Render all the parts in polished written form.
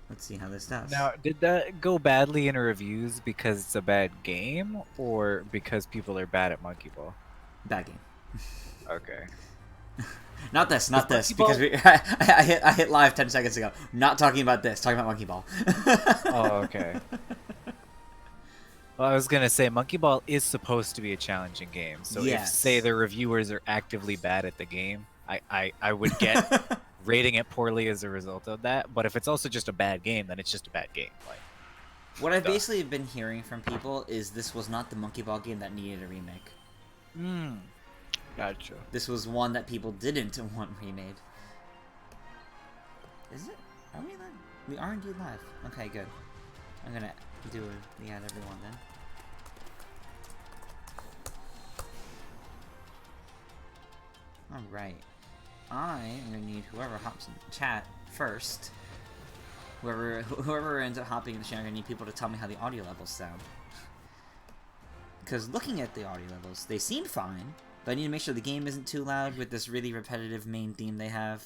Let's see how this does. Now, did that go badly in reviews because it's a bad game, or because people are bad at Monkey Ball? Bad game. Okay. Not this, Because not this, Monkey because Ball. I hit live 10 seconds ago. Not talking about this. Talking about Monkey Ball. Oh, okay. Well, I was gonna say Monkey Ball is supposed to be a challenging game, so if, say, Yes. the reviewers are actively bad at the game, I would get rating it poorly as a result of that. But if it's also just a bad game, then it's just a bad game. Like, What I've duh. basically been hearing from people is this was not the Monkey Ball game that needed a remake. Hmm. Gotcha. This was one that people didn't want remade. Is it? Are we live? We are indeed live. Okay, good. I'm gonna do the ad everyone then. Alright. I am gonna need whoever hops in the chat first. Whoever ends up hopping in the chat, I'm gonna need people to tell me how the audio levels sound. Because looking at the audio levels, they seem fine, but I need to make sure the game isn't too loud with this really repetitive main theme they have.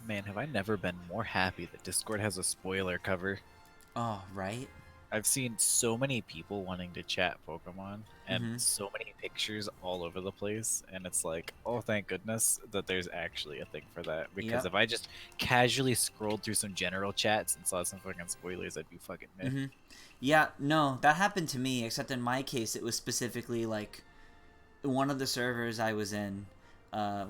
Man, have I never been more happy that Discord has a spoiler cover. Oh, right? I've seen so many people wanting to chat Pokemon and Mm-hmm. so many pictures all over the place, and it's like, oh, thank goodness that there's actually a thing for that. Because Yep. if I just casually scrolled through some general chats and saw some fucking spoilers, I'd be fucking meh. Mm-hmm. Yeah, no, that happened to me, except in my case, it was specifically, like, one of the servers I was in, uh,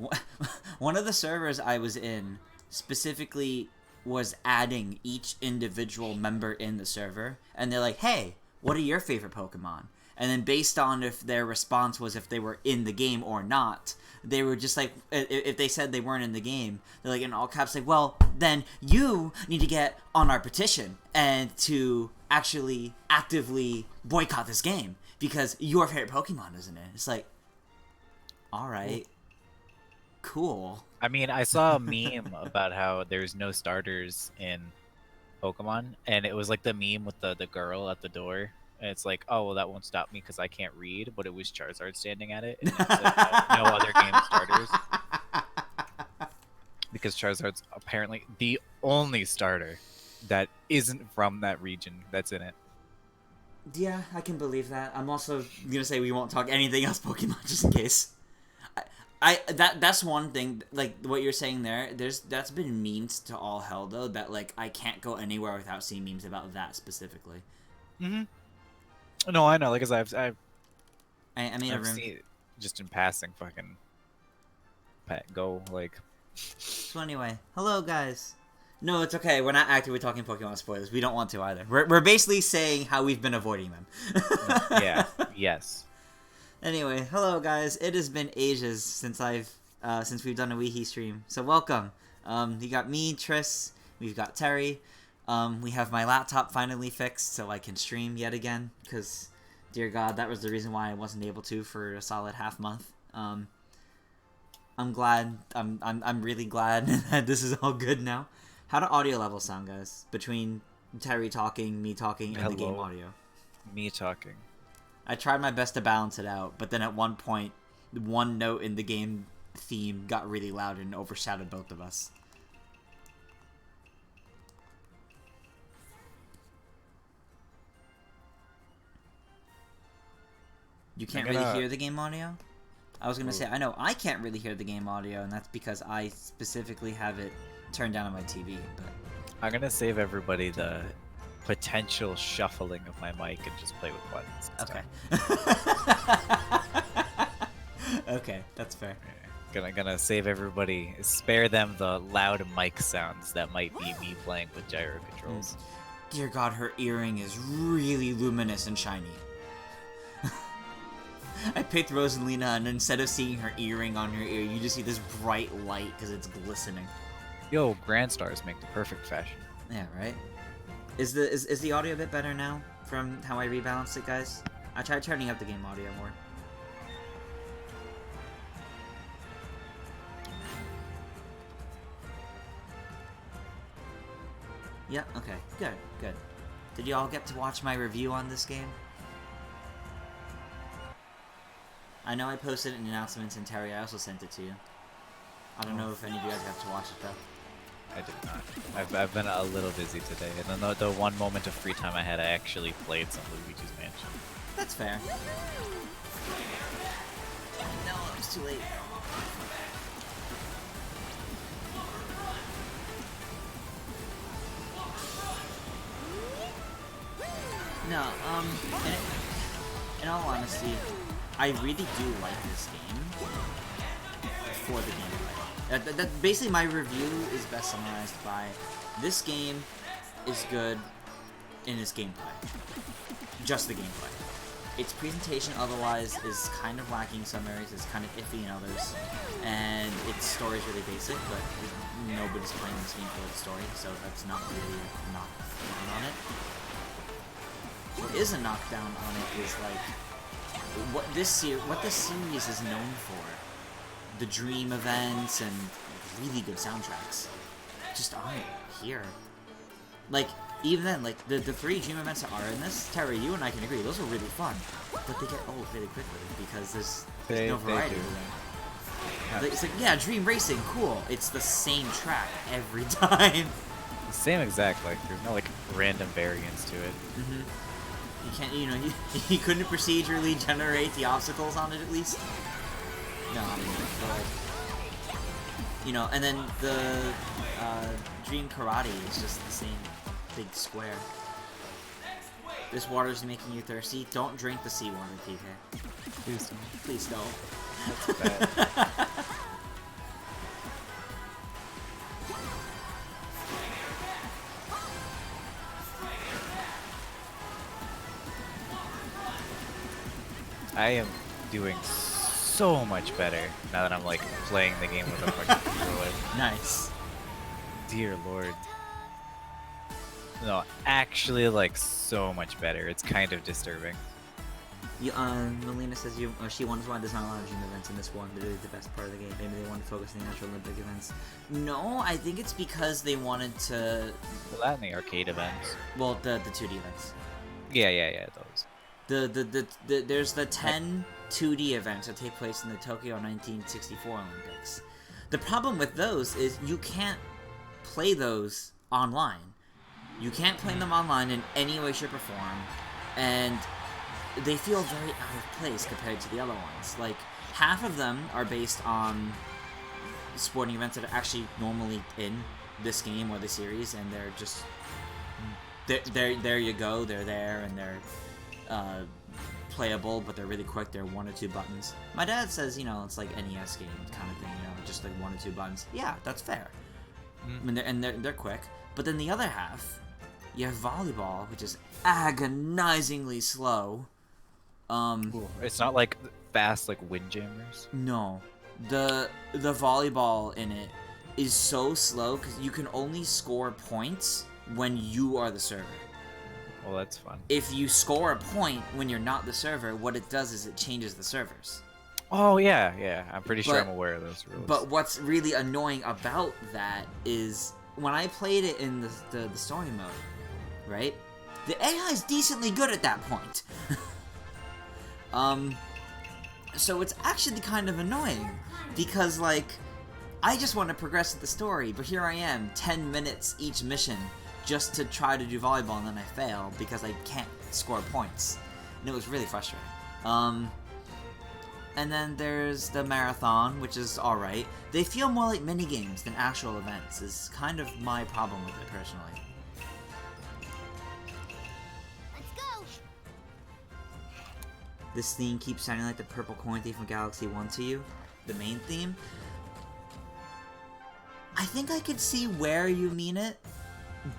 one of the servers I was in specifically was adding each individual member in the server, and they're like, "Hey, what are your favorite Pokemon?" And then based on if their response was if they were in the game or not, they were just like, if they said they weren't in the game, they're like in all caps, like, "Well, then you need to get on our petition and to actually actively boycott this game because your favorite Pokemon isn't it." It's like, all Cool. right, cool. I mean, I saw a meme about how there's no starters in Pokemon, and it was like the meme with the girl at the door. And it's like, oh well, that won't stop me because I can't read. But it was Charizard standing at it, and it said no other game starters because Charizard's apparently the only starter that isn't from that region that's in it. Yeah, I can believe that. I'm also gonna say we won't talk anything else Pokemon just in case. That's one thing. Like what you're saying there. That's been memes to all hell though. That like I can't go anywhere without seeing memes about that specifically. Hmm. No, I know. Like, cause I made a I've room. seen it just in passing, fucking pet go like. So anyway, hello guys. No, it's okay. We're not actively talking Pokemon spoilers. We don't want to either. We're basically saying how we've been avoiding them. Yeah. Yes. Anyway, hello guys. It has been ages since we've done a WiiHii stream. So welcome. You got me, Tris. We've got Terry. We have my laptop finally fixed so I can stream yet again. Because, dear God, that was the reason why I wasn't able to for a solid half month. I'm glad. I'm really glad that this is all good now. How do audio levels sound, guys? Between Terry talking, me talking, and the game Hello. audio. Me talking. I tried my best to balance it out, but then at one point, one note in the game theme got really loud and overshadowed both of us. You I'm can't really gonna hear the game audio? I was gonna say, I know I can't really hear the game audio, and that's because I specifically have it turned down on my TV, but... I'm gonna save everybody the potential shuffling of my mic and just play with buttons Okay. instead. Okay, that's fair. Gonna save everybody, spare them the loud mic sounds that might be me playing with gyro controls. Dear God, her earring is really luminous and shiny. I picked Rosalina, and instead of seeing her earring on her ear, you just see this bright light because it's glistening. Yo, Grand Stars make the perfect fashion. Yeah, right? Is the audio a bit better now from how I rebalanced it, guys? I tried turning up the game audio more. Yeah, okay. Good, good. Did you all get to watch my review on this game? I know I posted it in announcements, and Terry, I also sent it to you. I don't know if any of you guys got to watch it, though. I did not. I've been a little busy today, and then the one moment of free time I had, I actually played some Luigi's Mansion. That's fair. No, it was too late. No, in all honesty, I really do like this game for the gameplay. Basically, my review is best summarized by this game is good in its gameplay. Just the gameplay. Its presentation otherwise is kind of lacking in some areas, it's kind of iffy in others, and its story is really basic, but nobody's playing this game for the story, so that's not really a knockdown on it. What is a knockdown on it is like what this series is known for. The dream events and really good soundtracks just aren't here. Like, even then, like, the 3 dream events that are in this, Terry, you and I can agree, those are really fun. But they get old really quickly because there's no variety to them. It's like, yeah, dream racing, cool. It's the same track every time. The same exact, like, there's no, like, random variance to it. Mm-hmm. You can't, you know, you couldn't procedurally generate the obstacles on it at least? No, I mean, but, you know, and then the Dream Karate is just the same big square. This water's making you thirsty. Don't drink the seawater, PK. Please don't. Please don't. That's bad. I am doing so much better now that I'm like playing the game with a fucking controller. Nice. Dear Lord. No, actually, like so much better. It's kind of disturbing. You, Melina says she wonders why there's not a lot of dream events in this one. They're really the best part of the game. Maybe they want to focus on the actual Olympic events. No, I think it's because they wanted to. Well, that and the arcade events. Well, the 2D events. Yeah, those. There's the 10 2D events that take place in the Tokyo 1964 Olympics. The problem with those is you can't play those online. You can't play them online in any way, shape, or form, and they feel very out of place compared to the other ones. Like, half of them are based on sporting events that are actually normally in this game or the series, and they're just there you go, they're there, and they're playable, but they're really quick. They're 1 or 2 buttons. My dad says, you know, it's like NES game kind of thing, you know, just like 1 or 2 buttons. Yeah, that's fair. I mean, they're quick. But then the other half, you have volleyball, which is agonizingly slow. It's not like fast like Windjammers. No, the volleyball in it is so slow because you can only score points when you are the server. Well, that's fun. If you score a point when you're not the server, what it does is it changes the servers. Oh, yeah. I'm pretty sure I'm aware of those rules. But what's really annoying about that is when I played it in the story mode, right? The AI is decently good at that point. So it's actually kind of annoying because, like, I just want to progress with the story, but here I am, 10 minutes each mission just to try to do volleyball, and then I fail because I can't score points. And it was really frustrating. And then there's the marathon, which is alright. They feel more like minigames than actual events, is kind of my problem with it, personally. Let's go. This theme keeps sounding like the purple coin thief from Galaxy 1 to you. The main theme. I think I could see where you mean it,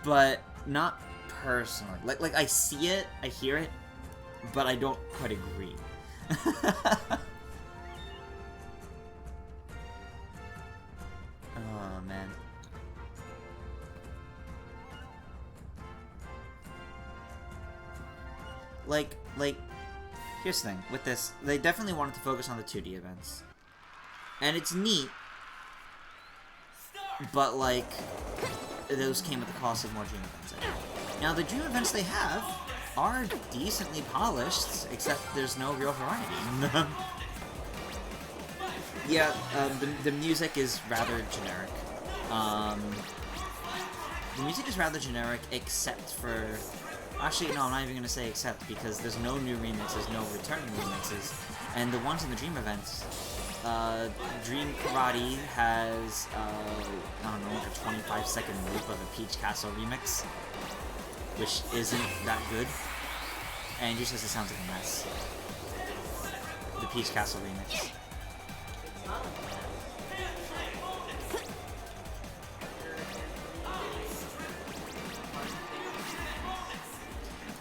but not personally. Like I see it, I hear it, but I don't quite agree. Oh, man. Like, here's the thing. With this, they definitely wanted to focus on the 2D events. And it's neat, but, like, those came at the cost of more dream events, I think. Now, the dream events they have are decently polished, except there's no real variety in them. Yeah, the music is rather generic. the music is rather generic, except for... Actually, no, I'm not even going to say except, because there's no new remixes, no returning remixes. And the ones in the Dream events, Dream Karate has, I don't know, like a 25-second loop of a Peach Castle remix, which isn't that good. And just as it sounds like a mess. The Peach Castle remix.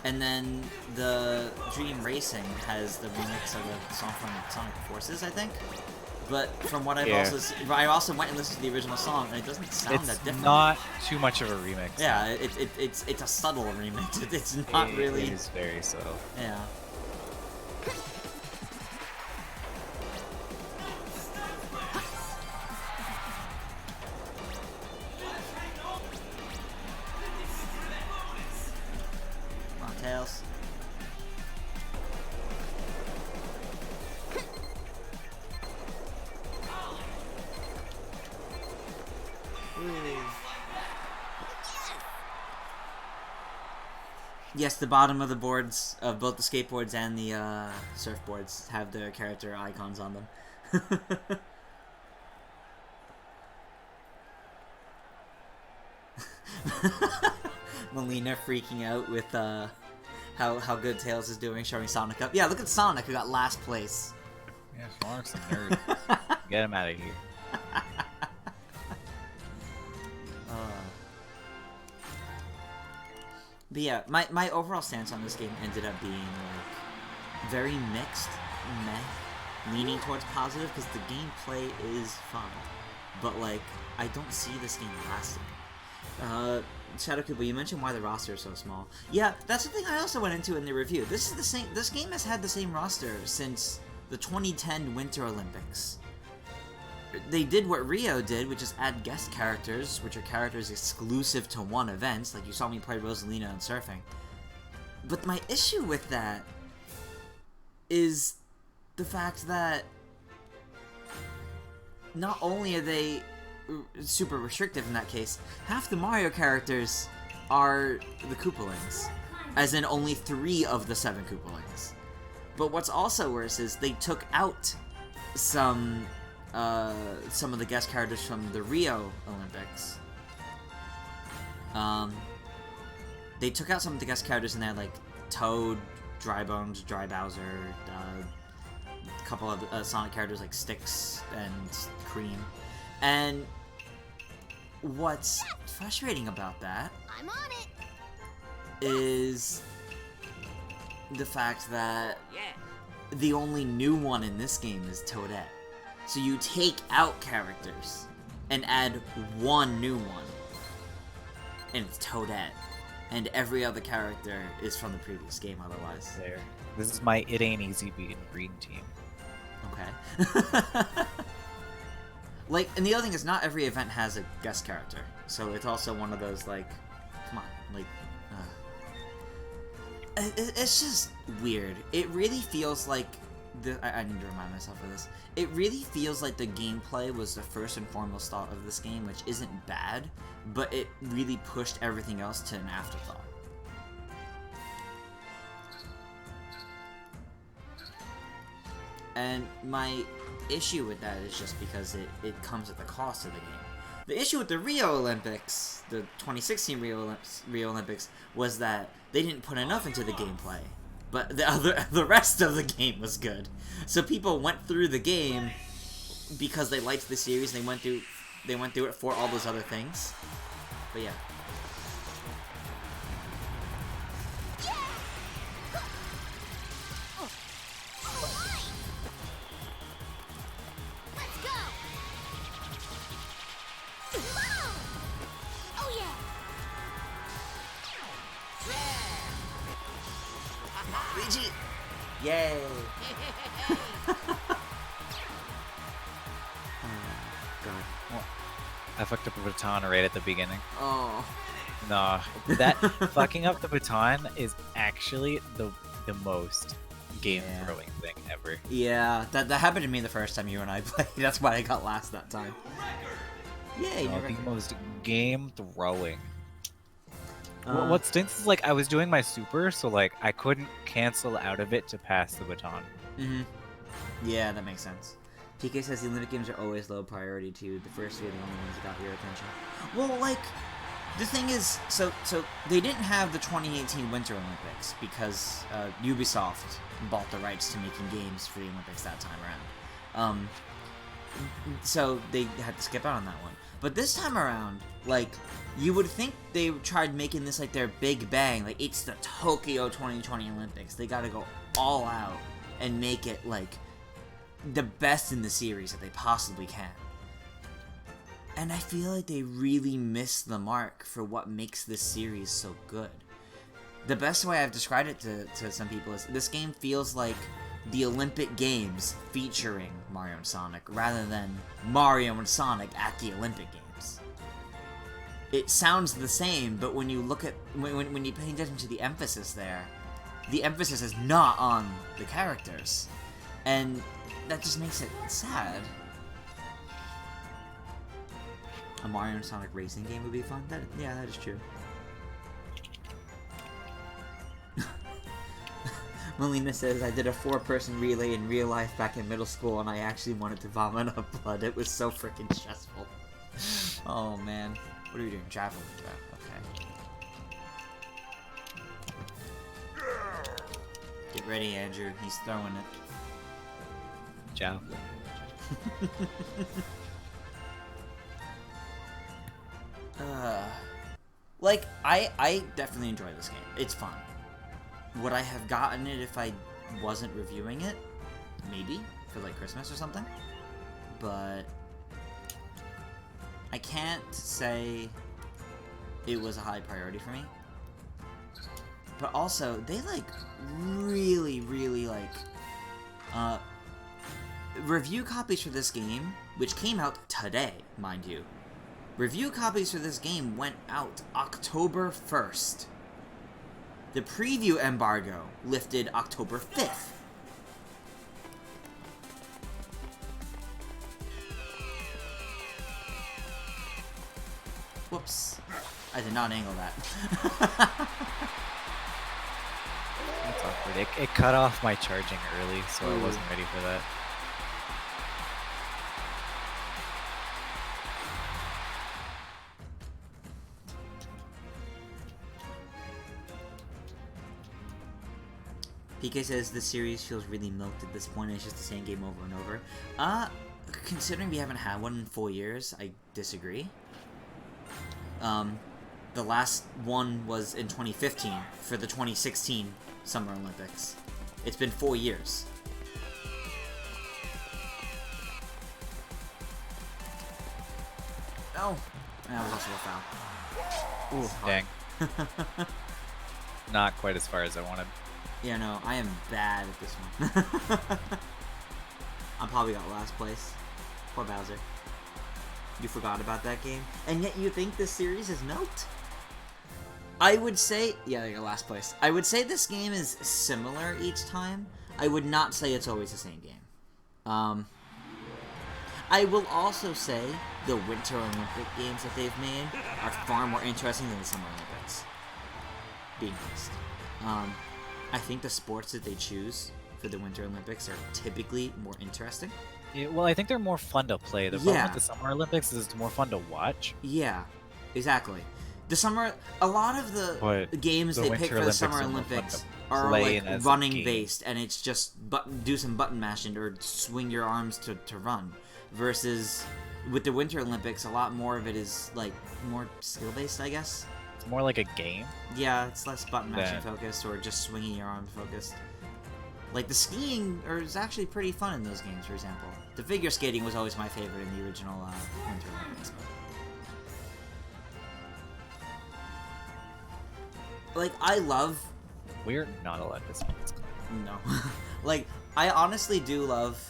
And then the Dream Racing has the remix of a song from Sonic Forces, I think. But from what I also went and listened to the original song, and it doesn't sound that different. It's not too much of a remix. Yeah, it's a subtle remix. It's not really. It is very subtle. Yeah. Tails. Yes, the bottom of the boards of both the skateboards and the surfboards have their character icons on them. Melina freaking out with how good Tails is doing, showing Sonic up. Yeah, look at Sonic, who got last place. Yeah, Sonic's a nerd. Get him out of here. But yeah, my overall stance on this game ended up being like very mixed, leaning towards positive because the gameplay is fun, but like I don't see this game lasting. Shadow Cooper, you mentioned why the roster is so small. Yeah, that's the thing I also went into in the review. This game has had the same roster since the 2010 Winter Olympics. They did what Rio did, which is add guest characters, which are characters exclusive to one event, like you saw me play Rosalina in surfing. But my issue with that is the fact that not only are they super restrictive in that case, half the Mario characters are the Koopalings, as in only 3 of the 7 Koopalings. But what's also worse is they took out some of the guest characters from the Rio Olympics. They took out some of the guest characters in there, like Toad, Dry Bones, Dry Bowser, a couple of Sonic characters like Styx and Cream. And what's frustrating about that I'm on it. is the fact that the only new one in this game is Toadette. So you take out characters and add one new one, and it's Toadette. And every other character is from the previous game otherwise. There. This is my It Ain't Easy beating Green team. Okay. Like, and the other thing is not every event has a guest character. So it's also one of those, like, come on, like, it's just weird. It really feels like, I need to remind myself of this. It really feels like the gameplay was the first and foremost thought of this game, which isn't bad, but it really pushed everything else to an afterthought. And my issue with that is just because it comes at the cost of the game. The issue with the Rio Olympics, the 2016 Rio Olympics, was that they didn't put enough into the gameplay. But the rest of the game was good. So people went through the game because they liked the series and they went through it for all those other things. But yeah. Luigi! Yay! Oh, God. Well, I fucked up a baton right at the beginning. Oh. Nah, that fucking up the baton is actually the most game-throwing thing ever. Yeah, that happened to me the first time you and I played. That's why I got last that time. Yay! No, the most game-throwing What stinks is like I was doing my super, so like I couldn't cancel out of it to pass the baton. Mm-hmm. Yeah, that makes sense. PK says the Olympic Games are always low priority too. The first three are the only ones that got your attention. Well, like, the thing is, so they didn't have the 2018 Winter Olympics because Ubisoft bought the rights to making games for the Olympics that time around. So they had to skip out on that one. But this time around, like, you would think they tried making this like their big bang. Like, it's the Tokyo 2020 Olympics. They gotta go all out and make it, like, the best in the series that they possibly can. And I feel like they really missed the mark for what makes this series so good. The best way I've described it to some people is this game feels like the Olympic Games featuring Mario and Sonic rather than Mario and Sonic at the Olympic Games. It sounds the same, but when you look at when you pay attention to the emphasis there, the emphasis is not on the characters, and that just makes it sad. A Mario and Sonic racing game would be fun. Yeah, that is true. Melina says, I did a 4-person relay in real life back in middle school, and I actually wanted to vomit up blood. It was so freaking stressful. Oh, man. What are we doing? Javelin. Okay. Get ready, Andrew. He's throwing it. Javelin. Like, I definitely enjoy this game. It's fun. Would I have gotten it if I wasn't reviewing it? Maybe, for like Christmas or something. But I can't say it was a high priority for me. But also, they like really like review copies for this game, which came out today, mind you. Review copies for this game went out October 1st. The preview embargo lifted October 5th. Whoops. I did not angle that. That's awkward. It cut off my charging early, so I wasn't ready for that. PK says this series feels really milked at this point. It's just the same game over and over. Considering we haven't had one in 4 years, I disagree. The last one was in 2015 for the 2016 Summer Olympics. It's been 4 years. Oh, that was also a foul. Ooh, dang. Not quite as far as I wanted. Yeah, no, I am bad at this one. I probably got last place. Poor Bowser. You forgot about that game? And yet you think this series is milked? I would say... Yeah, I got last place. I would say this game is similar each time. I would not say it's always the same game. I will also say the Winter Olympic games that they've made are far more interesting than the Summer Olympics. Being honest. I think the sports that they choose for the Winter Olympics are typically more interesting. Yeah, well, I think they're more fun to play. The problem with the Summer Olympics is it's more fun to watch. Yeah, exactly. A lot of the games they pick for the Summer Olympics are like running based, and it's just do some button mashing or swing your arms to run. Versus with the Winter Olympics, a lot more of it is like more skill based, I guess. It's more like a game. Yeah, it's less button mashing focused or just swinging your arms focused. Like the skiing is actually pretty fun in those games, for example. The figure skating was always my favorite in the original Winter Olympics. Like, I love... We're not allowed to speak. No. Like, I honestly do love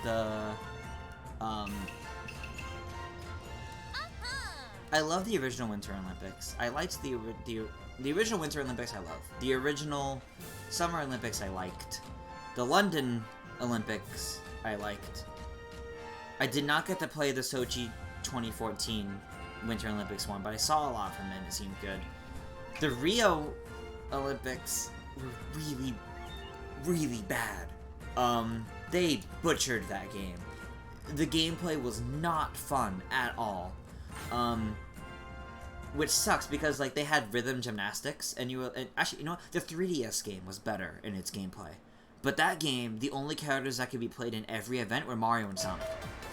the... I love the original Winter Olympics. I liked the original Winter Olympics I love. The original Summer Olympics I liked. The London Olympics I liked. I did not get to play the Sochi 2014 Winter Olympics one, but I saw a lot from it and it seemed good. The Rio Olympics were really, really bad. They butchered that game. The gameplay was not fun at all. Which sucks because like they had rhythm gymnastics, and actually, you know what? The 3DS game was better in its gameplay. But that game, the only characters that could be played in every event were Mario and Sonic.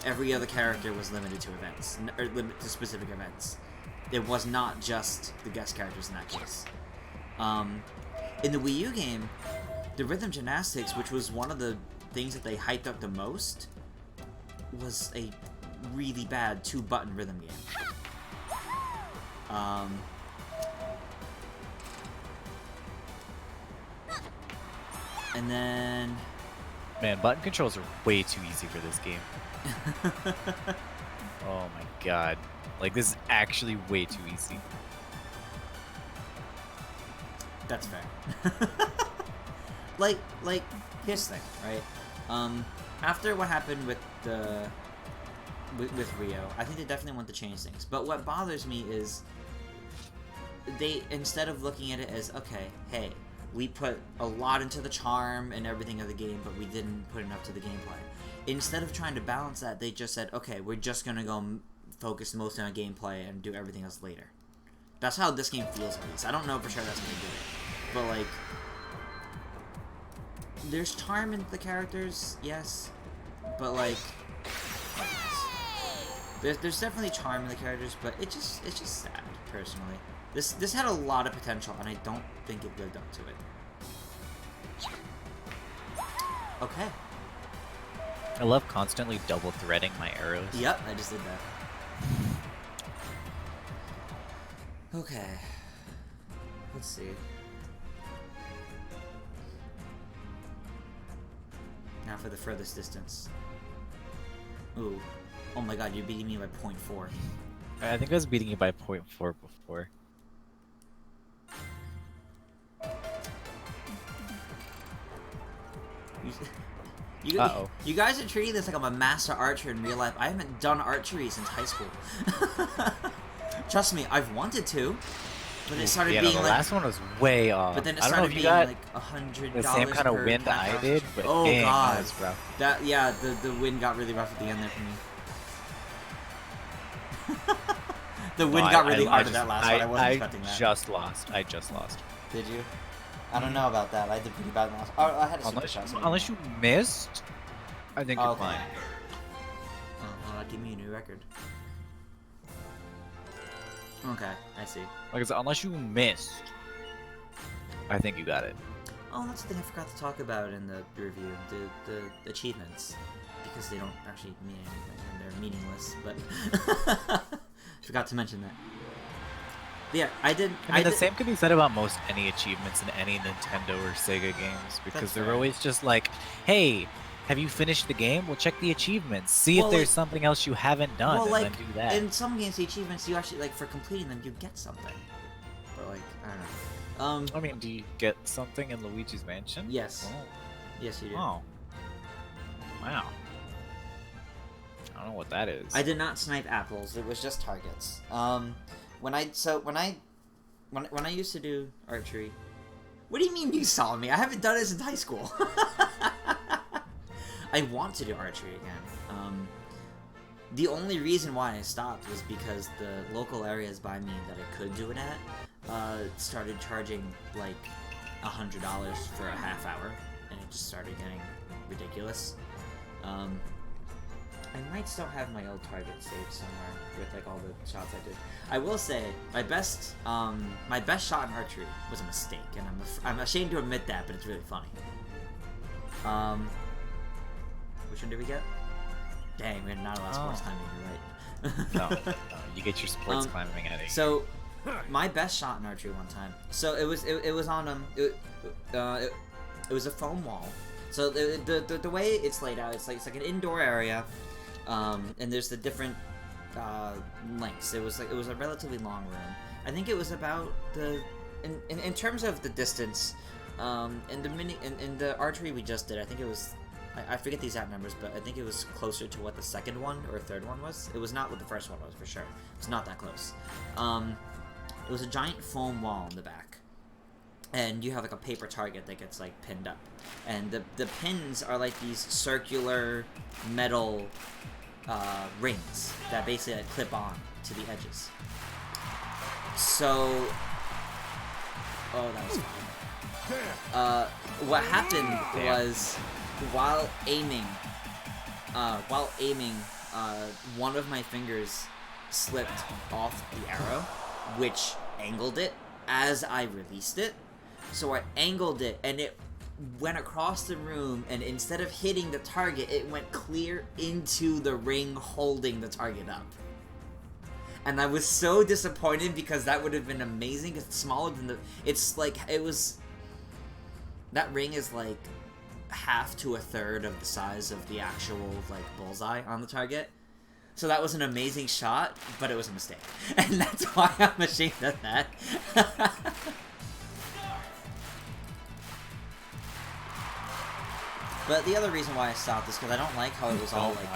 Every other character was limited to events, or limited to specific events. It was not just the guest characters in that case. In the Wii U game, the rhythm gymnastics, which was one of the things that they hyped up the most, was a really bad 2-button rhythm game. And then... Man, button controls are way too easy for this game. Oh my god. Like, this is actually way too easy. That's fair. like, here's the thing, right? After what happened with with Rio, I think they definitely want to change things. But what bothers me is they, instead of looking at it as, okay, hey, we put a lot into the charm and everything of the game, but we didn't put enough to the gameplay. Instead of trying to balance that, they just said, okay, we're just gonna go focus mostly on gameplay and do everything else later. That's how this game feels, at least. I don't know for sure that's gonna do it. But, like, there's charm in the characters, yes. But, like, there's definitely charm in the characters, but it's just sad, personally. This had a lot of potential, and I don't think it lived up to it. Okay. I love constantly double threading my arrows. Yep, I just did that. Okay. Let's see. Now for the furthest distance. Ooh. Oh my god, you're beating me by 0.4. I think I was beating you by 0.4 before. You guys are treating this like I'm a master archer in real life. I haven't done archery since high school. Trust me, I've wanted to, but it started being the like... last one was way off. But then it I don't know started if you being got like $100 the same kind of per wind half I hour. did, but oh dang, god, that was rough. That yeah, the wind got really rough at the end there for me. The wind got really hard at that last one. I wasn't expecting that. I just lost. Did you? I don't know about that. I did pretty bad last. Oh, I had a super shot. Unless you missed, I think you're fine. Give me a new record. Okay, I see. Like I said, unless you missed, I think you got it. Oh, that's the thing I forgot to talk about in the review. The achievements. Because they don't actually mean anything and they're meaningless, but... forgot to mention that. But yeah, I mean, the same could be said about most any achievements in any Nintendo or Sega games, because they're always just like, hey, have you finished the game? Well, check the achievements. See if there's something else you haven't done, and then do that. In some games, the achievements, you actually, like, for completing them, you get something. But, like, I don't know. I mean, do you get something in Luigi's Mansion? Yes. Oh. Yes, you do. Oh. Wow. I don't know what that is. I did not snipe apples. It was just targets. When I used to do archery. What do you mean you saw me? I haven't done it since high school. I want to do archery again. The only reason why I stopped was because the local areas by me that I could do it at started charging like $100 for a half hour, and it just started getting ridiculous. I might still have my old target saved somewhere with like all the shots I did. I will say my best shot in archery was a mistake, and I'm ashamed to admit that, but it's really funny. Which one did we get? Dang, we're not allowed sports climbing, you're right. No, you get your sports climbing at it. So, my best shot in archery one time. So it was on it was a foam wall. So the way it's laid out, it's like an indoor area, and there's the different lengths. It was a relatively long room. I think it was about in terms of the distance, in the archery we just did. I think it was. I forget the exact numbers, but I think it was closer to what the second one or third one was. It was not what the first one was, for sure. It's not that close. it was a giant foam wall in the back, and you have like a paper target that gets like pinned up, and the pins are like these circular metal rings that basically like, clip on to the edges. So, oh, that was fun. What happened was while aiming, one of my fingers slipped off the arrow, which angled it as I released it. So I angled it, and it went across the room, and instead of hitting the target, it went clear into the ring holding the target up. And I was so disappointed because that would have been amazing, because it's smaller than the... It's like, it was... That ring is like half to a third of the size of the actual, like, bullseye on the target. So that was an amazing shot, but it was a mistake. And that's why I'm ashamed of that. But the other reason why I stopped is because I don't like how it was all, like,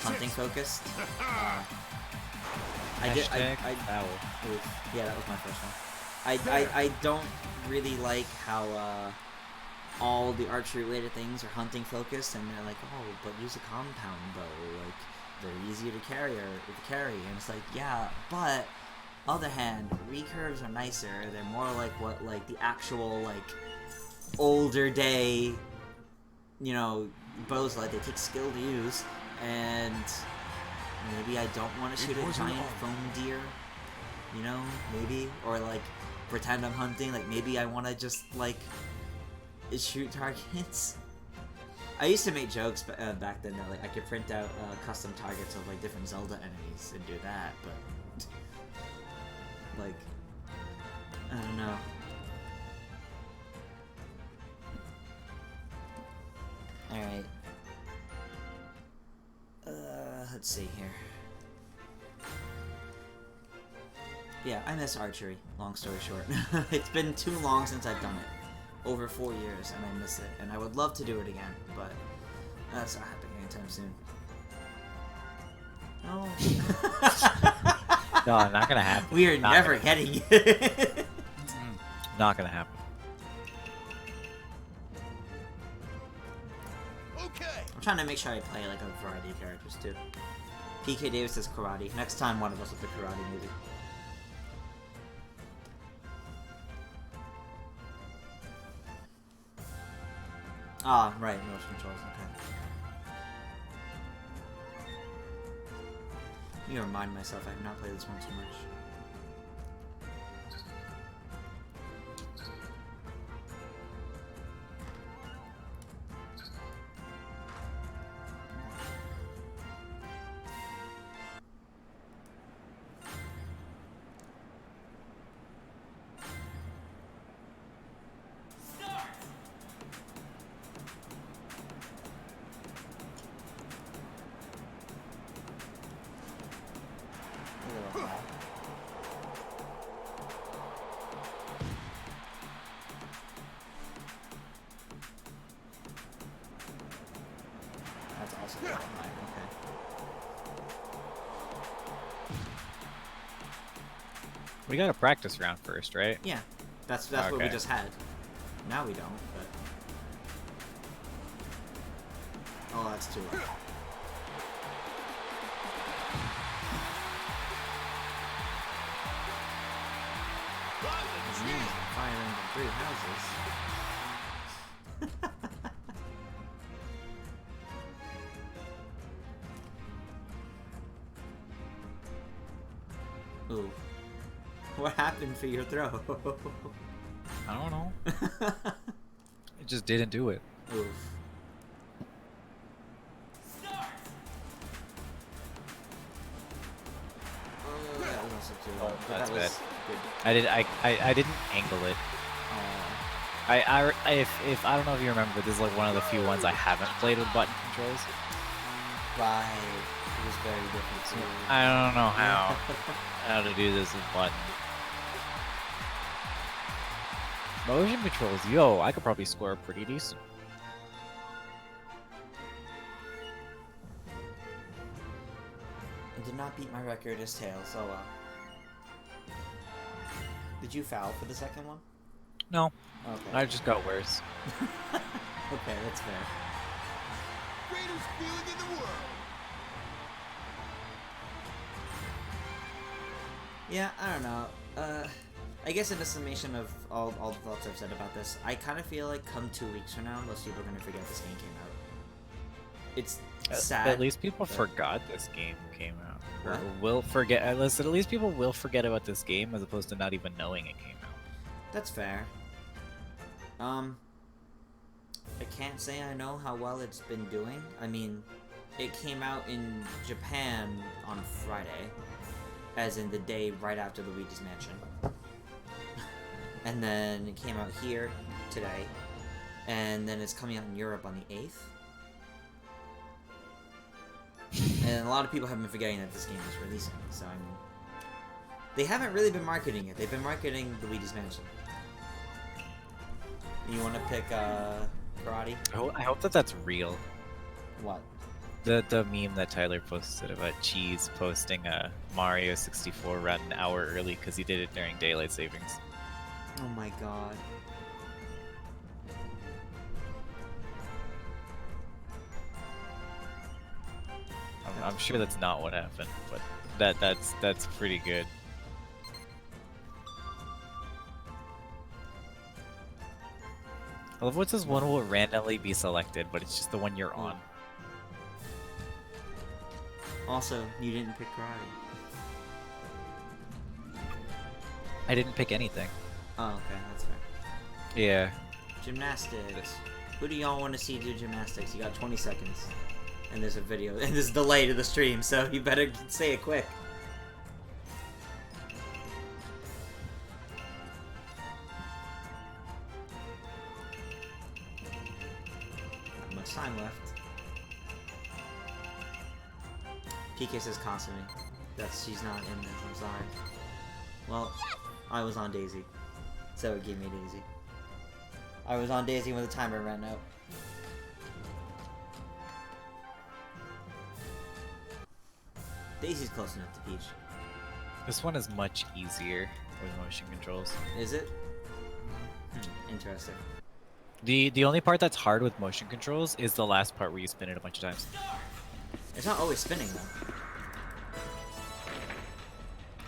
hunting focused. Yeah, that was my first one. I don't really like how, all the archery-related things are hunting focused, and they're like, oh, but use a compound bow, like, they're easier to carry, and it's like, yeah, but, other hand, recurves are nicer, they're more like what, like, the actual, like, older day, you know, bows, like, they take skill to use, and maybe I don't want to shoot a giant foam deer, you know, maybe, or, like, pretend I'm hunting, like, maybe I want to just, like, shoot targets. I used to make jokes back then that like I could print out custom targets of like different Zelda enemies and do that, but like I don't know. All right. Let's see here. Yeah, I miss archery. Long story short, it's been too long since I've done it. Over 4 years, and I miss it, and I would love to do it again, but that's not happening anytime soon. No. No, not gonna happen. We are never getting it. Not gonna happen. Okay. I'm trying to make sure I play like a variety of characters too. PK Davis does karate. Next time, one of us will do karate maybe. Ah, right, motion controls, okay. You remind myself I have not played this one too much. That's also really high, okay. We got a practice round first, right? Yeah, that's what we just had. Now we don't, but... Oh, that's too low. Firing the 3 houses. Ooh. What happened for your throw? I don't know. It just didn't do it. Oof. Oh, that was also too low. But That's that was bad. Good. I didn't angle it. If I don't know if you remember, this is like one of the few ones I haven't played with button controls. Right. It was very different too. I don't know how to do this with button. Motion controls, yo, I could probably score pretty decent. I did not beat my record as Tails, oh well. Did you foul for the second one? No, Okay. I just got worse. Okay, that's fair. Greatest feeling in the world. Yeah, I don't know. I guess in the summation of all the thoughts I've said about this, I kind of feel like come 2 weeks from now, most people are going to forget this game came out. It's sad. At least people but- forgot this game came out. Or What? will forget. At least people will forget about this game as opposed to not even knowing it came out. That's fair. I can't say I know how well it's been doing. I mean, it came out in Japan on Friday, as in the day right after Luigi's Mansion. And then it came out here today, and then it's coming out in Europe on the 8th. And a lot of people have been forgetting that this game is releasing, so I mean... They haven't really been marketing it. They've been marketing Luigi's Mansion. You want to pick, Karate? I hope that that's real. What? The meme that Tyler posted about Cheese posting a Mario 64 run an hour early because he did it during daylight savings. Oh my god. I'm sure that's not what happened, but that's pretty good. I love what says one will randomly be selected, but it's just the one you're on. Also, you didn't pick karate. I didn't pick anything. Oh, okay, that's fair. Yeah. Gymnastics. Who do y'all want to see do gymnastics? You got 20 seconds. And there's a video, and there's a delay to the stream, so you better say it quick. Not much time left. PK says constantly. She's not in this, I'm sorry. Well, I was on Daisy, so it gave me Daisy. I was on Daisy when the timer ran out. Daisy's close enough to Peach. This one is much easier with motion controls. Is it? Interesting. The only part that's hard with motion controls is the last part where you spin it a bunch of times. It's not always spinning though.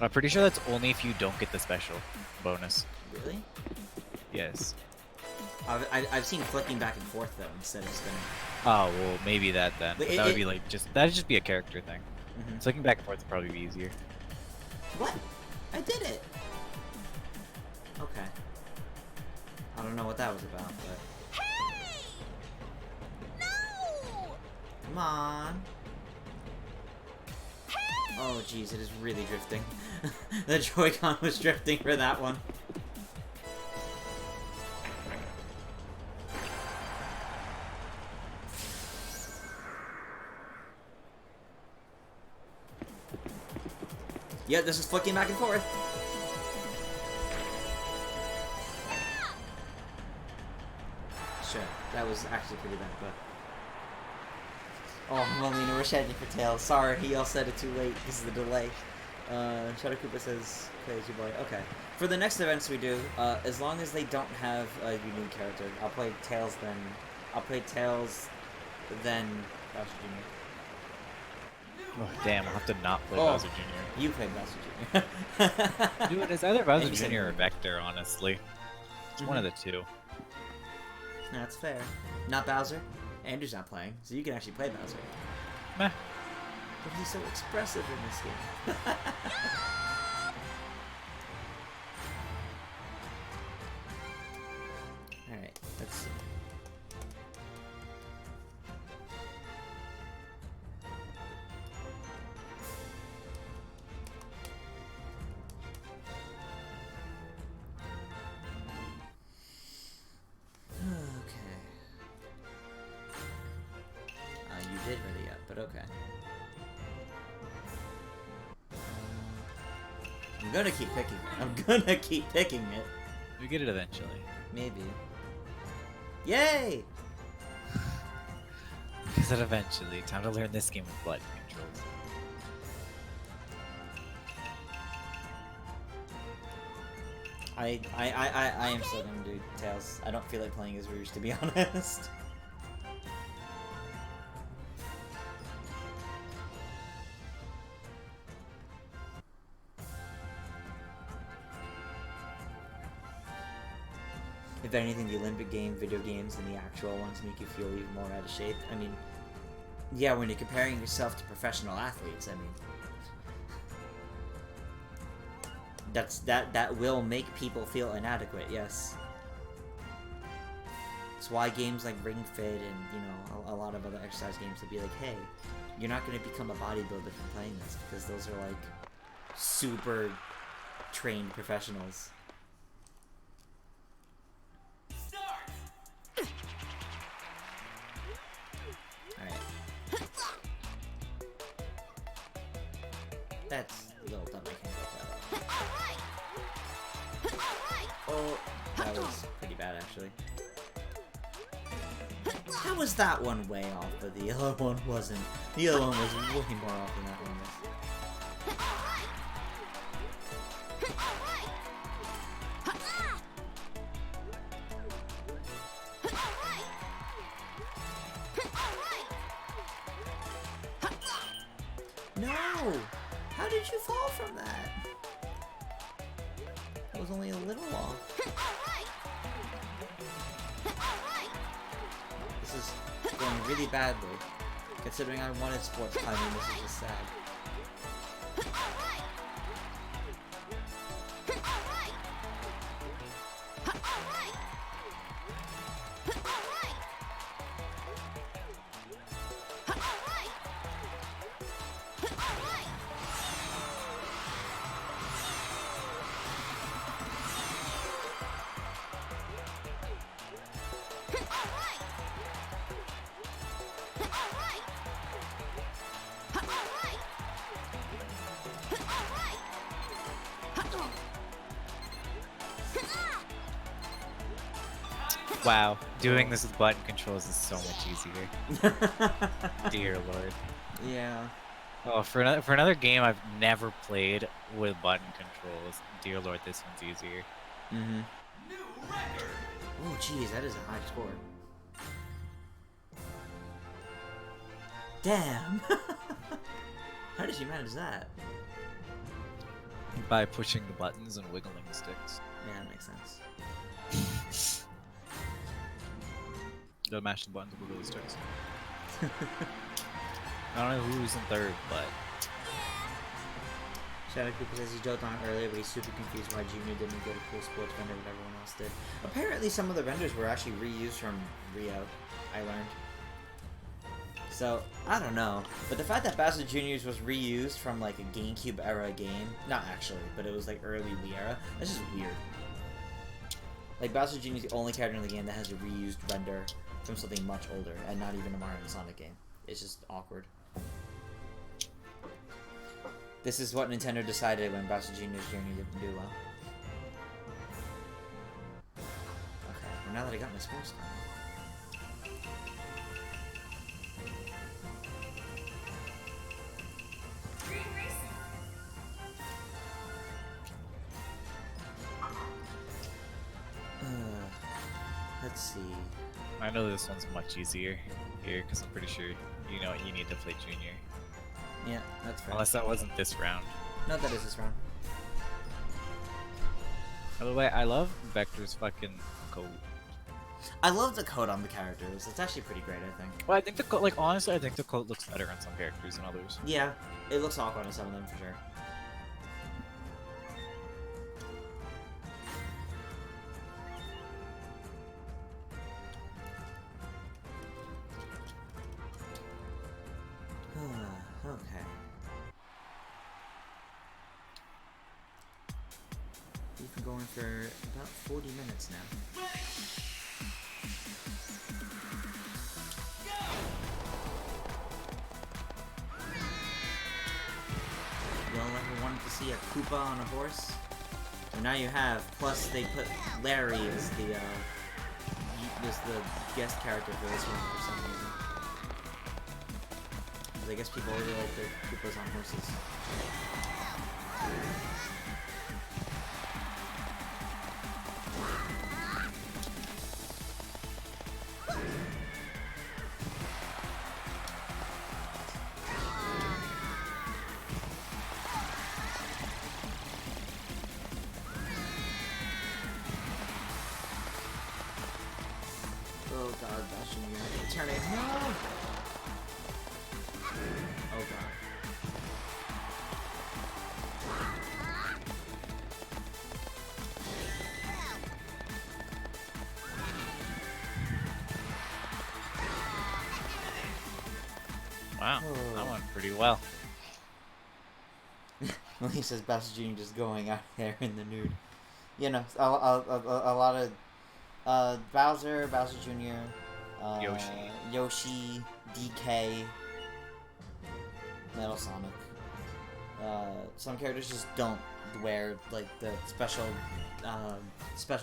I'm pretty sure that's only if you don't get the special bonus. Really? Yes. I've seen flicking back and forth though instead of spinning. Oh well, maybe that then. But That would be like that'd just be a character thing. Mhm. Flicking back and forth would probably be easier. What? I did it! Okay. I don't know what that was about, but... Hey! No! Come on! Oh jeez, it is really drifting. The Joy-Con was drifting for that one. Yeah, this is flicking back and forth. Sure, that was actually pretty bad, but... Oh, Melina, we're shedding for Tails. Sorry, he all said it too late. This is the delay. Shadow Koopa says, crazy boy. Okay. For the next events we do, as long as they don't have a unique character, I'll play Tails then... I'll play Tails, then Bowser Jr. Oh damn! I'll have to not play Oh. Bowser Jr. You played Bowser Jr. Dude, it's either Bowser And you said- Jr. or Vector, honestly. It's one of the two. That's fair. Not Bowser. Andrew's not playing, so you can actually play Bowser. Meh. But he's so expressive in this game. Alright, let's see. Okay. You did ready up, but okay. I'm gonna keep picking it. I'm gonna keep picking it. We get it eventually. Maybe. Yay! I said eventually. Time to learn this game with button controls. I am still gonna do Tails. I don't feel like playing as Rouge, to be honest. If anything, the Olympic game, video games, and the actual ones make you feel even more out of shape. I mean, yeah, when you're comparing yourself to professional athletes, I mean, that will make people feel inadequate. Yes. It's why games like Ring Fit and, you know, a lot of other exercise games will be like, hey, you're not going to become a bodybuilder from playing this, because those are like super trained professionals. That's a little dumb. I can't get that. Oh, that was pretty bad, actually. How was that one way off, but the other one wasn't? The other one was way more off than that one was. No! How did you fall from that? That was only a little off. This is going really badly. Considering I wanted sports climbing, this is just sad. Wow, doing this with button controls is so much easier. Dear lord. Yeah. Oh, for another game I've never played with button controls. Dear lord, this one's easier. Mm-hmm. Oh, jeez, that is a high score. Damn! How did you manage that? By pushing the buttons and wiggling the sticks. Yeah, that makes sense. You gotta mash the buttons and wiggle the sticks. I don't know who's in third, but... Shadow Cooper says he joked on it earlier, but he's super confused why Junior didn't go to Cool Sports vendor but everyone else did. Apparently some of the vendors were actually reused from Rio, I learned. So, I don't know. But the fact that Bowser Jr.'s was reused from like a GameCube era game, not actually, but it was like early Wii era, that's just weird. Like Bowser Jr. is the only character in the game that has a reused render from something much older, and not even a Mario and Sonic game. It's just awkward. This is what Nintendo decided when Bowser Jr.'s journey didn't do well. Okay, well now that I got my sports card. Let's see. I know this one's much easier here, because I'm pretty sure you know what you need to play Junior. Yeah, that's fair. Unless that wasn't this round. No, that is this round. By the way, I love Vector's fucking coat. I love the coat on the characters. It's actually pretty great, I think. Well, I think the coat, like, honestly, I think the coat looks better on some characters than others. Yeah, it looks awkward on some of them for sure. Okay. We've been going for about 40 minutes now. You all ever wanted to see a Koopa on a horse? Well, now you have. Plus, they put Larry as the guest character for this one for some reason. I guess people really like their Koopas on horses. Oh god, Bastion, you're gonna turn it. No! Oh god. Wow, that went pretty well. Well, he says Bastion just going out there in the nude. You know, a lot of Bowser Jr., Yoshi, DK, Metal Sonic. Some characters just don't wear like the special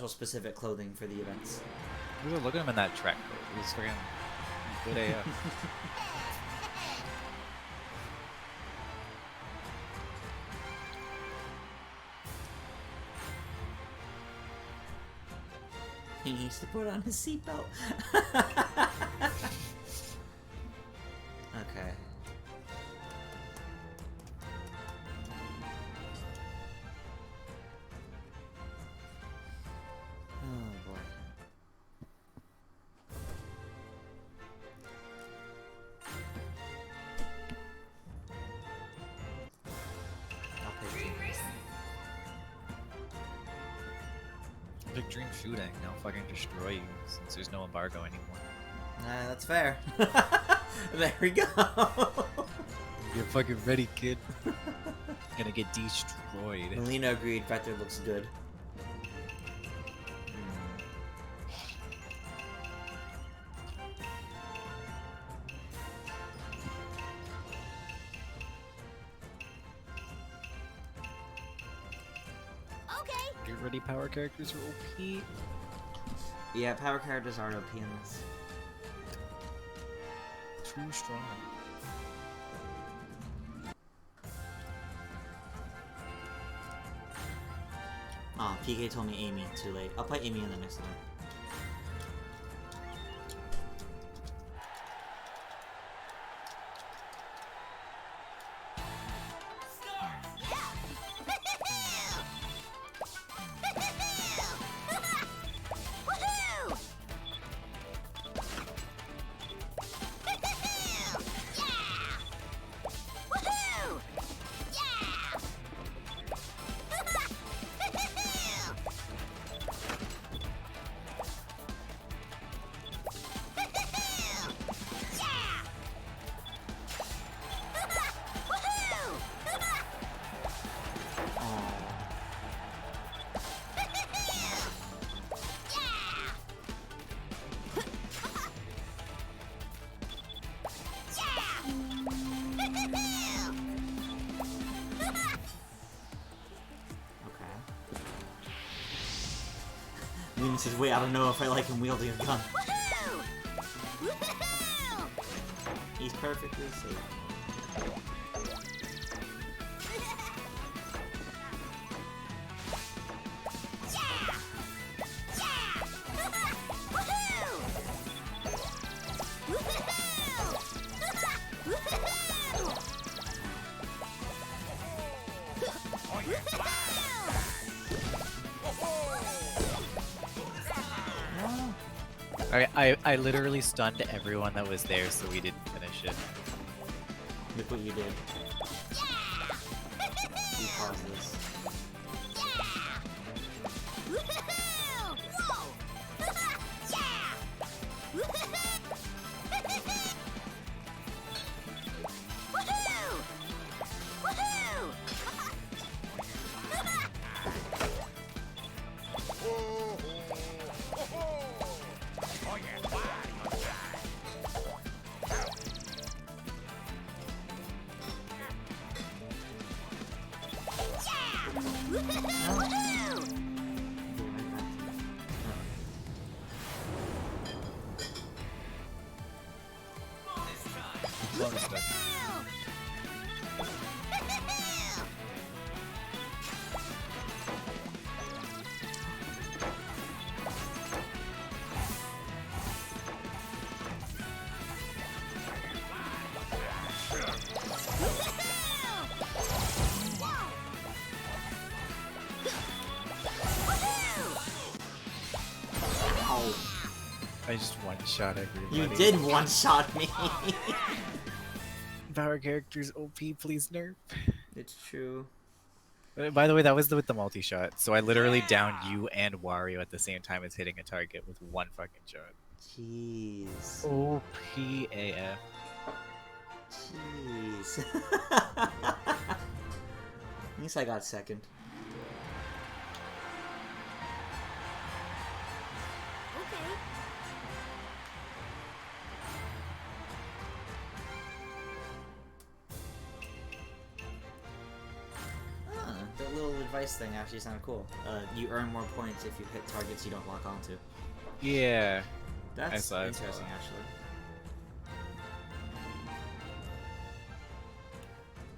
specific clothing for the events. Look at him in that track coat. He's freaking good AF. He needs to put on his seatbelt. Okay. Oh boy. I'll pick Dreamers. Big Dream shooting. I'll fucking destroy you since there's no embargo anymore. Nah, that's fair. There we go. Get fucking ready, kid. Gonna get destroyed. Melina agreed. Vector looks good. Get ready, power characters are OP. Yeah, power characters are OP in this. Too strong. Oh, PK told me Amy too late. I'll play Amy in the next one. Luna says, wait, I don't know if I like him wielding a gun. He's perfectly safe. I literally stunned everyone that was there, so we didn't finish it. Look what you did. You caused this. I just one-shot everybody. You did one-shot me. Power characters OP, please nerf. It's true. By the way, that was with the multi-shot. So I literally downed you and Wario at the same time as hitting a target with one fucking shot. Jeez. OPAF. Jeez. At least I got second. Okay. The little advice thing actually sounded cool. You earn more points if you hit targets you don't lock onto. Yeah. That's saw it. interesting, actually.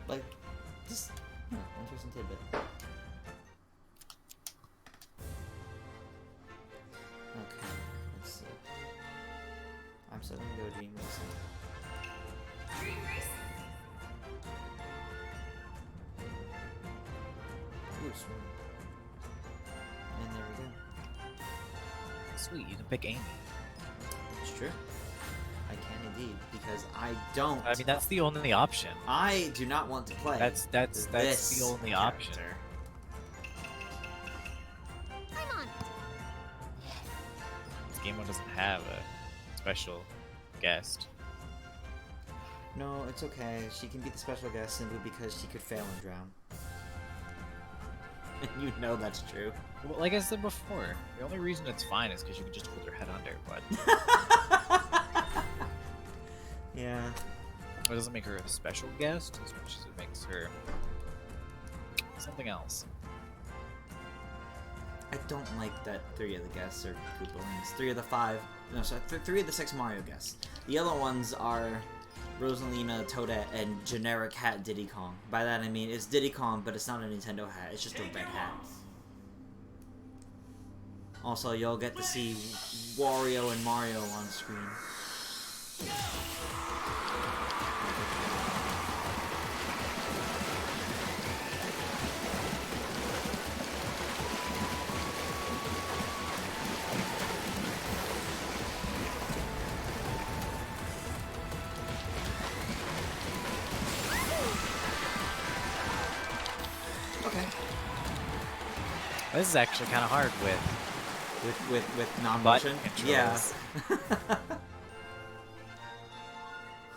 Like, just interesting tidbit. Okay, let's see. I'm still gonna go Dream Racing. Ooh, swim. And there we go. Sweet, you can pick Amy. It's true. I can indeed, because I don't. I mean, that's the only option. I do not want to play. That's this the only option. character. I'm on. This game doesn't have a special guest. No, it's okay. She can be the special guest simply because she could fail and drown. And you know that's true. Well, like I said before, the only reason it's fine is because you can just hold her head under, but Yeah. it doesn't make her a special guest as much as it makes her something else. I don't like that 3 of the guests are Koopalings. 3 of the 5. No, sorry, 3 of the 6 Mario guests. The other ones are Rosalina, Toadette, and generic hat Diddy Kong. By that I mean it's Diddy Kong, but it's not a Nintendo hat. It's just a red hat. Also, you'll get to see Wario and Mario on screen. Okay. This is actually kind of hard with With non-motion? Yeah. controls.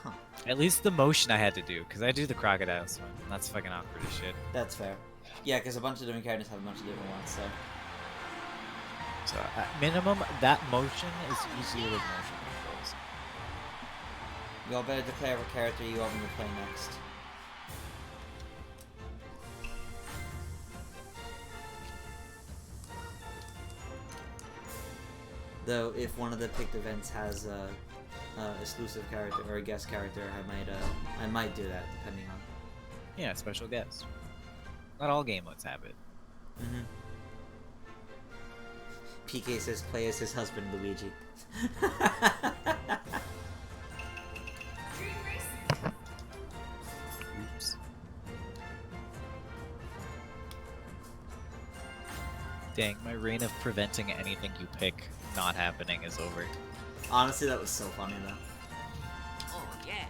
Huh. At least the motion I had to do, because I do the crocodile swim. That's fucking awkward as shit. That's fair. Yeah, because a bunch of different characters have a bunch of different ones, so... So at minimum, that motion is easier with motion controls. Y'all better declare what character you want me to play next. Though, if one of the picked events has a exclusive character or a guest character, I might do that depending on. Yeah, special guest. Not all game modes have it. Mm-hmm. PK says play as his husband Luigi. Oops. Dang, my reign of preventing anything you pick not happening is over. Honestly, that was so funny though. Oh yeah.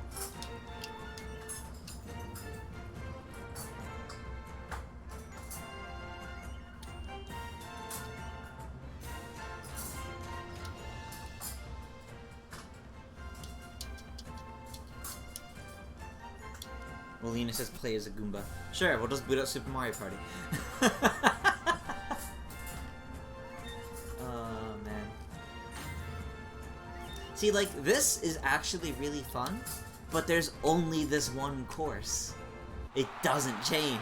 Well, Lena says play as a Goomba. Sure, we'll just boot up Super Mario Party. Oh, man. See, like, this is actually really fun, but there's only this one course. It doesn't change.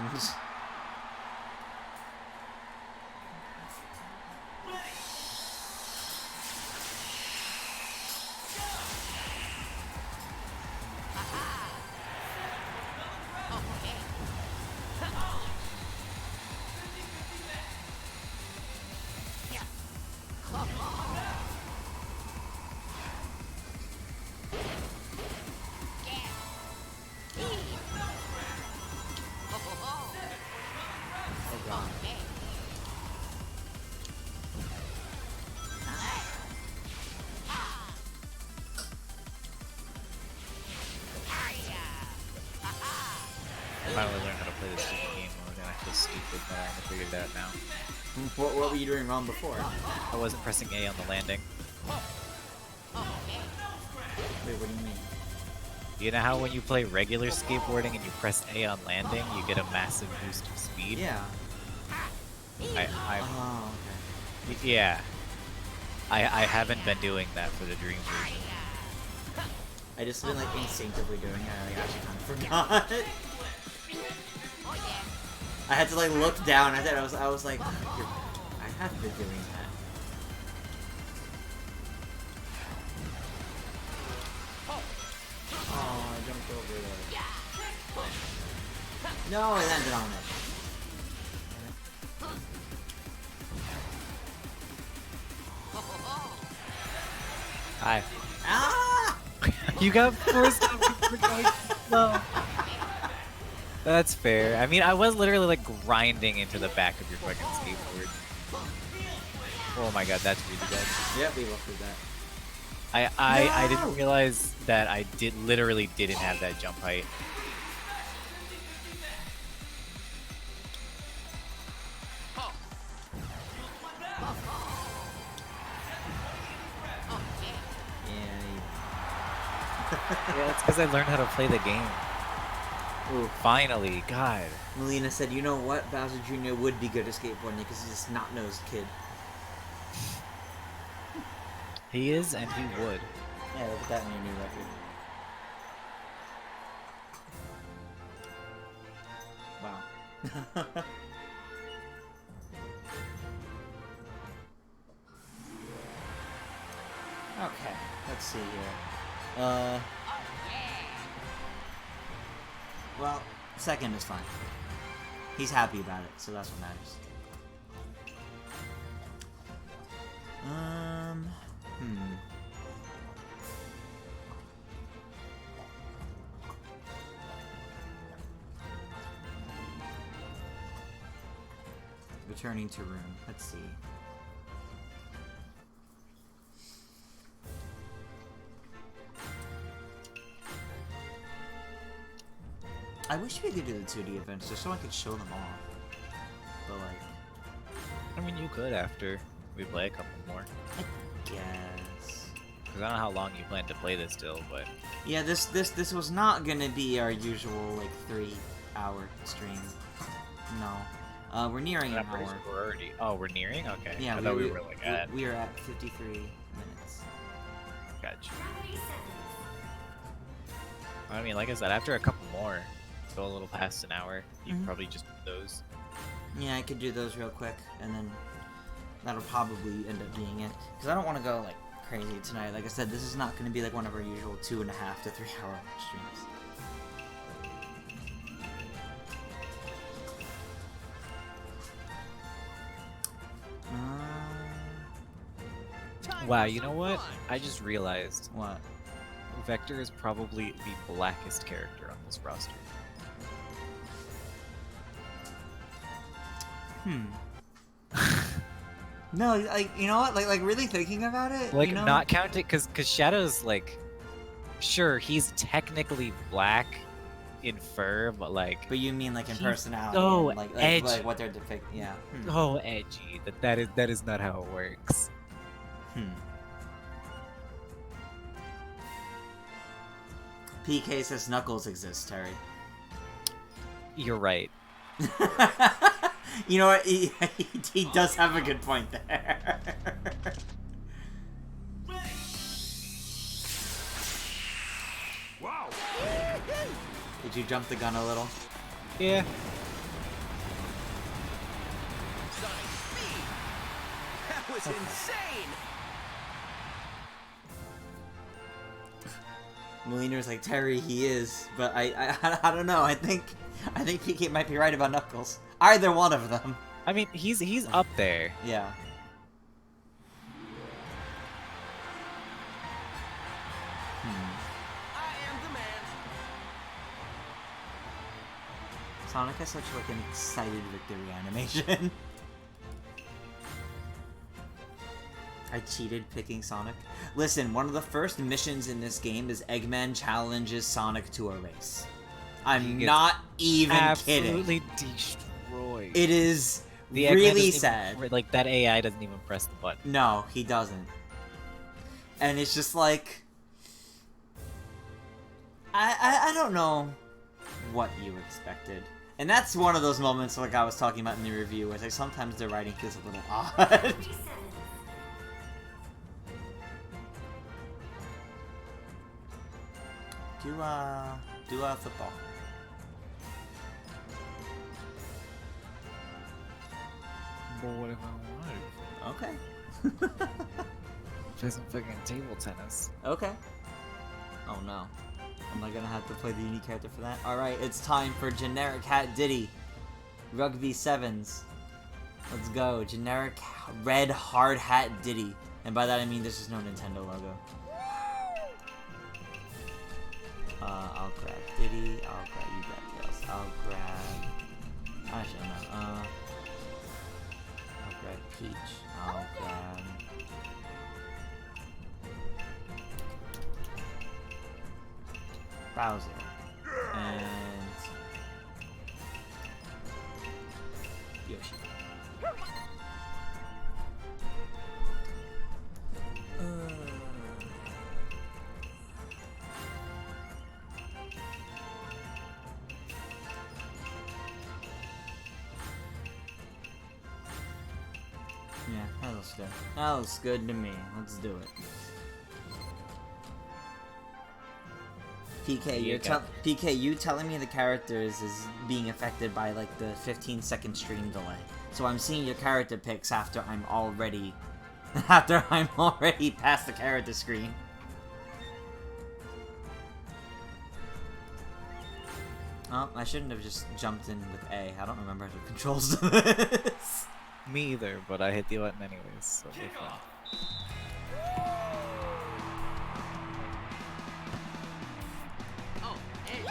finally learned how to play this stupid game mode, and I feel stupid, but I figured it out now. What were you doing wrong before? I wasn't pressing A on the landing. Wait, what do you mean? You know how when you play regular skateboarding and you press A on landing, you get a massive boost of speed? Yeah. Oh, okay. Yeah. I haven't been doing that for the Dream version. I just been like instinctively doing it. I like, actually kind of forgot. I had to like look down at it. I was like, I have been doing that. Oh, I jumped over there. No, it landed on it. Hi. Ah! You got forced up for going slow. That's fair. I mean, I was literally like grinding into the back of your fucking skateboard. Oh my god, that's really good. Yep, we looked at that. I No! didn't realize that I literally didn't have that jump height. Yeah, that's because I learned how to play the game. Ooh, finally, God. Melina said, you know what? Bowser Jr. would be good at skateboarding because he's a snot-nosed kid. He is, and he would. Yeah, look at that in your new record. Wow. Okay, let's see here. Well, second is fine. He's happy about it, so that's what matters. Returning to room. Let's see. I wish we could do the 2D events just so I could show them off. But like, I mean, you could after we play a couple more. I guess. Because I don't know how long you plan to play this still, but Yeah, this was not gonna be our usual like 3-hour stream. No, we're nearing an hour. We're already. Oh, we're nearing. Okay. Yeah, I thought we were like at. we are at 53 minutes. Gotcha. I mean, like I said, after a couple more, go a little past an hour, you can probably just do those. Yeah, I could do those real quick, and then that'll probably end up being it. Because I don't want to go like crazy tonight. Like I said, this is not going to be like one of our usual 2.5 to 3 hour streams. Wow, you know what? I just realized What? Vector is probably the blackest character on this roster. No, like, you know what? Like really thinking about it? Like, you know? not counting, because Shadow's, like, sure, he's technically black in fur, but, like... But you mean like in he's personality? so and, like, edgy. like what they're depicting? Yeah. So edgy. That is not how it works. PK says Knuckles exists, Terry. You're right. You know what? He does have a good point there. Wow. Did you jump the gun a little? Yeah. That was insane. Molina's like, Terry, he is, but I don't know. I think PK might be right about Knuckles. Either one of them. I mean, he's up there. Yeah. I am the man. Sonic has such like an excited victory animation. I cheated picking Sonic. Listen, one of the first missions in this game is Eggman challenges Sonic to a race. I'm gets not even absolutely kidding. destroyed. It is The Eggman really doesn't even- sad. like that AI doesn't even press the button. No, he doesn't. And it's just like... I don't know what you expected. And that's one of those moments like I was talking about in the review, where it's like sometimes the writing feels a little odd. do football. But what if I wanted Okay. play some fucking table tennis? Okay. Oh no. Am I gonna have to play the unique character for that? Alright, it's time for Generic Hat Diddy. Rugby Sevens. Let's go. Generic red hard hat Diddy. And by that I mean there's just no Nintendo logo. I'll grab Diddy. I'll grab you grab Tails. I'll grab... Actually, no. I'll grab Peach. I'll grab... Bowser. And... Yoshi. Yeah, that looks good. That looks good to me. Let's do it. PK, you telling me the characters is being affected by like the 15-second stream delay. So I'm seeing your character pics after I'm already past the character screen. Oh, I shouldn't have just jumped in with A. I don't remember the controls to this. Me either, but I hit the button anyways, so it'll be fine. Oh, hey.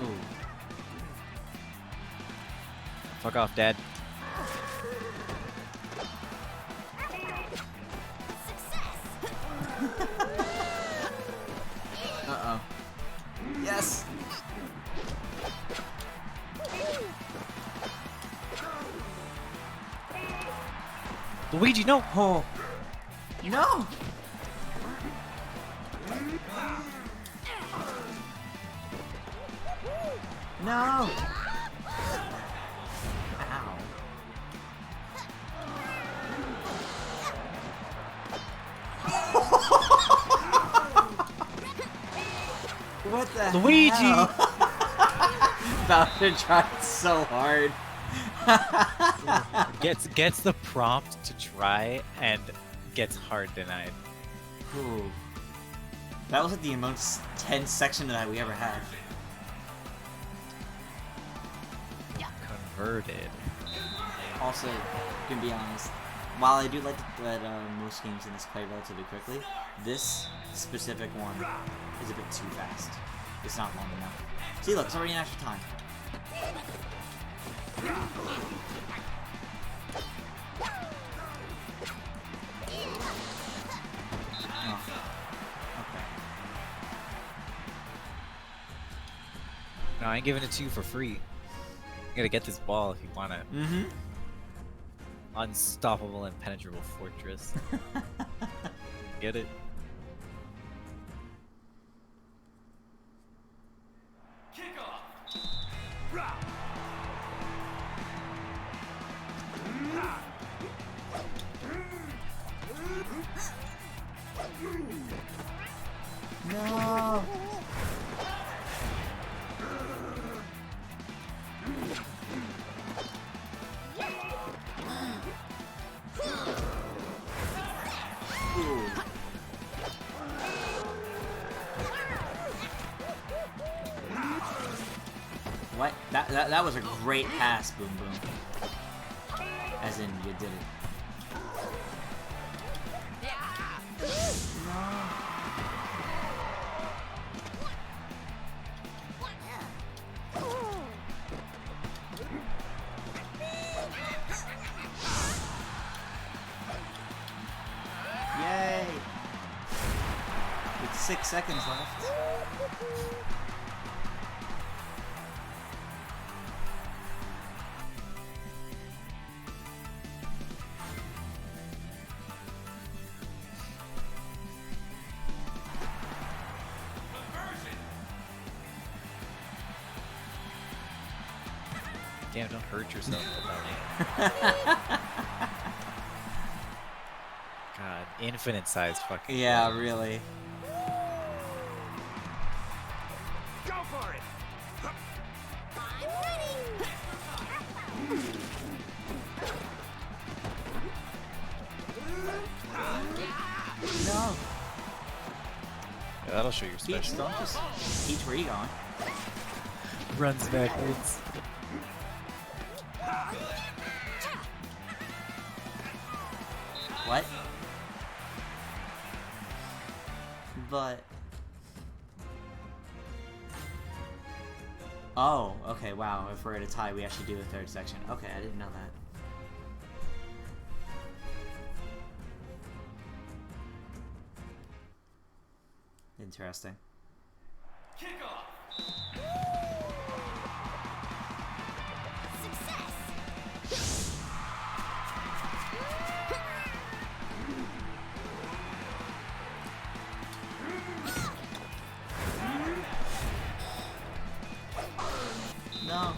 Ooh. Fuck off, Dad. Uh-oh. Yes! Luigi, no! Oh! No! No! Ow. What the Luigi! hell? Bowser tried so hard. gets the prompt to try and gets hard denied. Ooh. That was like the most tense section that we ever had. Converted. Also, to be honest, while I do like that most games in this play relatively quickly, this specific one is a bit too fast. It's not long enough. See, look, it's already an extra time. Oh. Okay. No, I ain't giving it to you for free. You gotta get this ball if you want it. Mm-hmm. Unstoppable, impenetrable fortress. Get it? No. Ooh. What? That was a great pass, Boom Boom. As in, you did it. Yay! 6 seconds left. Damn, don't hurt yourself. God, infinite sized fucking. Yeah, ball. really. Go for it! I'm ready. No. Yeah, that'll show your Peach, special. don't just... Peach, where are you going? Runs backwards. What? But... Oh, okay, wow. If we're at a tie, we actually do a third section. Okay, I didn't know that. Interesting. Kick off! Success. No.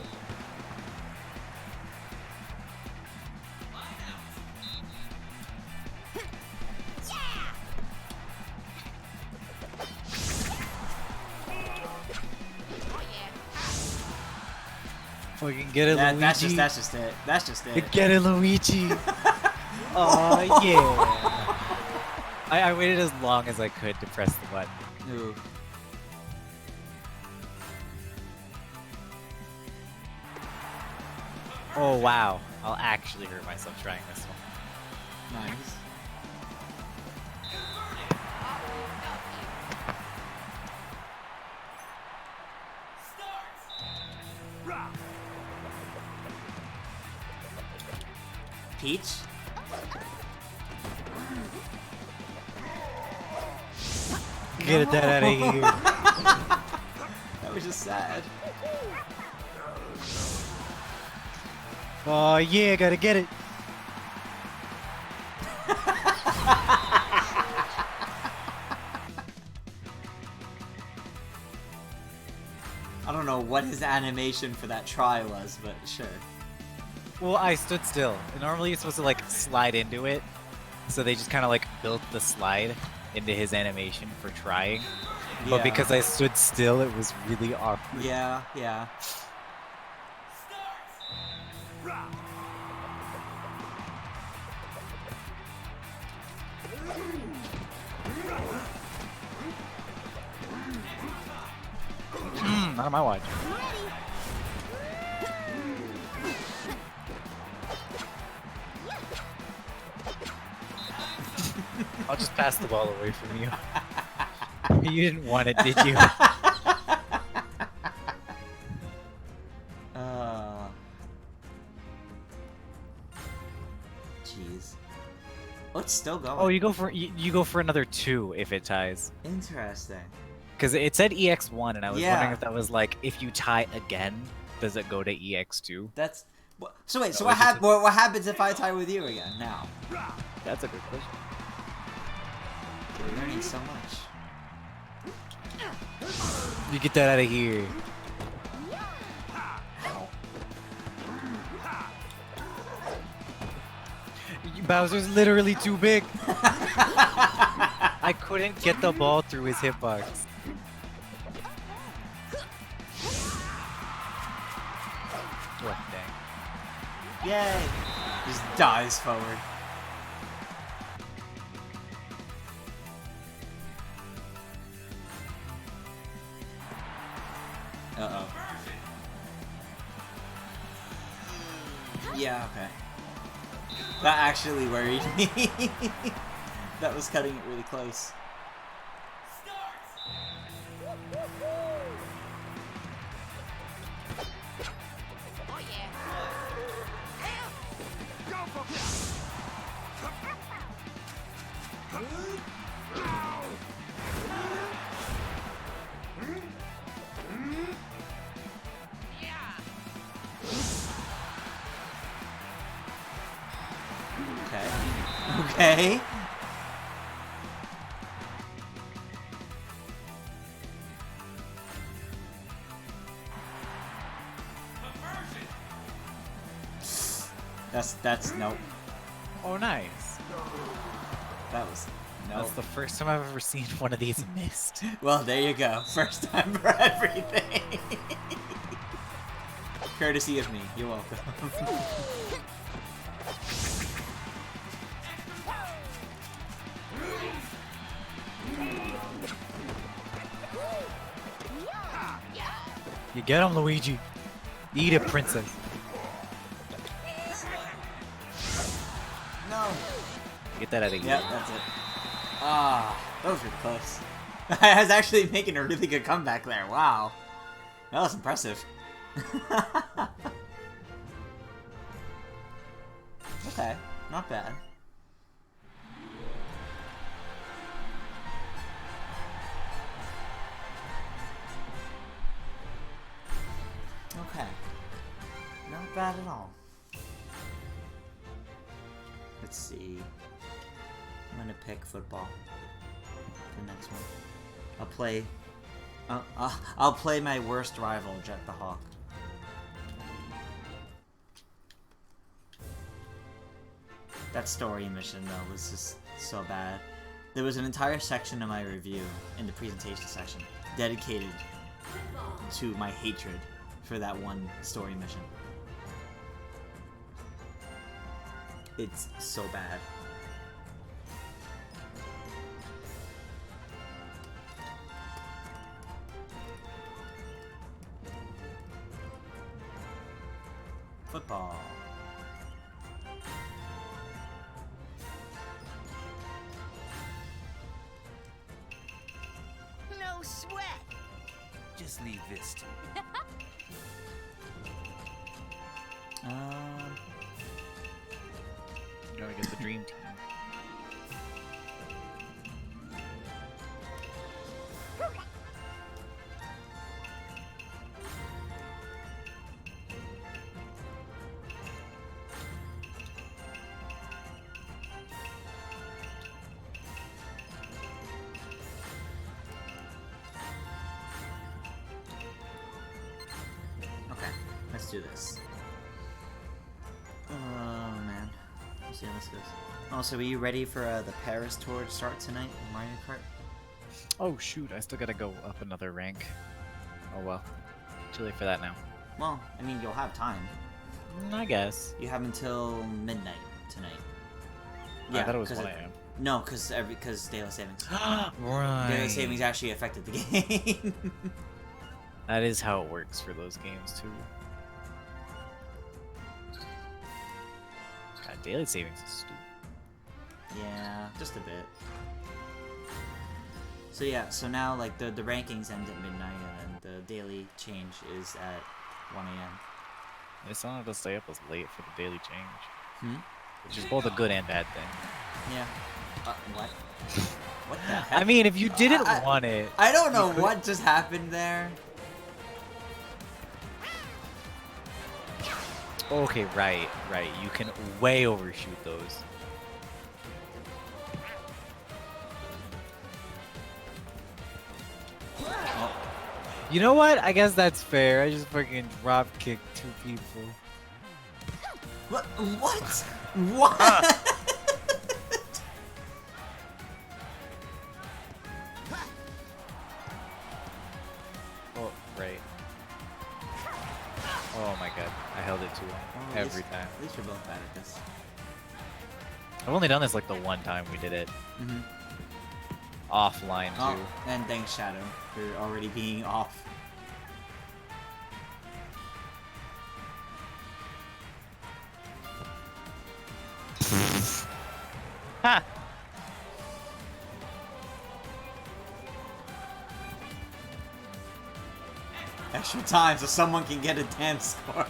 Fucking get it, That, Luigi. that's just it. That's just it. Get it, Luigi. Oh yeah. I waited as long as I could to press the button. Ooh. Oh wow. I'll actually hurt myself trying this one. Nice. Peach? Get that out of here. That was just sad. Oh yeah, gotta get it. I don't know what his animation for that try was, but sure. Well, I stood still. Normally you're supposed to like slide into it. So they just kind of like built the slide into his animation for trying. But Yeah. because I stood still, it was really awkward. Yeah, yeah. Not on my watch. I'll just pass the ball away from you. You didn't want it, did you? Jeez. Oh, it's still going. Oh, you go for another 2 if it ties. Interesting. Because it said EX1, and I was Yeah. wondering if that was like, if you tie again, does it go to EX2? That's... So wait, so No, what happens if I tie with you again, now? That's a good question. We're learning so much. You get that out of here. Bowser's literally too big. I couldn't get the ball through his hitbox. What dang. Yay! Just dives forward. Uh-oh. Yeah, okay. That actually worried me. That was cutting it really close. Oh yeah. Go for it! Okay. Okay. That's nope. Oh, nice. That was That's nope. the first time I've ever seen one of these missed. Well, there you go. First time for everything. Courtesy of me. You're welcome. You get him, Luigi. Eat it, princess. No. Get that out of here. Yep, that's it. Ah, those were close. I was actually making a really good comeback there. Wow. That was impressive. Okay, not bad. Okay. Not bad at all. Let's see. I'm gonna pick football. The next one. I'll play my worst rival, Jet the Hawk. That story mission though was just so bad. There was an entire section of my review in the presentation section dedicated to my hatred for that one story mission. It's so bad. Football. No sweat. Just leave this to me. You gotta get the dream team. Okay, let's do this. Oh man, let's see how this goes. Oh, so are you ready for the Paris tour to start tonight in Mario Kart? Oh shoot, I still gotta go up another rank. Oh well. Too late for that now. Well, I mean, you'll have time. I guess. You have until midnight tonight. I thought it was 'cause 1 a.m. No, because daylight savings. Right. Daylight savings actually affected the game. That is how it works for those games too. God, daylight savings is stupid. Yeah, just a bit. So yeah, so now like the rankings end at midnight and then the daily change is at 1 a.m. They still have to stay up as late for the daily change. Hmm? Which is both a good and bad thing. Yeah. What? What the heck? I mean, if you didn't I- want it... I don't know you could- what just happened there. Okay, right. You can way overshoot those. Oh, You know what? I guess that's fair. I just fucking drop kicked 2 people. what? What? What? Oh, right. Oh my god. I held it too long. Well, at Every least- time. At least we're both bad at this. I've only done this like the one time we did it. Mm-hmm. Offline too. Oh, and thanks, Shadow, for already being off. Ha! Extra time so someone can get a damn score.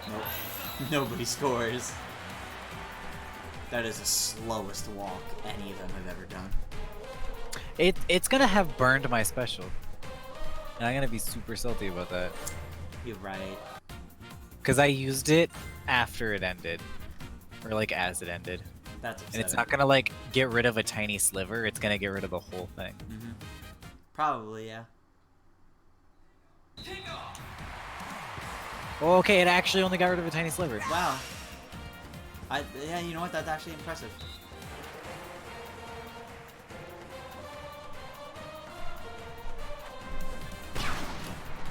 Nope. Nobody scores. That is the slowest walk any of them have ever done. It's gonna have burned my special. And I'm gonna be super salty about that. You're right. Because I used it after it ended. Or like as it ended. That's And upsetting. it's not gonna like get rid of a tiny sliver, it's gonna get rid of the whole thing. Mm-hmm. Probably, yeah. Oh, okay, it actually only got rid of a tiny sliver. Wow. Yeah, you know what? That's actually impressive.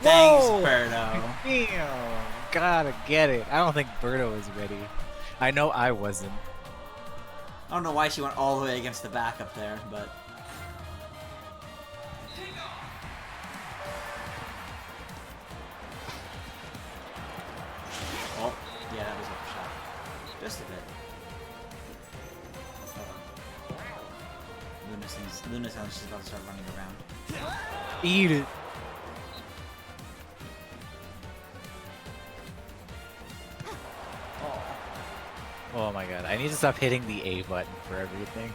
Thanks, Whoa! Birdo. Damn, gotta get it. I don't think Birdo was ready. I know I wasn't. I don't know why she went all the way against the back up there, but... Oh, yeah, that was a shot. Just a bit. Luna sounds she's about to start running around. Eat it. Oh my god, I need to stop hitting the A button for everything.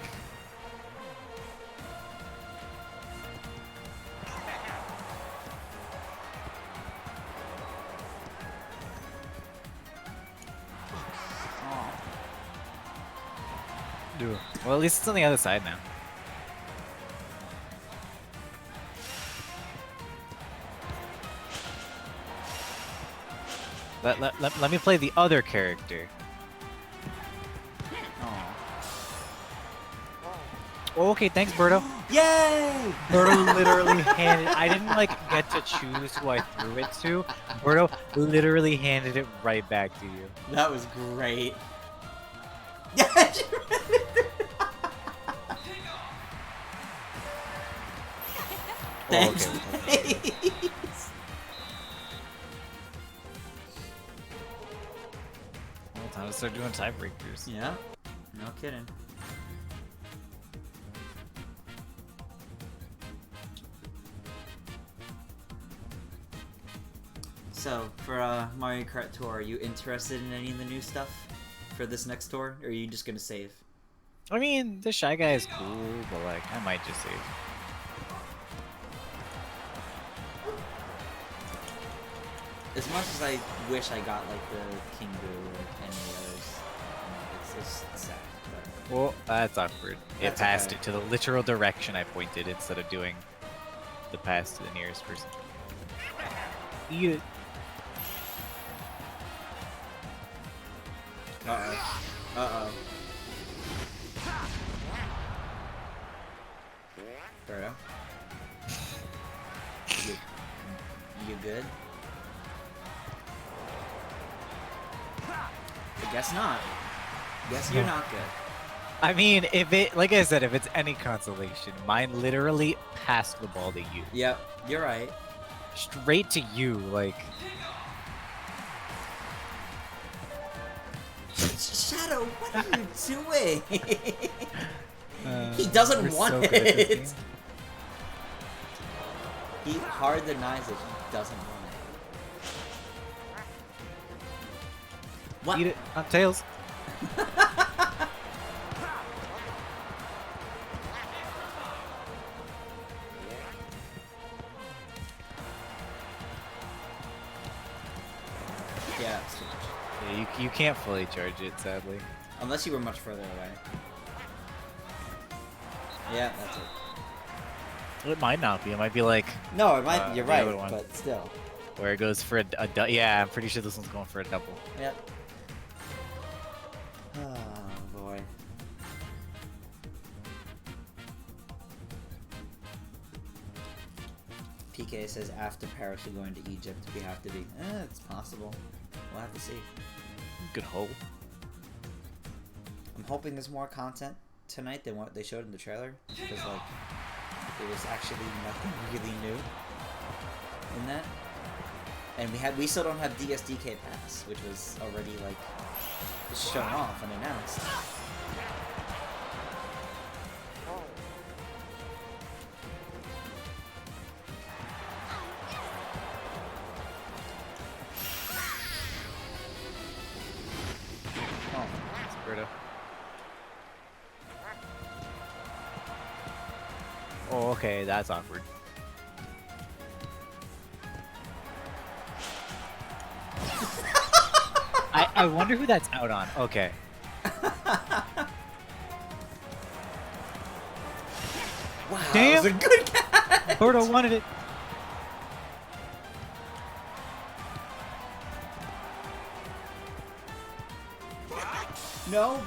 Dude. Well, at least it's on the other side now. Let me play the other character. Oh, okay, thanks, Birdo. Yay! Birdo literally handed. I didn't like get to choose who I threw it to. Birdo literally handed it right back to you. That was great. Yeah, she Thanks. Oh, okay. Thanks. Well, time to start doing tiebreakers. Yeah, no kidding. So, for Mario Kart Tour, are you interested in any of the new stuff for this next tour, or are you just gonna save? I mean, the Shy Guy is cool, but like, I might just save. As much as I wish I got like the King Boo or any others, it's just sad. But... Well, that's awkward. It That's passed okay. it to the literal direction I pointed instead of doing the pass to the nearest person. Eat it. Uh-oh. Uh-oh. Birdo? You good? I guess not. Guess you're not good. I mean, if it, like I said, if it's any consolation, mine literally passed the ball to you. Yep, you're right. Straight to you, like. Shadow, what are you doing? He We're doesn't so want good at this it. game. He hard denies it. He doesn't want it. What? Eat it, not tails. Yeah, that's too much. Yeah, you can't fully charge it, sadly. Unless you were much further away. Yeah, that's it. Well, it might not be. It might be like No, it might. You're the right, other one. but still. where it goes for a yeah, I'm pretty sure this one's going for a double. Yep. Oh boy. PK says after Paris we're going to Egypt. We have to be. It's possible. We'll have to see. Good hope. I'm hoping there's more content tonight than what they showed in the trailer, because like there was actually nothing really new in that. And we still don't have DSDK Pass, which was already like shown off and announced. Oh, okay, that's awkward. I wonder who that's out on. Okay. Wow, Damn. that was a good catch. Birdo wanted it. No.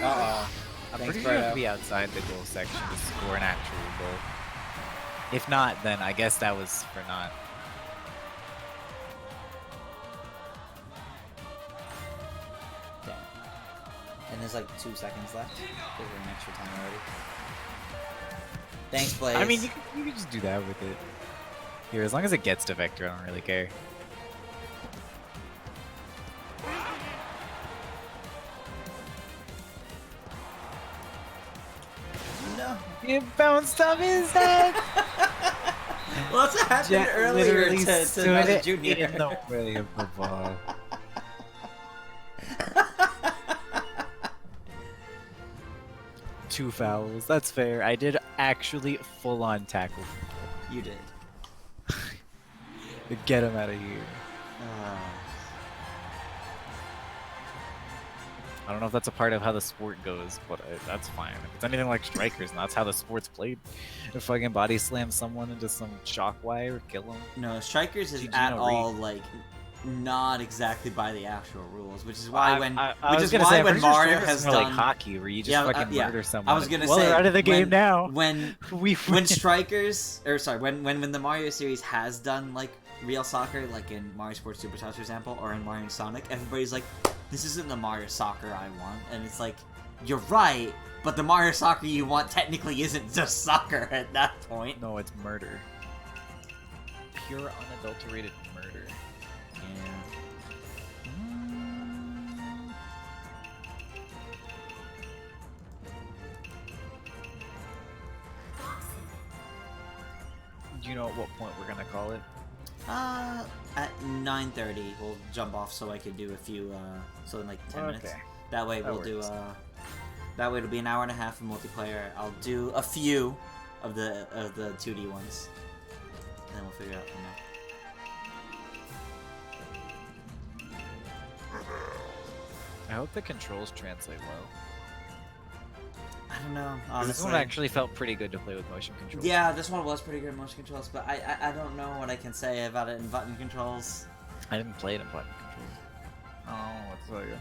Uh-oh. I'm Thanks, pretty sure you have Birdo. to be outside the goal section to score an actual goal. If not, then I guess that was for not. Damn. And there's like 2 seconds left. Because we're in extra time already. Thanks, Blaze. I mean, you can just do that with it. Here, as long as it gets to Vector, I don't really care. No. It bounced off his head! Well, that's what happened Jet earlier literally to stood Naza it Jr. in the way of the ball. Two fouls, that's fair. I did actually full-on tackle. You did. Get him out of here. I don't know if that's a part of how the sport goes, but that's fine. If it's anything like Strikers, and that's how the sport's played. If fucking body slam someone into some shock wire, kill them. No, Strikers is Did you at know all Reed- like not exactly by the actual rules, which is why when I which was is gonna why say, I'm when pretty sure Mario Strikers has is more done like hockey, where you just Yeah, fucking yeah. murder someone. I was gonna well, say they're out of the game when, now. When we when Strikers or sorry when the Mario series has done like real soccer, like in Mario Sports Superstars for example, or in Mario and Sonic, everybody's like, this isn't the Mario soccer I want, and it's like, you're right, but the Mario soccer you want technically isn't just soccer at that point. No, it's murder. Pure unadulterated murder. Yeah. Do you know at what point we're gonna call it? At 9:30 we'll jump off so I could do a few so in like 10 minutes. Okay. That way That we'll do works. that way it'll be an hour and a half of multiplayer. I'll do a few of the 2D ones. And then we'll figure it out from there. I hope the controls translate well. I don't know. 'Cause this one Honestly. actually felt pretty good to play with motion controls. Yeah, this one was pretty good in motion controls, but I don't know what I can say about it in button controls. I didn't play it in button controls. Oh, what's that?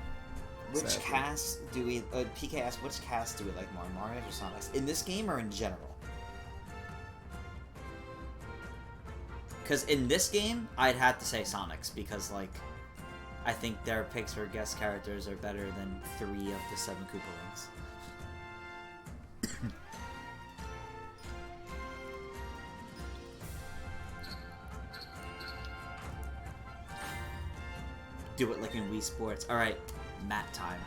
Which Sadly. cast do we PK asked which cast do we like more, Mario's or Sonic's? In this game or in general? Because in this game, I'd have to say Sonic's, because, like, I think their picks for guest characters are better than 3 of the 7 Koopa Rings. Do it like in Wii Sports. Alright, mat time.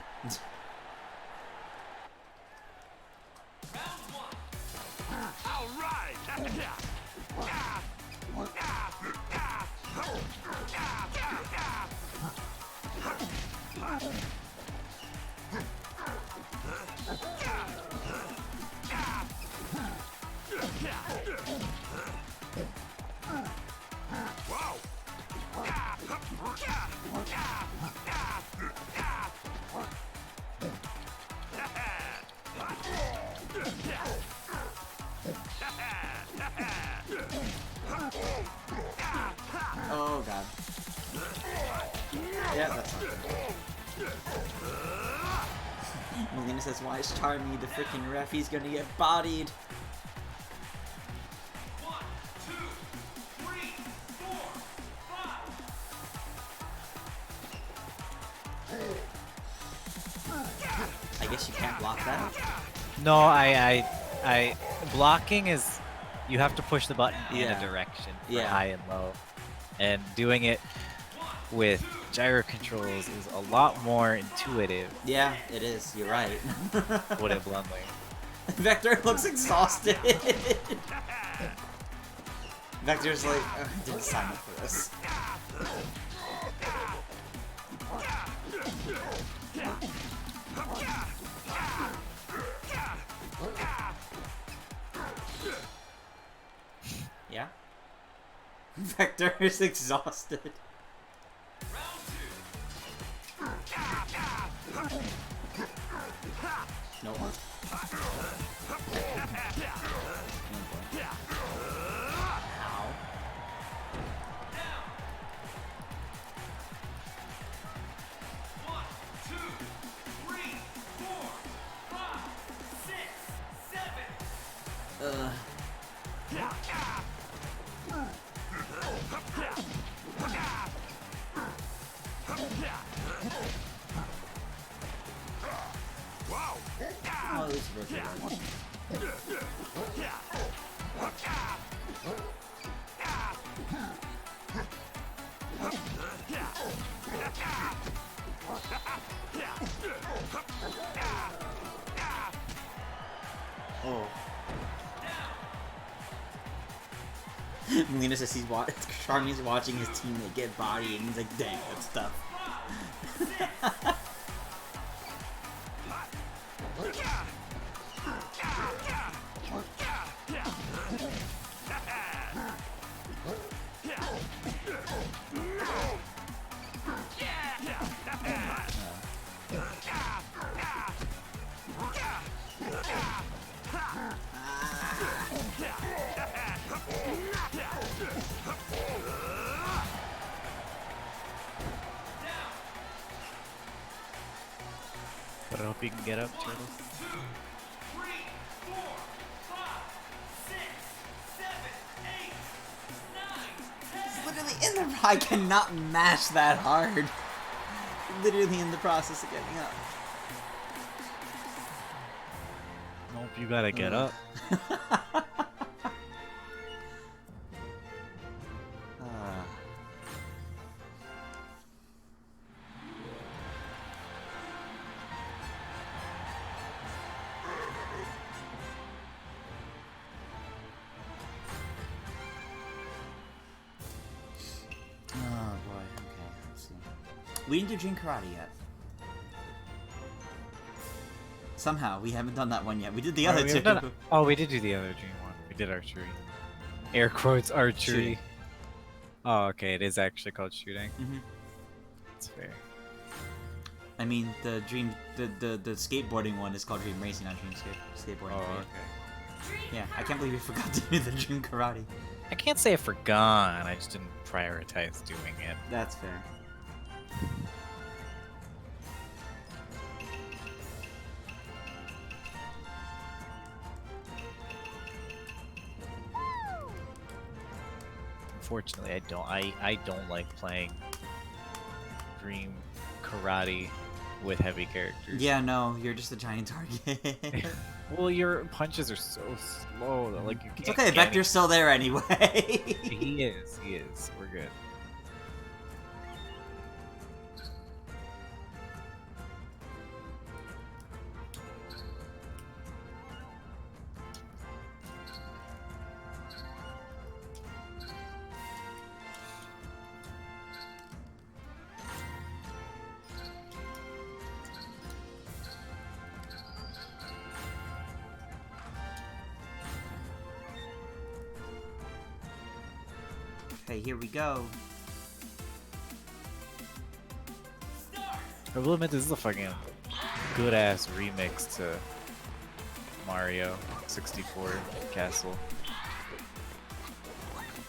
All right. Oh god. Yeah, that's not good. Melina says, why is Charmy the freaking ref? He's gonna get bodied. I guess you can't block that. No, I blocking is you have to push the button in Yeah. a direction for Yeah. high and low, and doing it with gyro controls is a lot more intuitive. Yeah, it is. You're right. Put it bluntly. Vector looks exhausted. Vector's like, "Ugh, I didn't sign up for this. Yeah? Vector is exhausted. No one. Ow. Ugh. Oh, this is virtual. Oh. Melina says Charmy's watching his teammate get bodied, and he's like, dang, that's tough. But I hope you can get up, Turtle. 2, 3, 4, 5, 6, 7, 8, 9, 10. It's literally in the. I cannot mash that hard. Literally in the process of getting up. Nope, you gotta get up. Oh boy, okay, let's see. We didn't do Dream Karate yet. Somehow, we haven't done that one yet. We did the other we two. Oh, we did do the other dream one. We did archery. Air quotes archery. Shooting. Oh, okay, it is actually called shooting. Mm-hmm. That's fair. I mean, the skateboarding one is called Dream Racing, not Dream Skateboarding. Oh, right? okay. Yeah, I can't believe we forgot to do the Dream Karate. I can't say I forgot, I just didn't prioritize doing it. That's fair. Unfortunately, I don't like playing Dream Karate with heavy characters. Yeah, no, you're just a giant target. Well, your punches are so slow that like you can't. It's okay, get Vector's still there anyway. any- He is. We're good. Okay, here we go. I will admit this is a fucking good ass remix to Mario 64 Castle.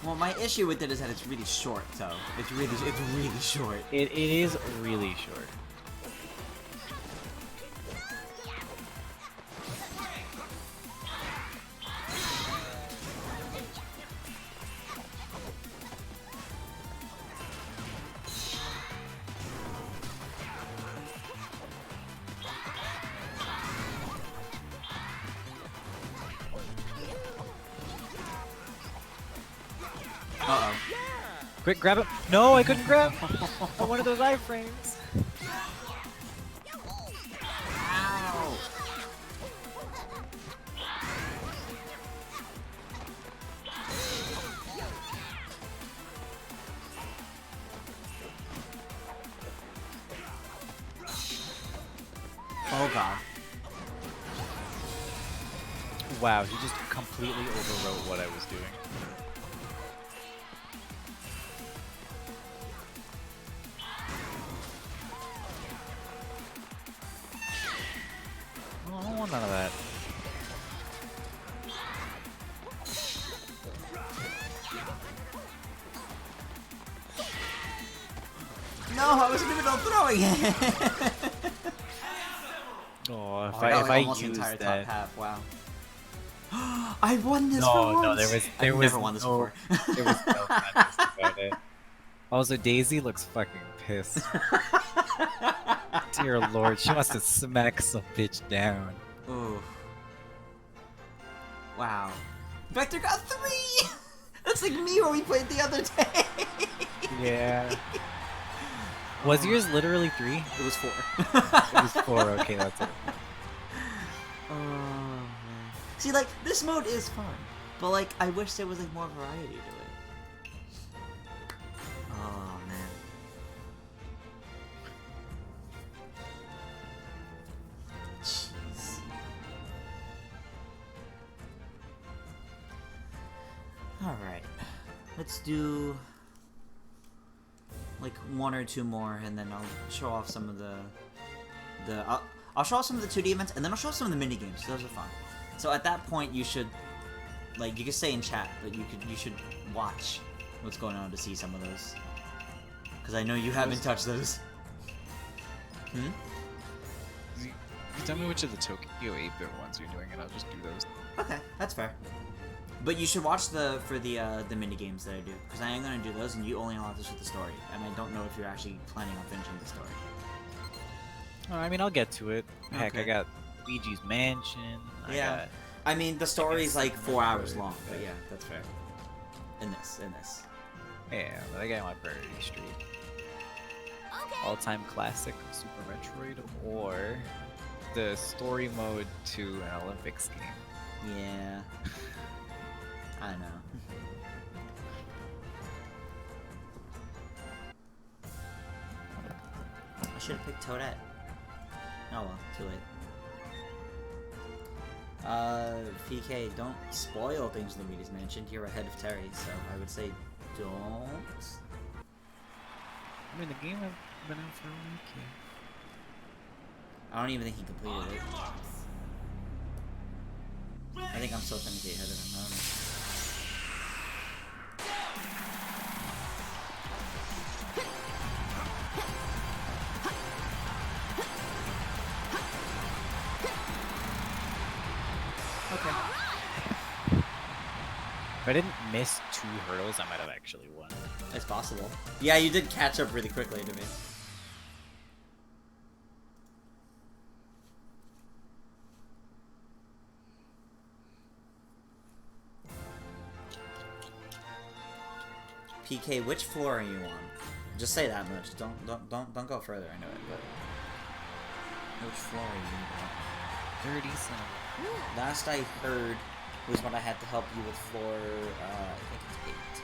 Well, my issue with it is that it's really short, though. It's really short. It is really short. Uh-oh. Quick, grab it! No, I couldn't grab on one of those iframes. Ow! Oh god. Wow, he just completely overwrote what I was doing. I don't want none of that. No, I wasn't even throwing it. Oh, if Oh, got, if like, I almost the used entire top that. half. Wow. I won this for No, once. there I've was never won this no, before. there was no contest about it. Also, Daisy looks fucking pissed. Dear Lord, she wants to smack some bitch down. Ooh. Wow. Vector got 3! That's like me when we played the other day. Yeah. Was yours literally 3? It was 4. It was 4. Okay, that's it. Oh, man. See, like, this mode is fun, but, like, I wish there was, like, more variety to it. Oh, man. Jeez. Alright. Let's do, like, 1 or 2 more, and then I'll show off some of I'll show off some of the 2D events, and then I'll show off some of the mini games. Those are fun. So at that point, you should, like, you can stay in chat, but you should watch what's going on to see some of those, because I know you haven't touched those. You tell me which of the Tokyo 8-bit ones you're doing, and I'll just do those. Okay, that's fair. But you should watch the mini games that I do, because I am gonna do those, and you only unlock this with the story, and I don't know if you're actually planning on finishing the story. Oh, I mean, I'll get to it. Heck, Okay. I got Luigi's Mansion. Yeah. I mean, the story's like 4 hours long, but yeah, that's fair. In this. Yeah, but I got my Priority Street. Okay. All-time classic Super Metroid, or the story mode to an Olympics game. Yeah. I know. I should have picked Toadette. Oh well, too late. PK, don't spoil things Luigi's mentioned. You're ahead of Terry, so I would say don't. I mean, the game I've been in for a week. I don't even think he completed it. I think I'm still technically ahead of him. I don't know. Okay. If I didn't miss 2 hurdles, I might have actually won. It's possible. Yeah, you did catch up really quickly to me. PK, which floor are you on? Just say that much. Don't go further into it. But which floor are you on? 37. Last I heard was when I had to help you with floor, I think it's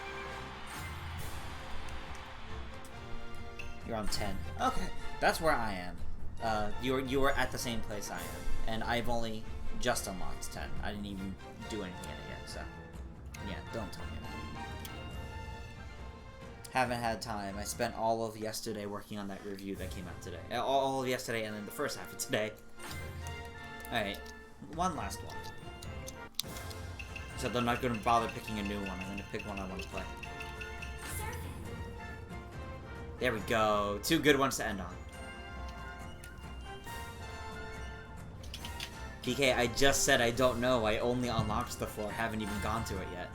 8. You're on 10. Okay, that's where I am. You were at the same place I am, and I've only just unlocked 10. I didn't even do anything in it yet, so yeah, don't tell me that. Haven't had time. I spent all of yesterday working on that review that came out today. All of yesterday and then the first half of today. Alright, one last one. So I'm not going to bother picking a new one. I'm going to pick one I want to play. There we go. 2 good ones to end on. PK, I just said I don't know. I only unlocked the floor. Haven't even gone to it yet.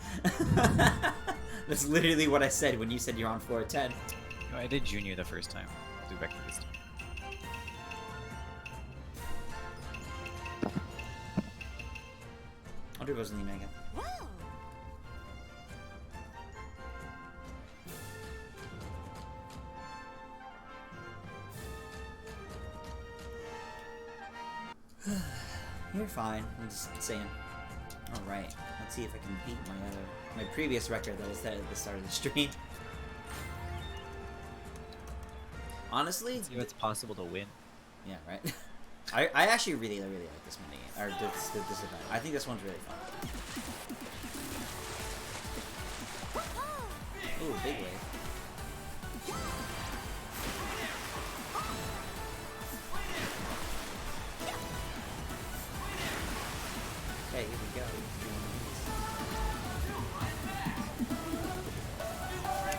That's literally what I said when you said you're on floor 10. No, I did Junior the first time. I'll do Vector this time. I'll do Rosalina again. Whoa. You're fine. I'm just saying. Alright, let's see if I can beat my previous record that I set at the start of the stream. Honestly, See what's possible to win. yeah, right. I actually really like this mini or this event. I think this one's really fun. Ooh, big wave.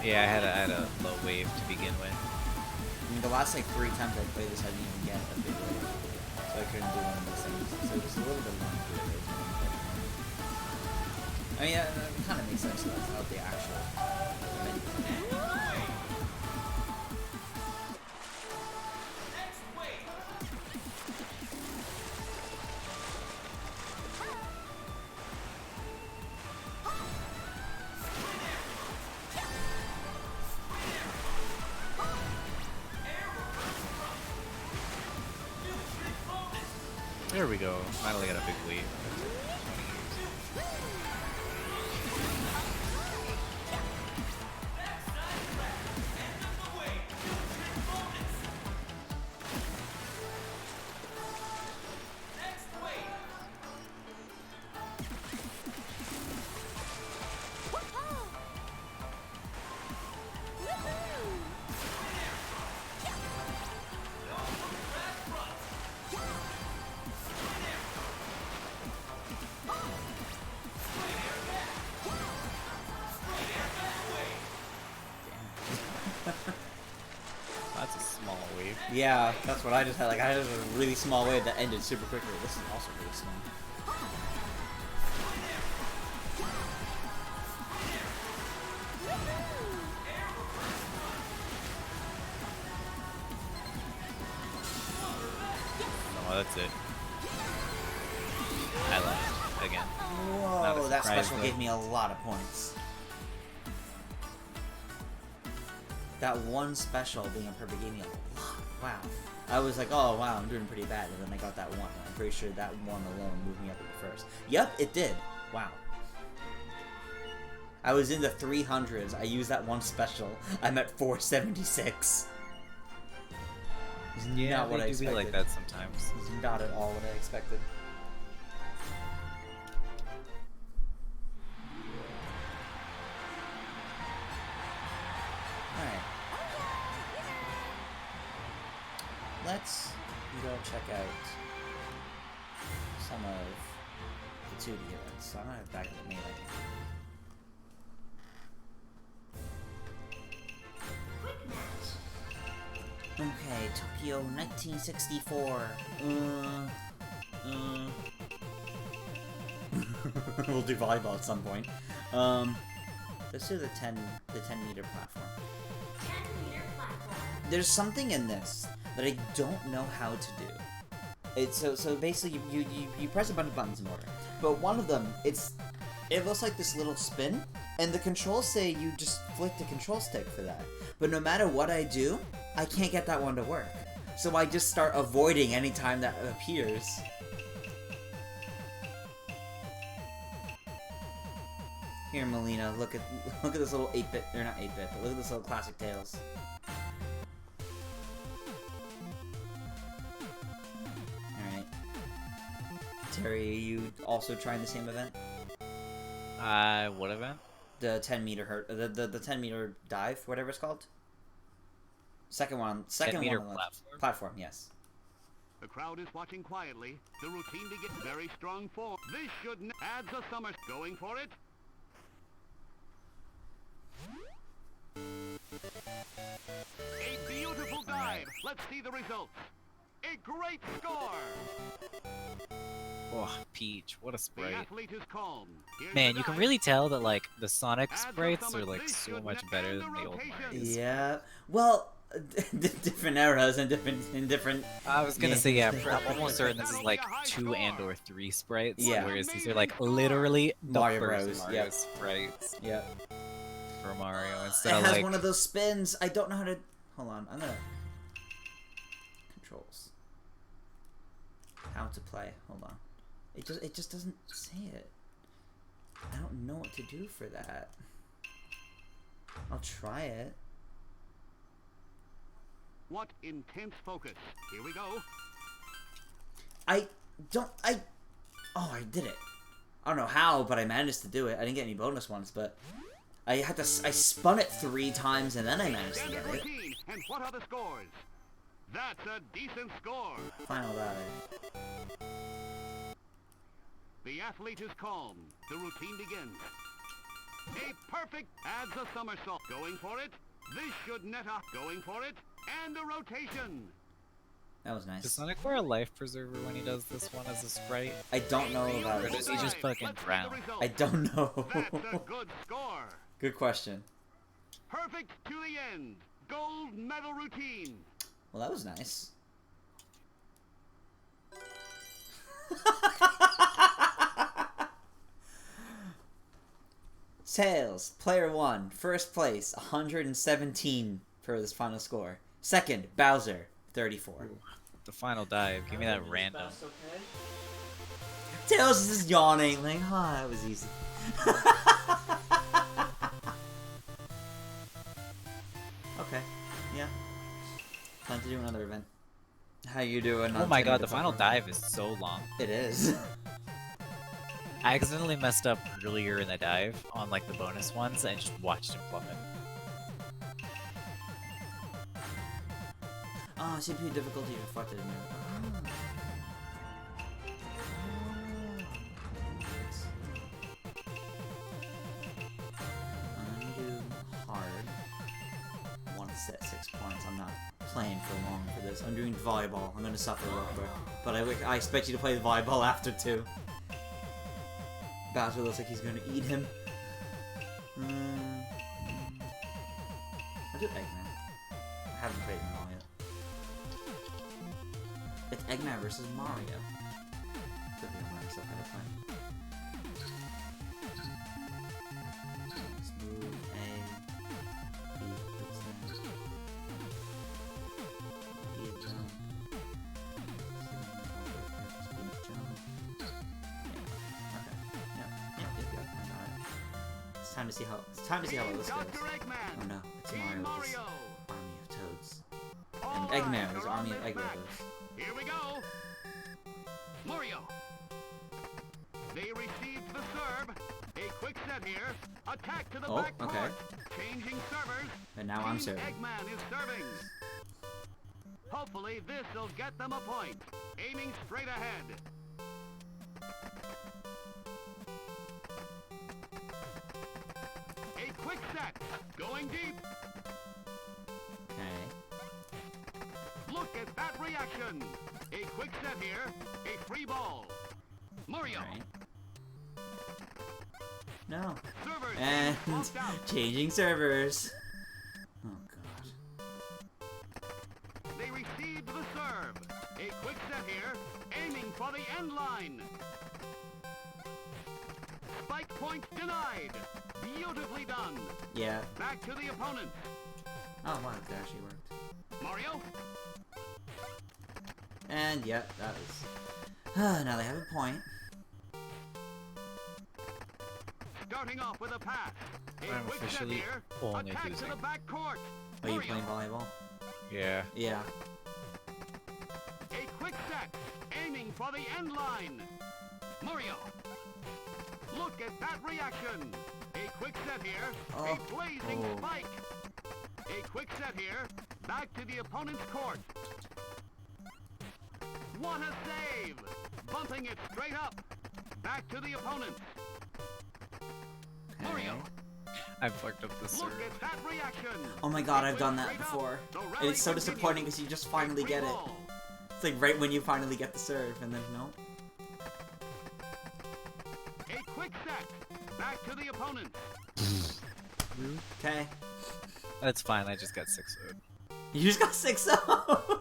Yeah, I had a low wave to begin with. I mean, the last like 3 times I played this, I didn't even get a big wave, so I couldn't do one of those things. So it was a little bit long to it. I mean, it kind of makes sense. That's how the actual menu. Next wave. There we go. Finally got a big wave. That's a small wave. Yeah, that's what I just had. Like, I had a really small wave that ended super quickly. This is also really small. Oh, that's it. I left again. Not a Whoa, that surprise, special though. gave me a lot of points. That one special being a perfect gave me a lot. Wow. I was like, oh wow, I'm doing pretty bad, and then I got that one. I'm pretty sure that one alone moved me up to the first. Yep, it did. Wow. I was in the 300s. I used that one special. I'm at 476. It's Yeah, not what I they do be expected. like that sometimes. It's not at all what I expected. Alright. Let's go check out some of the 2D events. So I'm gonna back to the melee. Quick match. Okay, Tokyo 1964. We'll do volleyball at some point. Let's do the 10 meter platform. 10-meter platform. There's something in this that I don't know how to do. It's so basically you press a bunch of buttons in order, but one of them it looks like this little spin, and the controls say you just flick the control stick for that. But no matter what I do, I can't get that one to work. So I just start avoiding any time that appears. Here, Melina, look at this little 8-bit, or not 8-bit, but look at this little classic Tales. Alright. Terry, are you also trying the same event? What event? The 10 meter the 10 meter dive, whatever it's called. Second 10 meter one on the platform? platform, yes. The crowd is watching quietly. The routine to get very strong form. This should adds a summer. Going for it. A beautiful dive. Let's see the results. A great score. Oh, Peach, what a The sprite. athlete is calm. Here's Man, the you can dive. really tell that like the Sonic Adds a sprites summer. are like This so should much end better the than the old rotation. Mario's. Yeah. Well, different eras and different. I was gonna Yeah. say yeah. I'm almost certain this is like 2 and or 3 sprites. Yeah. Whereas these are like literally the Mario first Bros, Mario yep. sprites Yeah. for Mario It instead of has like. one of those spins. I don't know how to. Hold on. I'm gonna. Controls. How to play. Hold on. It just doesn't say it. I don't know what to do for that. I'll try it. What intense focus. Here we go. I did it. I don't know how, but I managed to do it. I didn't get any bonus ones, but I spun it 3 times and then I managed to Standard get it. routine. And what are the scores? That's a decent score. Final dive. The athlete is calm. The routine begins. A perfect adds a somersault. Going for it. This should net a going for it. And a rotation. That was Does nice. Sonic wear a life preserver when he does this one as a sprite? I don't know about Or it. does he just fucking Let's see the drown? result. I don't know. That's a good score. Good question. Perfect to the end. Gold medal routine. Well, that was nice. Tails, player 1, first place, 117 for this final score. Second, Bowser, 34. The final dive. Give me that random. Tails is just yawning, like, oh, that was easy. Okay, yeah. Time to do another event. How you doing? Oh my god, the final dive is so long. It is. I accidentally messed up earlier in the dive on like the bonus ones and just watched him plummet. Oh, CPU difficulty reflected in there. Undo hard. I want to set 6 points. I'm not playing for long for this. I'm doing volleyball. I'm gonna suffer real quick. But I expect you to play the volleyball after too. Bowser looks like he's gonna eat him. I'll do Eggman. I haven't played them all yet. It's Eggman versus Mario. Could be a nice ahead of time. Let's move A. B, fix that. B, jump. Speed jump. Yeah. Okay. Yep. I got it. It's time to see how well this goes. Dr. Eggman. Oh no, it's Team Mario with his Mario. army of toads. All And Eggman eyes with his are on army of this egg match. Legos. Here we go. Mario. They received the serve. A quick set here. Attack to the Oh, back okay. court. Changing servers. And now I'm Team serving. Eggman is serving. Hopefully this will get them a point. Aiming straight ahead. A quick set. Going deep. Okay. Look at that reaction. A quick set here. A free ball. Mario. Alright. No. Servers And swapped out. changing servers. Oh god. They received the serve. A quick set here. Aiming for the end line. Spike point denied. Beautifully done. Yeah. Back to the opponent. Oh wow, that actually worked. Mario. And yep, that was. Now they have a point. Starting off with a pass. A I'm quick set officially here. only Attack to losing. the back court. Are you Mario. playing volleyball? Yeah. Yeah. A quick set. Aiming for the end line. Mario. Look at that reaction. A quick set here. Oh. A blazing Oh. spike. A quick set here. Back to the opponent's court. What a save. Bumping it straight up. Back to the opponent. Mario. I've fucked up the serve. Look at that reaction. Oh my god, It I've done went that straight up. before. The And rally it's so continues. disappointing because you just finally A get free it. ball. It's like right when you finally get the serve, and then no. A quick set. Back to the opponent. Okay. That's fine. I just got 6-0. You just got 6-0.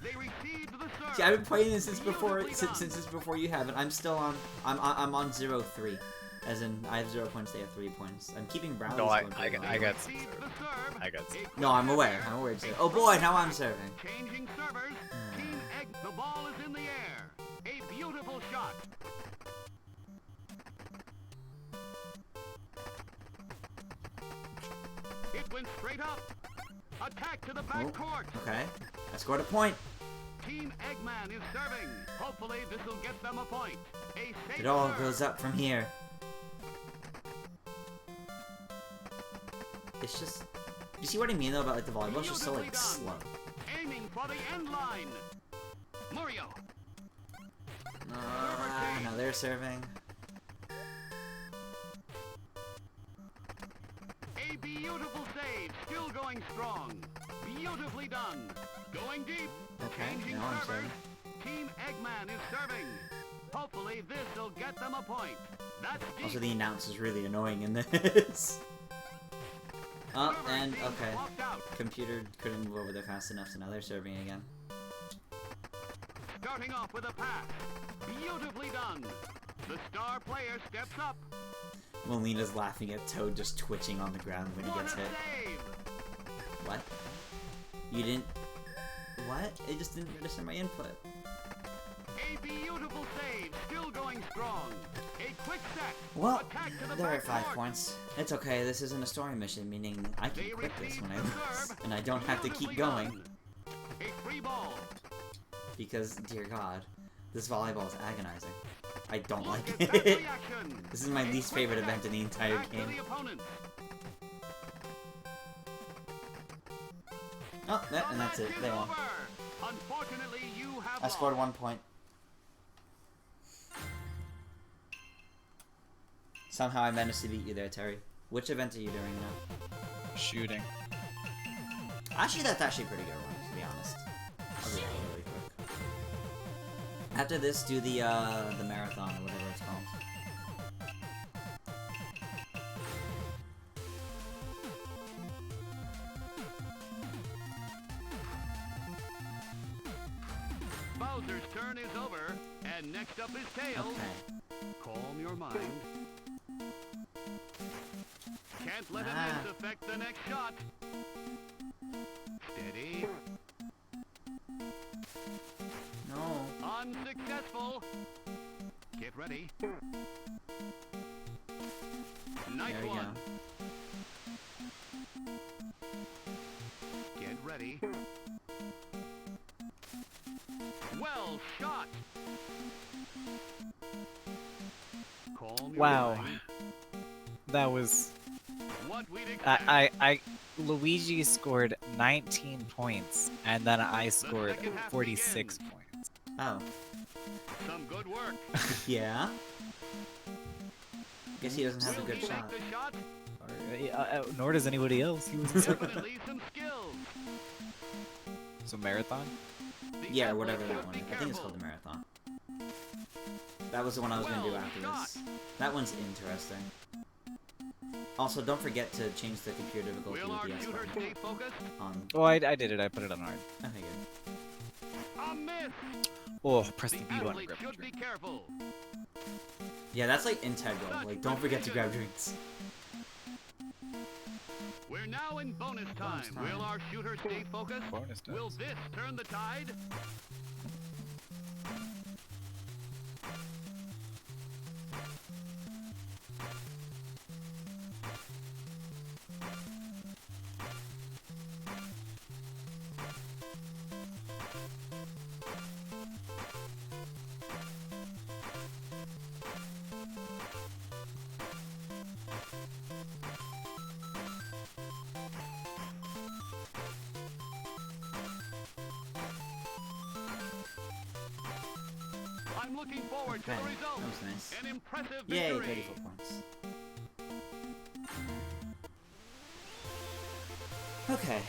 They received the serve. See, I've been playing this since before Beautifully done. since before you have it. I'm still on. I'm on 0-3. As in, I have 0 points. They have 3 points. I'm keeping Brownies. No, I going pretty got- well. I got Received 6-0. the serve. I got A quick No, I'm set aware. here. I'm aware. A Oh quick boy, set now I'm here. serving. Changing servers. Team Egg. The ball is in the air. A beautiful shot. It went straight up. Attack to the back Oh, court. okay. I scored a point. Team Eggman is serving. Hopefully this will get them a point. A safe It all serve. goes up from here. It's just. You see what I mean though about like the volleyball? It's just so like Beautifully done. slow. Aiming for the end line. Mario. Now they're serving. beautiful save. Still going strong. Beautifully done. Going deep. Okay, Changing now I'm servers. serving. Team Eggman is serving. Hopefully this'll get them a point. That's deep. Also, the announcer's really annoying in this. Oh, Server and being okay. swapped out. Computer couldn't move over there fast enough, so now they're serving again. Starting off with a pass. Beautifully done. The star player steps up. Molina's laughing at Toad just twitching on the ground when he What a gets hit. save! What? You didn't... What? It just didn't register my input. A beautiful save. Still going strong. A quick set. Well, Attack to the they're at 5 backcourt. points. It's okay, this isn't a story mission, meaning I can They quit this receive when I the lose. serve. And I don't have to keep Beautifully going. done. A free ball. Because, dear God, this volleyball is agonizing. I don't like Look at that it. reaction. This is my A least quick favorite set. event in the entire Back to game. the opponent. Oh, that, The and that's match it. is They won. over. Unfortunately, you have I scored lost. 1 point. Somehow I managed to beat you there, Terry. Which event are you doing now? Shooting. Actually, that's actually a pretty good one, to be honest. I'll do that really quick. After this, do the marathon or whatever it's called. Bowser's turn is over, and next up is Tails. Okay. Calm your mind. Can't let Ah. an miss affect the next shot. Steady. No. Unsuccessful. Get ready. Nice There we one. go. Get ready. Well shot. Calm your Wow. mind. That was What we'd expect. I Luigi scored 19 points and then I scored second half 46 begins. points. Oh. Some good work. Yeah? Guess he doesn't have a Will good he shot. make the shot? Nor does anybody else. He was in second. Definitely some skills. So marathon? The Yeah, or athlete whatever that should one be is. I think it's careful. called the marathon. That was the one I was going to do Well after shot. this. That one's interesting. Also, don't forget to change the computer difficulty Will with our the S shooter button stay focused? on... Oh, I did it. I put it on hard. Okay, good. A miss. Oh, press The the B button. athlete Grab the should be drink. careful. Yeah, that's like integral. Like, don't forget to grab drinks. We're now in bonus time. Bonus time. Will our shooter stay focused? Bonus Will dice. this turn the tide? I'm looking forward Okay, to the result. that was nice. An impressive Yay, victory. 34 points. Okay.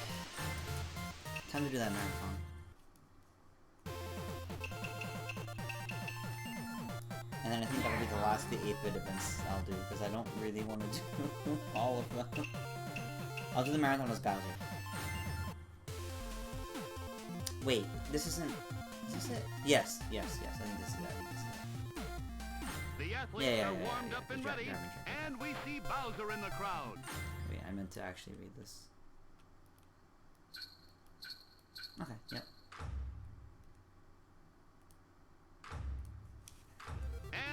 Time to do that marathon. And then I think that'll be the last of the 8-bit events I'll do, because I don't really want to do all of them. I'll do the marathon as Bowser. Wait, this isn't... Is this it? Yes, yes, yes. I think this is it. I think this is it. The athletes Yeah, are yeah, warmed yeah. up and Good job, ready, grabbing drink. and we see Bowser in the crowd. Wait, I meant to actually read this. Okay, yep.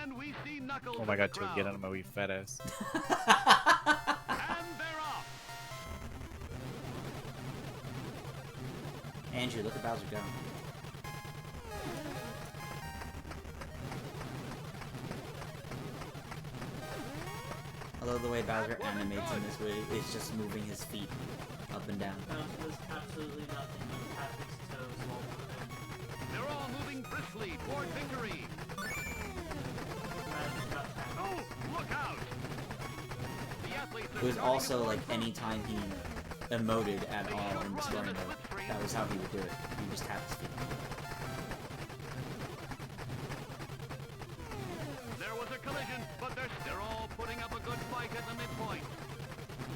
And we see Knuckles Oh my in god, the Toad, get crowd. out of my wee fat ass. And they're off. Andrew, look at Bowser go. Although the way Bowser animates in this way is just moving his feet up and down. Bowser does absolutely nothing but tap his toes while moving. They're all moving briskly toward victory. Bowser got that. Oh, look out! The athletes it was also like anytime he emoted at all in the story mode, that was how he would do it. He just tapped his feet. There was a collision, but they're all putting up a good fight at the midpoint.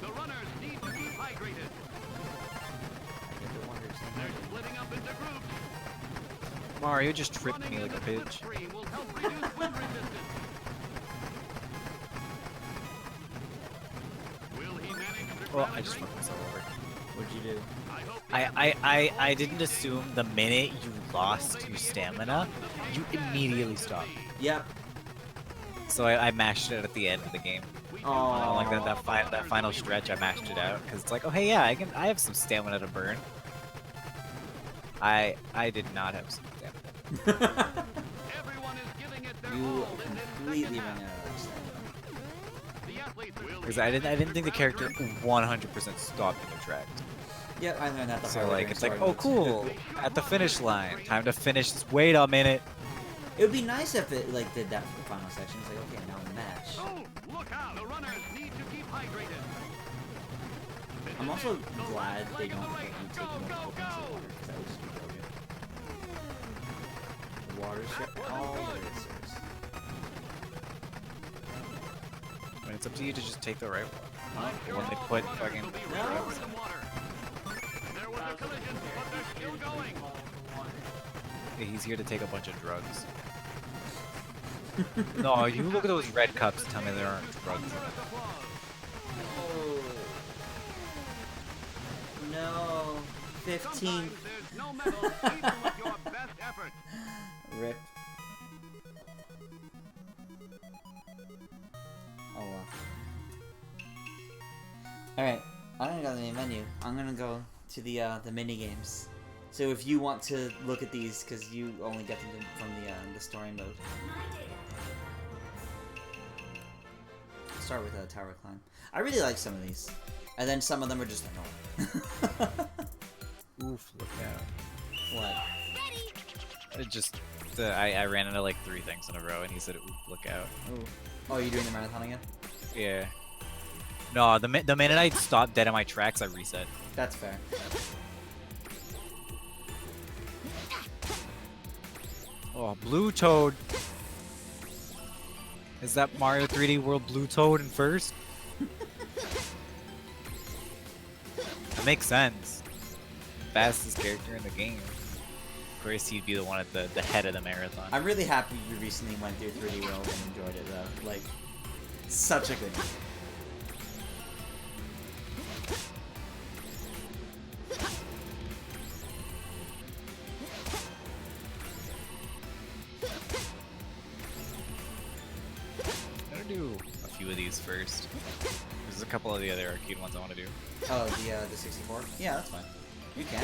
The runners need to keep hydrated. They're splitting up into groups. Mario just tripped Running me in like a the bitch. slipstream will help reduce wind resistance. Will he manage to Well, grab I a just drink? fucked myself over. What'd you do? I hope I didn't assume the minute you lost your stamina, you immediately stopped. Yep. So I mashed it at the end of the game. Oh, Like that final stretch, I mashed it out because it's like, oh hey, yeah, I have some stamina to burn. I did not have some stamina. everyone is giving it their you all in this completely second ran half. out of stamina. The athletes will Because I didn't think the character 100% stopped in their tracks. Yeah, I learned that the So hard way like in it's like, story oh mode, cool, too. at the finish line, time to finish this. Wait a minute. It would be nice if it like did that for the final section. It's like, okay, now match. Oh, look out! The runners need to keep hydrated. I'm also glad they leg of don't the let race. you take Go, multiple go, things of go! water, because that would just be broken. The water ship all the racers. I mean, it's up to you to just take the right one. I'm sure When they all put the runners fucking will be No. rowing in the water. There was a collision, but they're still going. He's here to take a bunch of drugs. No, you look at those red cups. Tell me there aren't drugs in Thunderous them. applause. Oh. No. 15. Sometimes there's no medal, even with your best effort. Rip. Oh well. Alright, I'm gonna go to the main menu. I'm gonna go to the mini games. So if you want to look at these, because you only get them from the story mode. My data. Start with a tower climb. I really like some of these, and then some of them are just annoying. Oof, look out. What? It just, I ran into like 3 things in a row, and he said, oof, look out. Ooh. Oh, are you doing the marathon again? Yeah. No, the minute I stopped dead in my tracks, I reset. That's fair. Oh, Blue Toad. Is that Mario 3D World Blue Toad in first? That makes sense. Fastest character in the game. Of course, he'd be the one at the head of the marathon. I'm really happy you recently went through 3D World and enjoyed it though. Like, such a good game. I'm gonna do a few of these first. There's a couple of the other arcade ones I want to do. Oh, the 64? Yeah, that's fine. You can.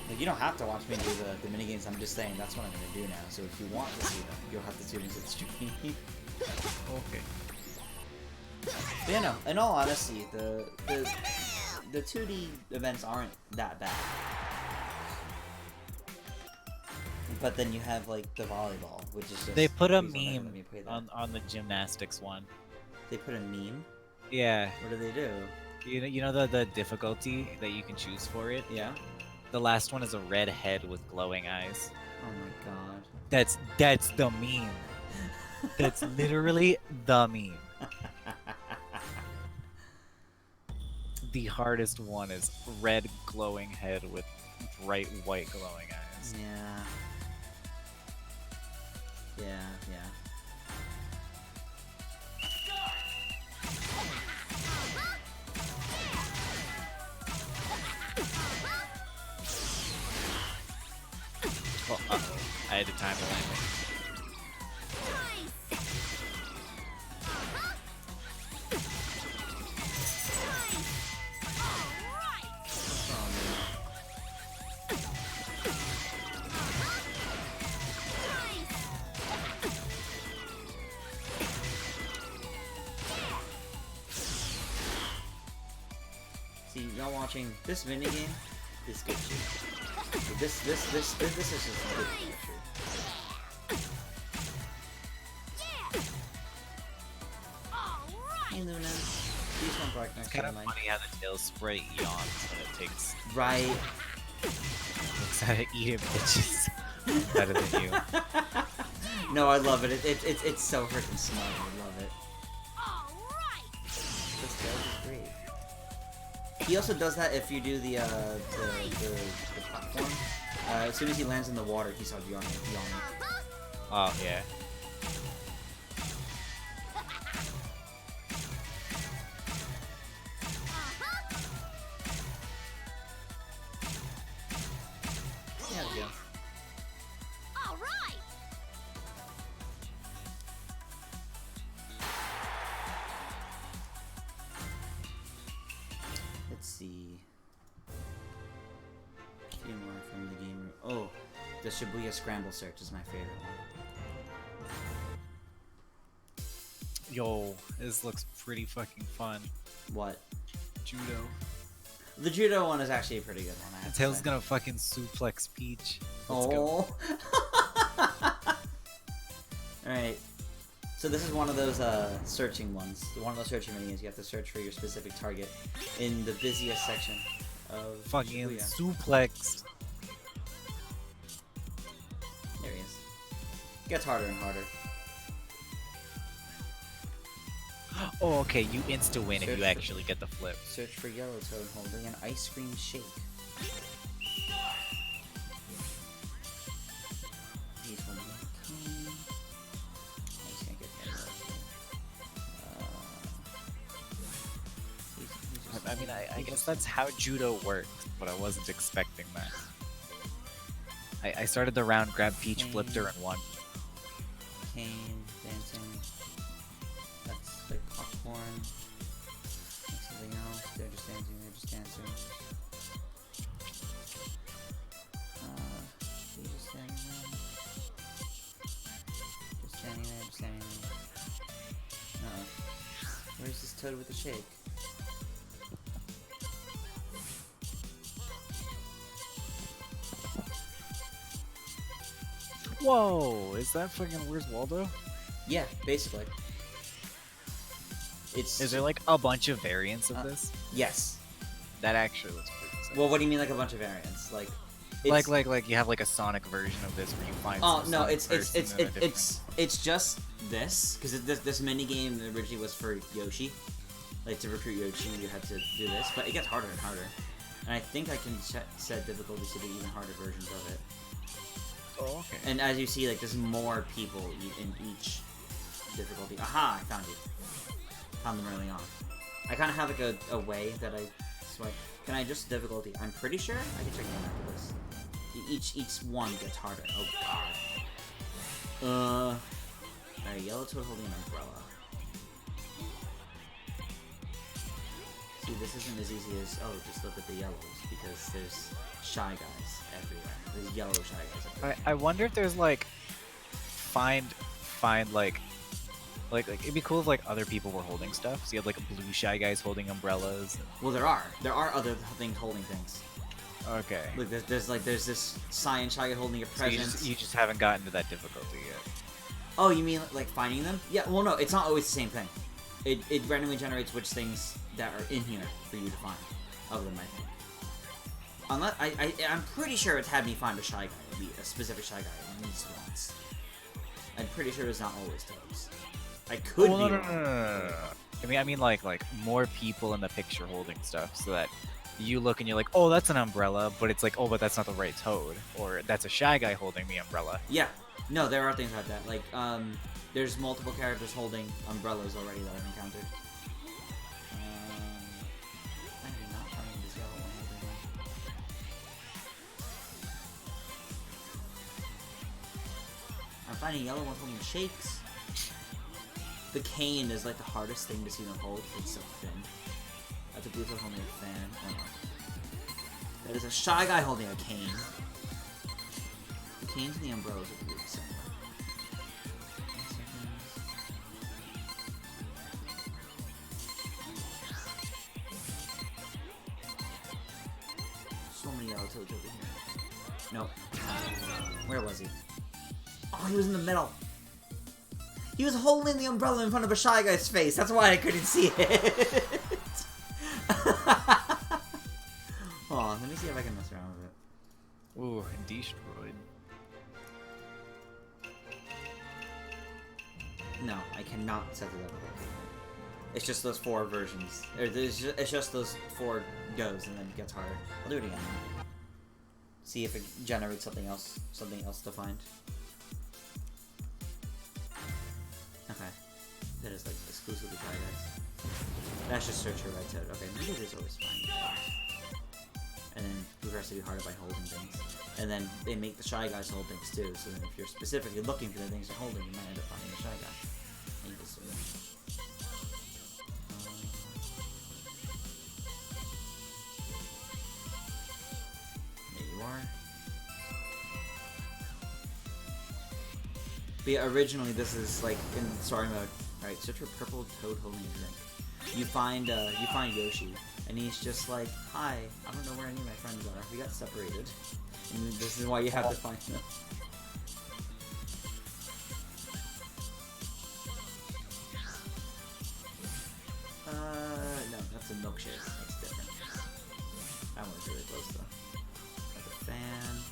Like, you don't have to watch me do the minigames, I'm just saying that's what I'm gonna do now. So if you want to see them, you'll have to tune into the stream. Okay. But yeah, no, in all honesty, the 2D events aren't that bad. But then you have like the volleyball, which is just They put a please don't ever meme let me play that. on the gymnastics one. They put a meme? Yeah. What do they do? You know the difficulty that you can choose for it? Yeah? The last one is a red head with glowing eyes. Oh my god. That's the meme. That's literally the meme. The hardest one is red glowing head with bright white glowing eyes. Yeah. Yeah, yeah. Oh, uh-oh. I had to time the landing. See, y'all watching this minigame, this gets you. This is just good picture. Hey Luna. Please don't bark next It's to kind the of mic. funny how the tail sprite yawns when it takes Right. looks how to eat it bitches better than you. No, I love it. It's so freaking smart. I love it. Alright! This tail is great. He also does that if you do the platform. As soon as he lands in the water, he starts yawning. Oh yeah. There we go. Alright! Let's see. A few more from the game room. Oh, the Shibuya Scramble Search is my favorite one. Yo, this looks pretty fucking fun. What? Judo. The judo one is actually a pretty good one. I have to Tail's say. gonna fucking suplex Peach. Let's go. Oh. Alright. So this is one of those searching ones. One of those searching menus. You have to search for your specific target in the busiest section of Fucking Shibuya. suplex. There he is. Gets harder and harder. Oh, okay, you insta win if Search you for- actually get the flip. Search for Yellow Toad holding an ice cream shake. He's holding a cone. I just can't get the other one. I mean, I guess that's how judo works, but I wasn't expecting that. I started the round, grabbed Peach, flipped her, and won. Cane, dancing. That's like popcorn. That's something else. They're just dancing, they're just dancing. She's just standing there. Just standing there, just standing there. Where's this toad with the shake? Whoa, is that fucking Where's Waldo? Yeah, basically. It's Is there like a bunch of variants of Uh, this? yes. That actually looks pretty sick. Well, what do you mean like a bunch of variants? Like Like you have like a Sonic version of this where you find. Oh some no, Sonic it's person and a different- it's just this because this mini game originally was for Yoshi, like to recruit Yoshi. You had to do this, but it gets harder and harder. And I think I can set difficulty to the even harder versions of it. Oh, okay. And as you see, like there's more people in each difficulty. Aha! I found you. Found them early on. I kind of have like a way that I swipe. Can I adjust difficulty? I'm pretty sure I can check the map of this. Each one gets harder. Oh god. Alright, Yellow Toad holding an umbrella. See, this isn't as easy as, oh, just look at the yellows, because there's Shy Guys everywhere. There's yellow Shy Guys everywhere. I wonder if there's like find like it'd be cool if like other people were holding stuff. So you have like blue Shy Guys holding umbrellas. Well, there are. There are other things holding things. Okay. Look, there's this Scion Shy Guy holding a So you present. just haven't gotten to that difficulty yet. Oh, you mean like finding them? Yeah, well no, it's not always the same thing. It randomly generates which things that are in here for you to find. Other than my thing. Unless I'm pretty sure it's had me find a Shy Guy, a specific Shy Guy at least once. I'm pretty sure it's not always Toads. I could Oh, be no. wrong. I mean like more people in the picture holding stuff, so that you look and you're like, oh, that's an umbrella, but it's like, oh, but that's not the right Toad, or that's a Shy Guy holding the umbrella. Yeah. No, there are things like that. Like, there's multiple characters holding umbrellas already that I've encountered. I did not find this yellow one holding one. I'm finding yellow ones holding shakes. The cane is like the hardest thing to see them hold. It's so thin. That's a blue toad holding a fan. Oh no. That is a Shy Guy holding a cane. The canes and the umbrellas are really similar. 1 second. So many yellow toads over here. Nope. Where was he? Oh, he was in the middle. He was holding the umbrella in front of a Shy Guy's face. That's why I couldn't see it. Oh, let me see if I can mess around with it. Ooh, destroyed. No, I cannot set it up. It's just those 4 versions. It's just those 4 goes, and then it gets harder. I'll do it again. See if it generates something else to find. Okay. That is like exclusively Shy Guys. That's just search your right side. Okay, maybe it is always fine. And then progressively harder by holding things. And then they make the Shy Guys hold things too, so then if you're specifically looking for the things they're holding, you might end up finding a Shy Guy. And you just sort of... There you are. But yeah, originally this is like in story mode. Alright, search for purple toad holding a drink. You find Yoshi, and he's just like, hi, I don't know where any of my friends are. We got separated. And this is why you have to find them. No, that's a milkshake. That's different. That one's really close though. That's a fan.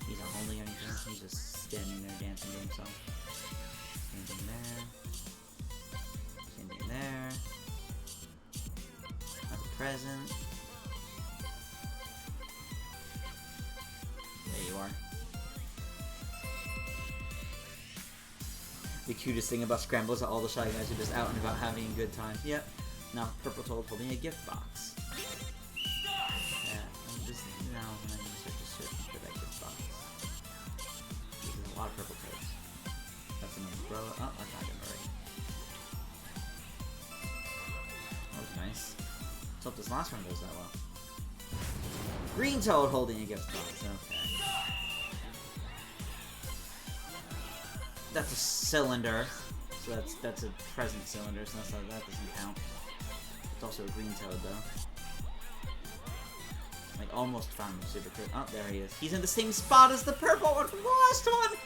He's not holding anything, he's just standing there dancing to himself. Standing there. Standing there. That's a present. There you are. The cutest thing about Scramble is that all the Shy Guys are just out and about having a good time. Yep. Now Purple Toad holding a gift box. Now when I'm going to search for that gift box. There's a lot of purple toads. That's an umbrella. Oh, I found it already. That was nice. Let's hope this last one goes that well. Green toad holding a gift box. Okay. That's a cylinder. So that's a present cylinder, so that doesn't count. It's also a green toad though. Like, almost found him super quick. Oh, there he is. He's in the same spot as the purple one from the last one!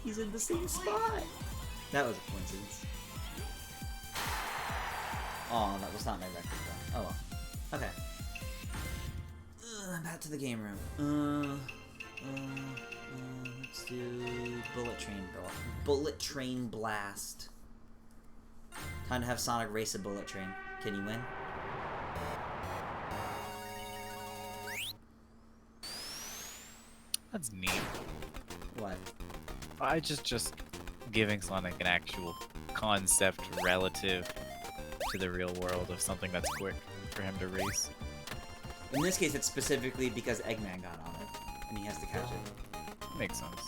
He's in the same spot! That was a coincidence. Oh, that was not my record though. Oh well. Okay. Back to the game room. Let's do Bullet Train Blast. Time to have Sonic race a bullet train. Can you win? That's neat. What? I just giving Sonic an actual concept relative to the real world of something that's quick for him to race. In this case, it's specifically because Eggman got on it, and he has to catch it. Makes sense.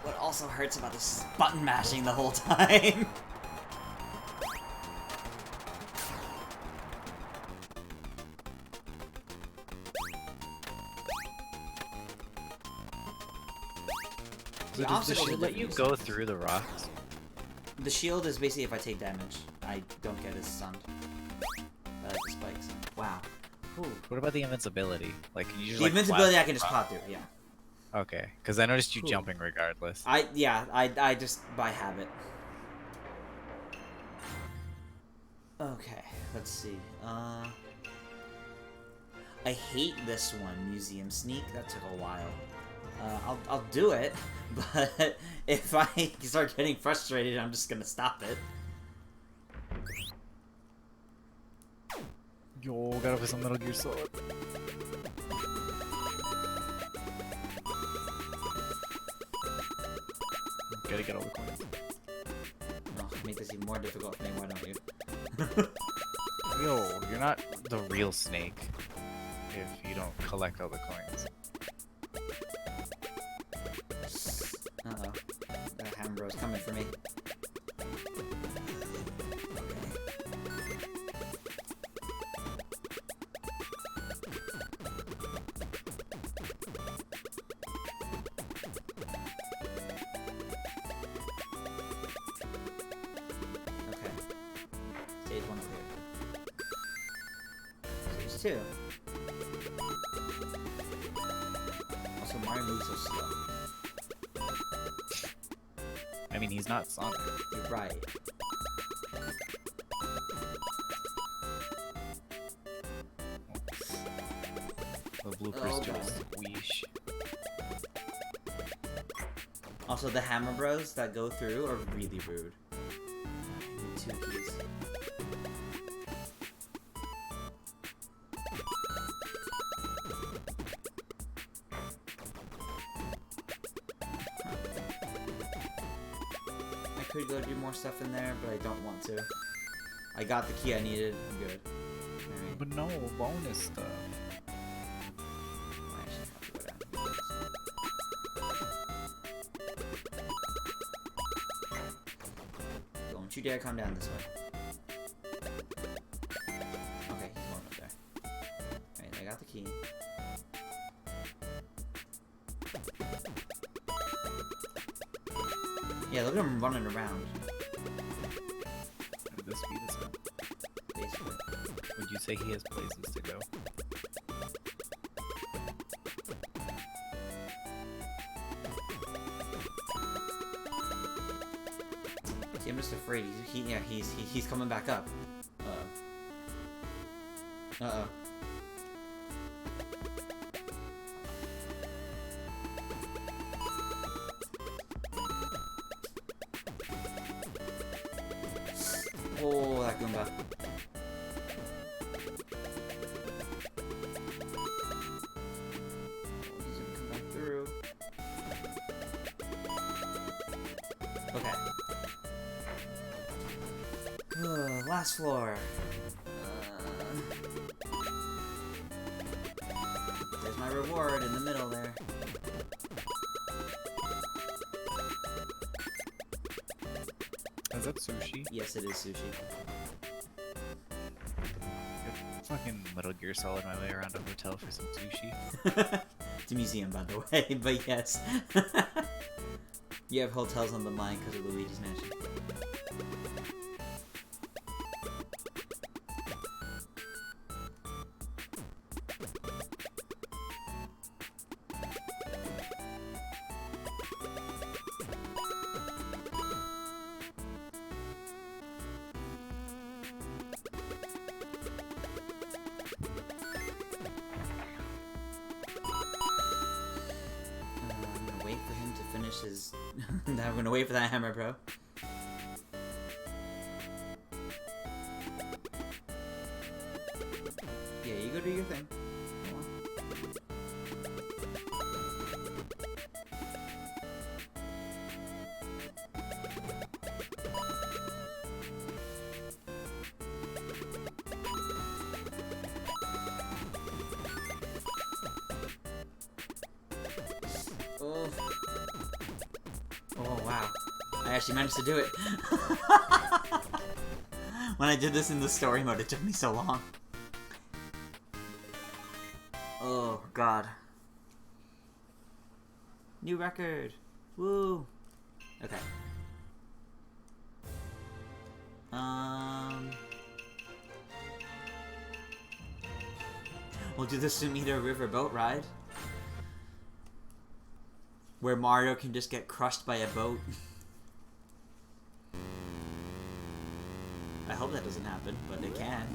What also hurts about this is button mashing the whole time. So does the obstacles shield are let you different. go through the rocks? The shield is basically if I take damage, I don't get as stunned. I like the spikes. Wow. Ooh. What about the invincibility? Like, can you just The like invincibility flash I can just rock? pop through, yeah. Okay, because I noticed you Cool. jumping regardless. I just by habit. Okay, let's see. I hate this one, Museum Sneak. That took a while. I'll do it, but if I start getting frustrated, I'm just gonna stop it. Yo, gotta put some Metal Gear Solid. Gotta get all the coins. Oh, make this even more difficult for me, why don't you? Yo, you're not the real Snake if you don't collect all the coins. too. Also, Mario moves so slow. I mean, he's not Sonic. You're right. The blue Oh, crystals. God. Weesh. Also, the Hammer Bros that go through are really rude. I need 2 keys. I could go do more stuff in there, but I don't want to. I got the key I needed. I'm good. Alright. But no, bonus stuff. I actually have to go down. Don't you dare come down this way. Okay, he's going up there. Alright, I got the key. Yeah, look at him running around, At this speed is up. basically. Would you say he has places to go? See, I'm just afraid. He's coming back up. Uh-oh. Oh, that Goomba. He's gonna come back through. Okay. Last floor. There's my reward in the middle there. Is that sushi? Yes, it is sushi. Fucking Metal Gear Solid my way around a hotel for some sushi. It's a museum, by the way, but yes. You have hotels on the line because of Luigi's Mansion. I'm gonna wait for him to finish his... I'm gonna wait for that hammer, bro. Yeah, you go do your thing. Come on. Oh. Oh, wow. I actually managed to do it. When I did this in the story mode, it took me so long. Oh, God. New record. Woo. Okay. We'll do the Sumida River boat ride. Where Mario can just get crushed by a boat. I hope that doesn't happen, but it can.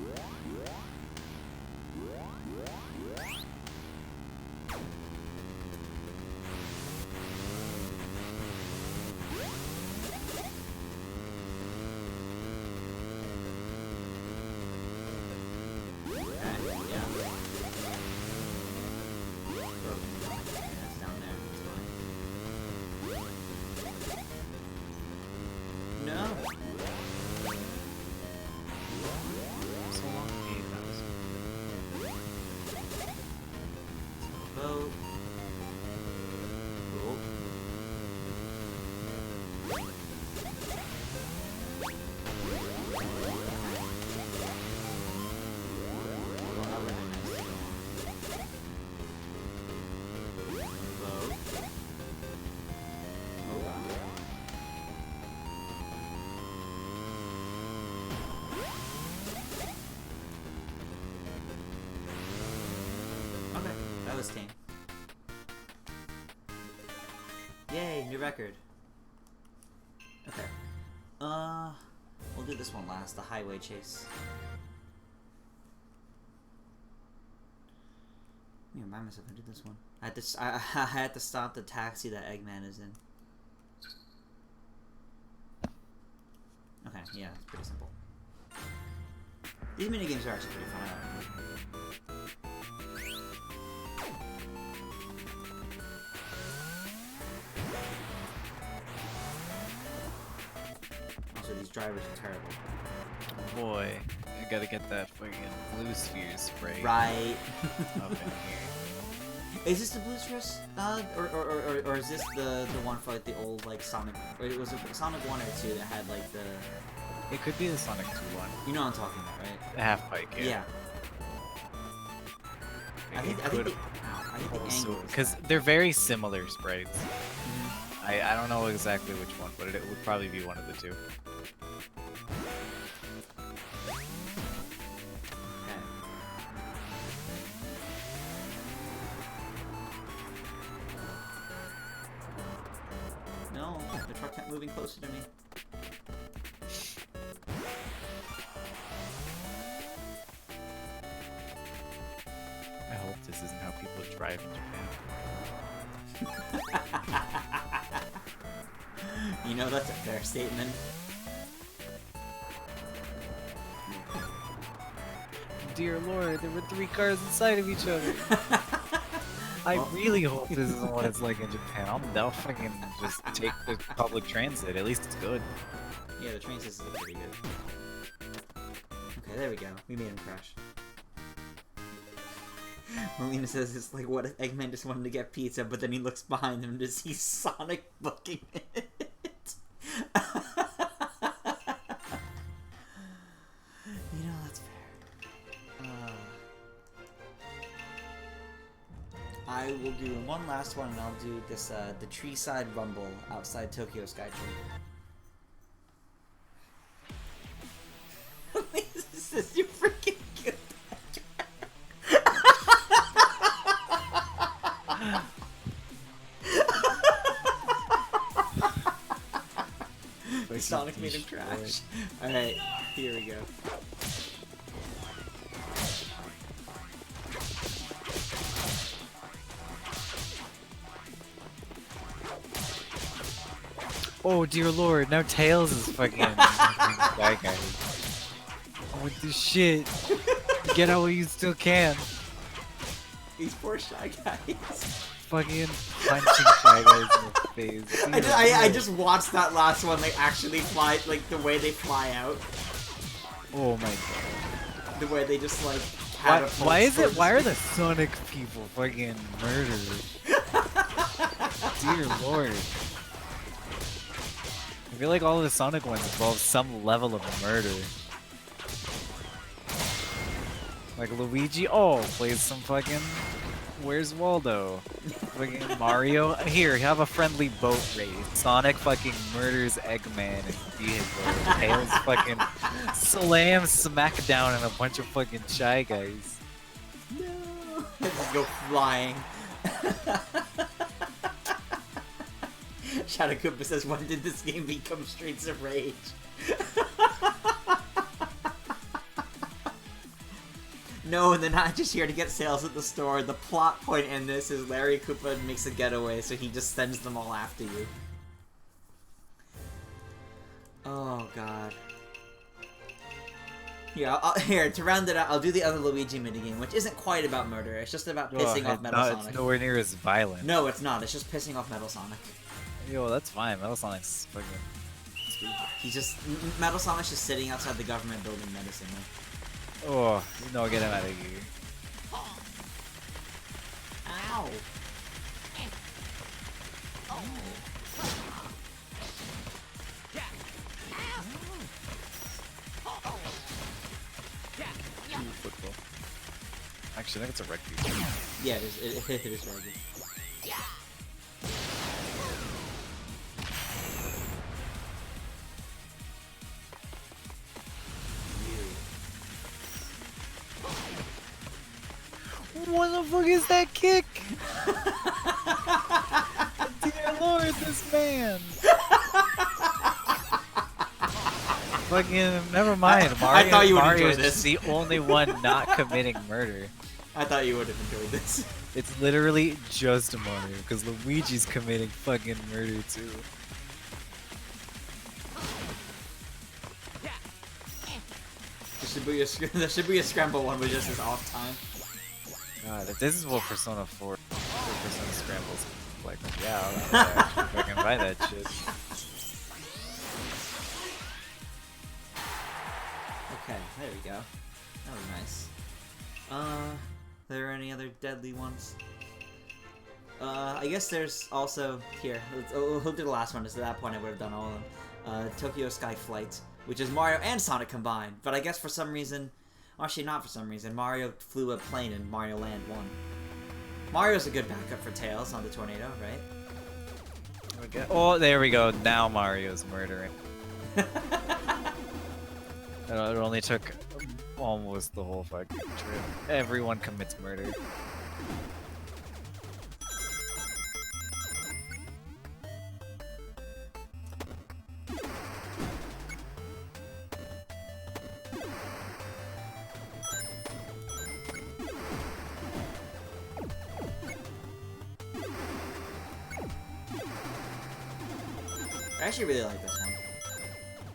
So long. That was tame. Yay, new record. Okay. We'll do this one last, the highway chase. Let me remind myself I did this one. I had to stop the taxi that Eggman is in. Okay, yeah, it's pretty simple. These minigames are actually pretty fun. Also, these drivers are terrible. Boy, I gotta get that fucking blue sphere spray Right. up in here. Is this the Blue Spheres? Or is this the one for like the old like Sonic? Or it was a Sonic 1 or 2 that had like the. It could be the Sonic 2 one. You know what I'm talking about, right? The half pipe, yeah. Yeah. I think the angle. Because they're very similar sprites. I don't know exactly which one, but it would probably be one of the two. No, the truck kept moving closer to me. I hope this isn't how people drive in Japan. You know that's a fair statement. Dear Lord, there were 3 cars inside of each other. I really hope this isn't what it's like in Japan. I'll fucking just take the public transit. At least it's good. Yeah, the train system is pretty good. Okay, there we go. We made him crash. Melina says it's like, what if Eggman just wanted to get pizza, but then he looks behind him to see Sonic booking it? You know, that's fair. I will do one last one, and I'll do this, the Treeside Rumble outside Tokyo Skytree. This is you freaking good. Sonic made him crash. Alright, here we go. Oh dear Lord, now Tails is fucking that guy. What the shit? Get out while you still can. These poor Shy Guys. Fucking punching Shy Guys in the face. I just watched that last one, like, actually fly, like, the way they fly out. Oh my god. The way they just, like, Why is it? Why are the Sonic people fucking murdered? Dear Lord. I feel like all of the Sonic ones involve some level of murder. Like Luigi, plays some fucking Where's Waldo? Fucking Mario, here, have a friendly boat race. Sonic fucking murders Eggman and vehicle. Tails fucking slams Smackdown and a bunch of fucking Shy Guys. No. Just go flying. Shadow Koopa says, when did this game become Streets of Rage? No, they're not just here to get sales at the store. The plot point in this is Larry Koopa makes a getaway, so he just sends them all after you. Oh, God. Here, to round it out, I'll do the other Luigi minigame, which isn't quite about murder. It's just about pissing off Metal Sonic. It's nowhere near as violent. No, it's not. It's just pissing off Metal Sonic. Yo, that's fine. Metal Sonic's fucking stupid. He's just... Metal Sonic's just sitting outside the government building menacingly. Oh, no, get him out of here. Ow! Football. Actually, I think it's a rugby. Yeah, it is rugby. What the fuck is that kick? Dear Lord, this man. Fucking, never mind. I thought you would Mario enjoy is this. the only one not committing murder. I thought you would have enjoyed this. It's literally just Mario, because Luigi's committing fucking murder too. The Shibuya Scramble one was just his off time. God, if this is what Persona 4 or Persona Scrambles like, yeah, I'll actually fucking buy that shit. Okay, there we go. That was nice. There any other deadly ones? I guess there's also here. We'll do the last one. Because at that point, I would have done all of them. Tokyo Sky Flight, which is Mario and Sonic combined. But I guess for some reason, actually not for some reason, Mario flew a plane in Mario Land 1. Mario's a good backup for Tails on the tornado, right? Okay. Oh, there we go. Now Mario's murdering. It only took almost the whole fucking trip. Everyone commits murder. I actually really like this one.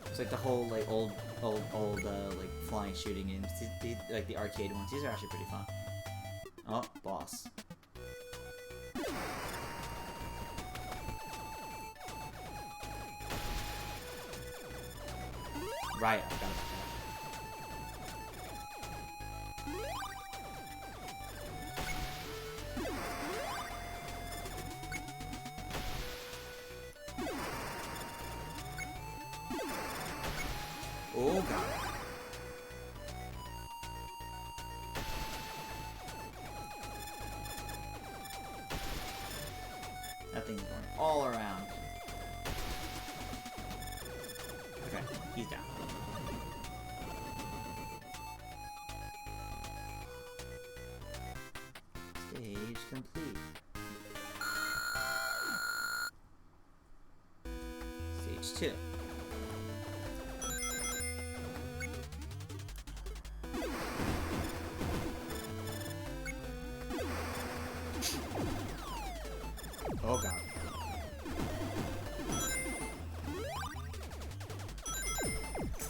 It's like the whole like old like flying shooting games, like the arcade ones. These are actually pretty fun. Oh, boss. Right, I got it. Oh god. That thing's going all around. Okay, he's down. Stage complete. Stage 2. Oh god.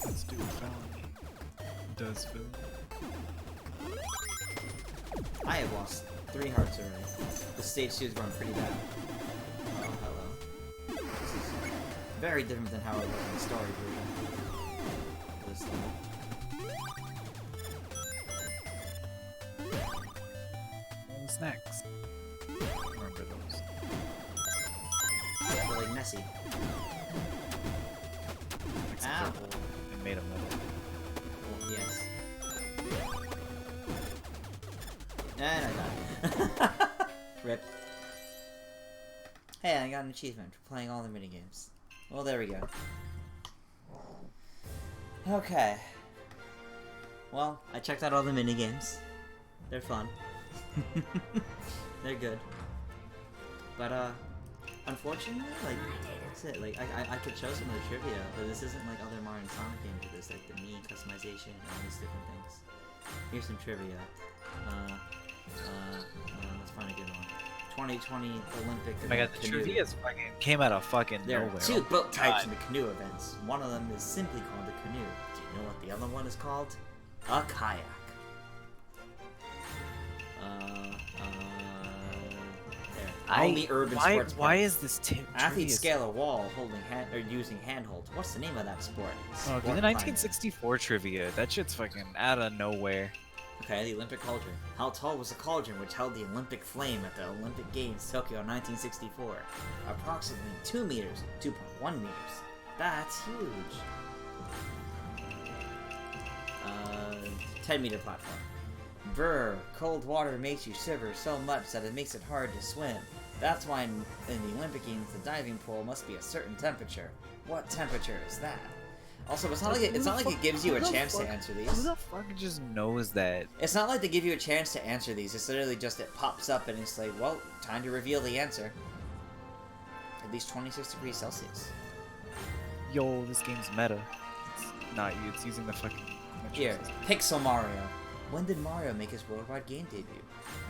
Let's do felony. Does Phil? I have lost 3 hearts already. The stage 2 is going pretty bad. Oh, hello. This is very different than how it was in the story version. This level. Snacks. Remember those. They're like Nessie. Except Ow. they're old and made of metal. Oh, yes. And I died. Rip. Hey, I got an achievement for playing all the minigames. Well, there we go. Okay. Well, I checked out all the minigames. They're fun. They're good. But, unfortunately, like, that's it. Like, I could show some of the trivia, but this isn't like other Mario and Sonic games where there's, like, the Mii customization and all these different things. Here's some trivia. Let's find a good one. 2020 Olympic Oh my god, the canoe. trivia's fucking came out of fucking There nowhere. are 2 boat types God. in the canoe events. One of them is simply called the canoe. Do you know what the other one is called? A kayak. There. Only urban sports. Why park. is this Athletes scale a wall holding or using handholds. What's the name of that sport? Oh, Sport the climbing. 1964 trivia. That shit's fucking out of nowhere. Okay, the Olympic cauldron. How tall was the cauldron which held the Olympic flame at the Olympic Games Tokyo 1964? Approximately 2 meters, 2.1 meters. That's huge. 10-meter platform. Brr, cold water makes you shiver so much that it makes it hard to swim. That's why in the Olympic Games the diving pool must be a certain temperature. What temperature is that? Also, it's not like it gives you a chance to answer Who these. the fuck just knows that? It's not like they give you a chance to answer these. It's literally just it pops up and it's like, well, time to reveal the answer. At least 26 degrees Celsius. Yo, this game's meta. It's not you. It's using the fucking. Here, Pixel Mario. When did Mario make his worldwide game debut?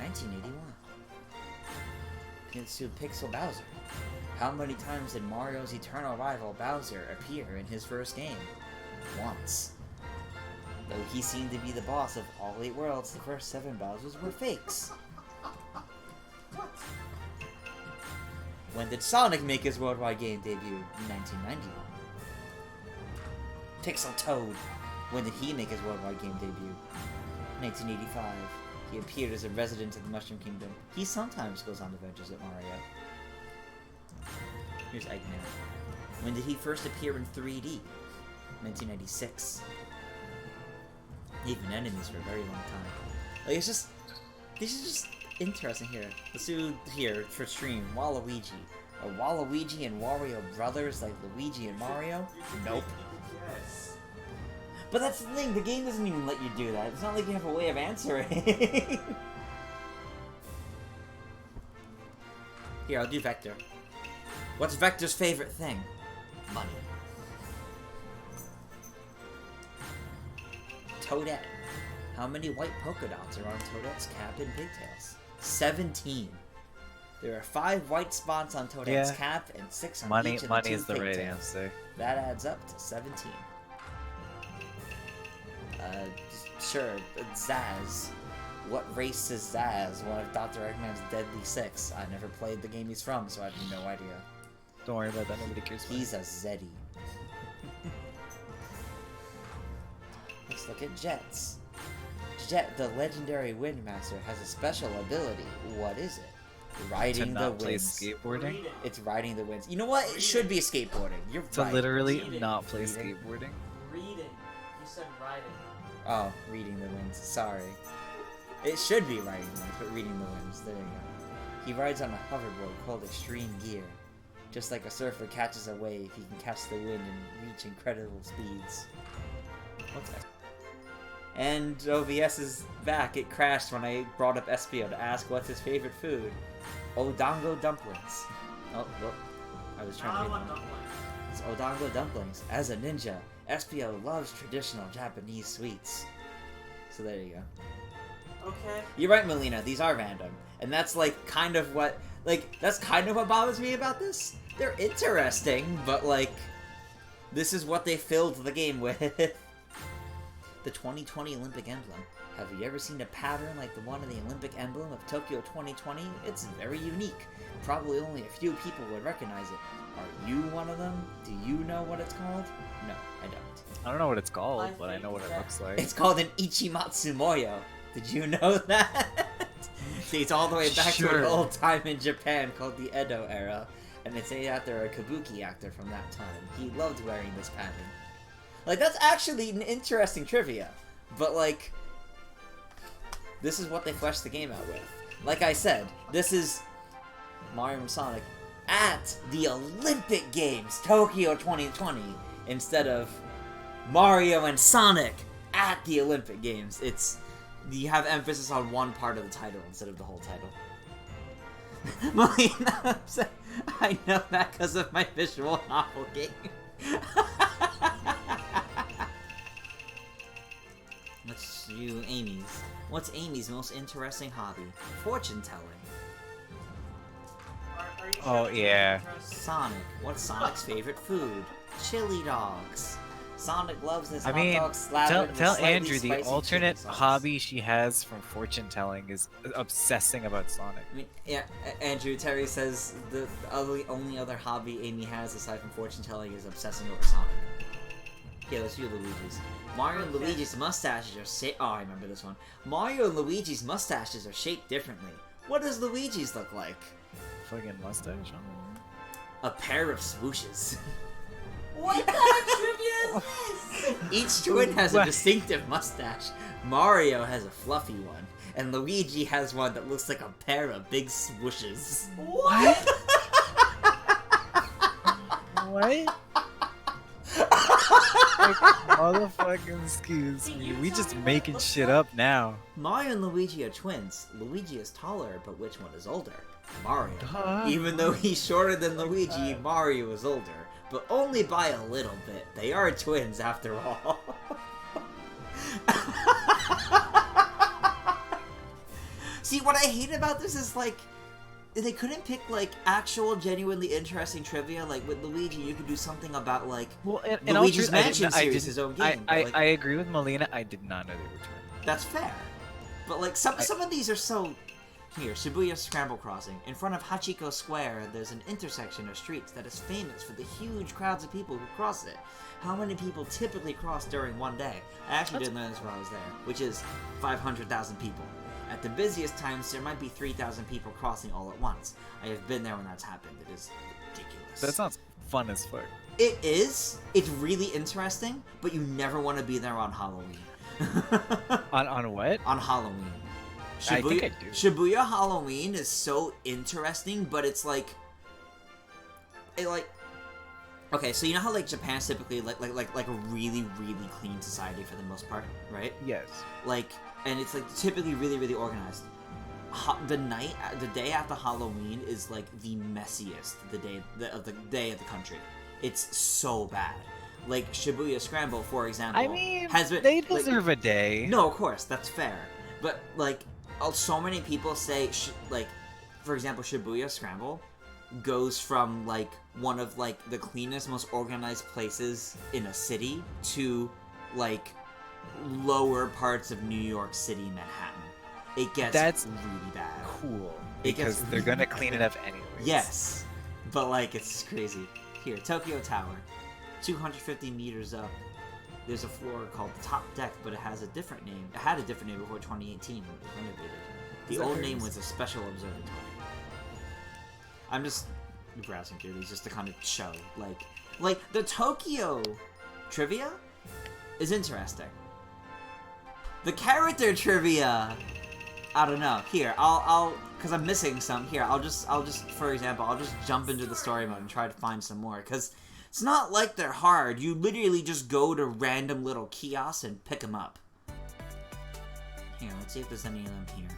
1981. Into Pixel Bowser. How many times did Mario's eternal rival Bowser appear in his first game? Once. Though he seemed to be the boss of all 8 worlds, the first 7 Bowsers were fakes. When did Sonic make his worldwide game debut? 1991. Pixel Toad. When did he make his worldwide game debut? 1985. He appeared as a resident of the Mushroom Kingdom. He sometimes goes on adventures with Mario. Here's Eggman. When did he first appear in 3D? 1996. Even enemies for a very long time. Like, it's just... These are just interesting here. Let's do here for stream. Waluigi. Are Waluigi and Wario brothers like Luigi and Mario? Nope. Yes. But that's the thing, the game doesn't even let you do that. It's not like you have a way of answering. Here, I'll do Vector. What's Vector's favorite thing? Money. Toadette. How many white polka dots are on Toadette's cap and pigtails? 17. There are 5 white spots on Toadette's Yeah. cap and 6 on Money, each of money the 2 is the right pigtails. answer. That adds up to 17. Sure, Zaz. What race is Zaz? One of Dr. Eggman's Deadly Six. I never played the game he's from, so I have no idea. Don't worry about that. Nobody cares. About He's a Zeddy. Let's look at Jets. Jet, the legendary Windmaster, has a special ability. What is it? to Riding the not play winds. skateboarding. Reading. It's riding the winds. You know what? It should be skateboarding. You're To right. literally Reading. not play Reading. skateboarding. Reading. You said writing. Oh, reading the winds. Sorry. It should be riding the winds, but reading the winds. There you go. He rides on a hoverboard called Extreme Gear. Just like a surfer catches a wave, he can catch the wind and reach incredible speeds. What's that? And OBS is back. It crashed when I brought up Espio to ask what's his favorite food. Odongo dumplings. Oh, well, I was trying to I read want them. dumplings. It's Odongo dumplings. As a ninja, Espio loves traditional Japanese sweets. So there you go. Okay. You're right, Melina. These are random, and that's like kind of what bothers me about this. They're interesting, but like, this is what they filled the game with. The 2020 Olympic emblem. Have you ever seen a pattern like the one in the Olympic emblem of Tokyo 2020? It's very unique. Probably only a few people would recognize it. Are you one of them? Do you know what it's called? No, I don't. I don't know what it's called, I but I know what it think looks like. It's called an Ichimatsu Moyo. Did you know that? See, it's all the way back to Sure. an old time in Japan called the Edo era, and it's named after a kabuki actor from that time. He loved wearing this pattern. Like, that's actually an interesting trivia, but like, this is what they fleshed the game out with. Like I said, this is Mario and Sonic at the Olympic Games, Tokyo 2020, instead of Mario and Sonic at the Olympic Games. You have emphasis on one part of the title instead of the whole title. Melina, I know that because of my visual novel game. Let's do Amy's. What's Amy's most interesting hobby? Fortune telling. Are you Oh, sure yeah. it's interesting? Sonic. What's Sonic's favorite food? Chili dogs. Sonic loves his I hot mean, dog slathered with tell slightly Andrew the spicy alternate chili sauce. hobby she has from fortune telling is obsessing about Sonic. I mean, yeah, Andrew, Terry says the only other hobby Amy has aside from fortune telling is obsessing over Sonic. Okay, let's do Luigi's. Mario and Okay. Luigi's mustaches are oh, I remember this one. Mario and Luigi's mustaches are shaped differently. What does Luigi's look like? Fucking mustache. I don't know. A pair of swooshes. What kind of trivia is this? Each twin has a What? distinctive mustache. Mario has a fluffy one, and Luigi has one that looks like a pair of big swooshes. What? What? Motherfucking excuse me. We just making shit up now. Mario and Luigi are twins. Luigi is taller, but which one is older? Mario. Duh. Even though he's shorter than Luigi, Mario is older. But only by a little bit. They are twins after all. See, what I hate about this is, like, they couldn't pick, like, actual, genuinely interesting trivia. Like, with Luigi, you could do something about, like, Well, and all Luigi's truth, I Mansion didn't- I series, didn't- his own game. but, like, I agree with Melina. I did not know they were twins. that's fair. But, like, some of these are so... Here, Shibuya Scramble Crossing. In front of Hachiko Square, there's an intersection of streets that is famous for the huge crowds of people who cross it. How many people typically cross during one day? I actually didn't learn this while I was there, which is 500,000 people. At the busiest times, there might be 3,000 people crossing all at once. I have been there when that's happened. It is ridiculous. That sounds fun as fuck. It is. It's really interesting, but you never want to be there on Halloween. On what? On Halloween. I think I do. Shibuya Halloween is so interesting, but it's like... Okay, so you know how, like, Japan's typically, like a really, really clean society for the most part, right? Yes. Like, and it's, like, typically really, really organized. The day after Halloween is, like, the messiest of the day of the country. It's so bad. Like, Shibuya Scramble, for example, I mean, has been... they like- deserve a day. No, of course, that's fair. But, like, so many people say, like, for example, Shibuya Scramble goes from, like, one of, like, the cleanest, most organized places in a city to, like, lower parts of New York City, Manhattan. It gets really bad. Cool. It gets Because they're gonna clean it up anyways. Yes. But, like, it's crazy. Here, Tokyo Tower. 250 meters up. There's a floor called the Top Deck, but it has a different name. It had a different name before 2018 when it was renovated. The old name was a special observatory. I'm just browsing through these just to kind of show, like the Tokyo trivia is interesting. The character trivia, I don't know. Here, I'll, because I'm missing some. Here, I'll just, for example, I'll just jump into the story mode and try to find some more, because it's not like they're hard. You literally just go to random little kiosks and pick them up. Here, let's see if there's any of them here.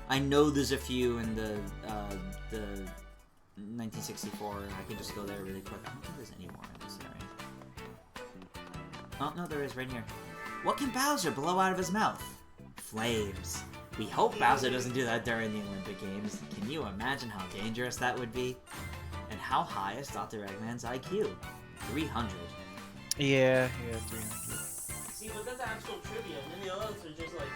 I know there's a few in the 1964. I can just go there really quick. I don't think there's any more in this area. Oh, no, there is right here. What can Bowser blow out of his mouth? Flames. We hope Bowser doesn't do that during the Olympic Games. Can you imagine how dangerous that would be? And how high is Dr. Eggman's IQ? 300. Yeah, 300. See, but that's actual trivia, and then the others are just like...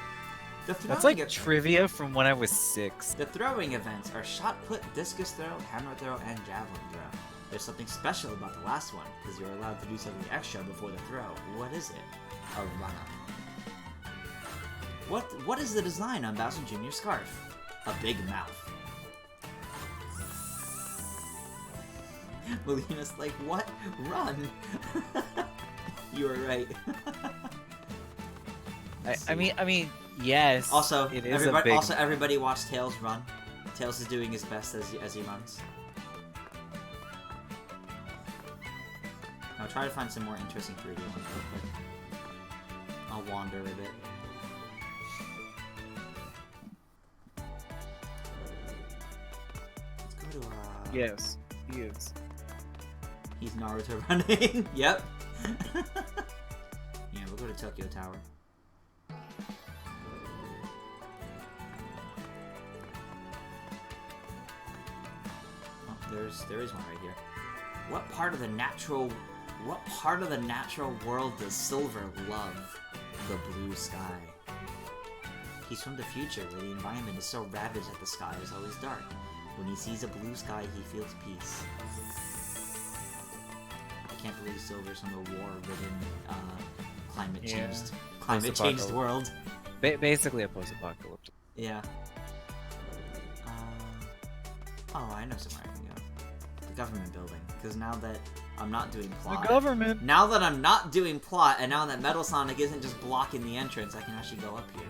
That's like trivia from when I was 6. The throwing events are shot put, discus throw, hammer throw, and javelin throw. There's something special about the last one, because you're allowed to do something extra before the throw. What is it? A run-up. What is the design on Bowser Jr.'s scarf? A big mouth. Melina's like, what? Run! You were right. I mean, yes. Also, it is a big. Everybody watch Tails run. Tails is doing his best as he runs. I'll try to find some more interesting 3D ones real quick. I'll wander a bit. Let's go to Yes, he is. He's Naruto running. Yep. Yeah, we'll go to Tokyo Tower. Oh, there is one right here. What part of the natural world does Silver love? The blue sky. He's from the future where the environment is so ravaged that the sky is always dark. When he sees a blue sky, he feels peace. I can't believe Silver's from a war-ridden, climate changed world. Basically a post-apocalyptic. Yeah. Oh, I know somewhere I can go. The government building. Because now that I'm not doing plot. The government! Now that I'm not doing plot, and now that Metal Sonic isn't just blocking the entrance, I can actually go up here.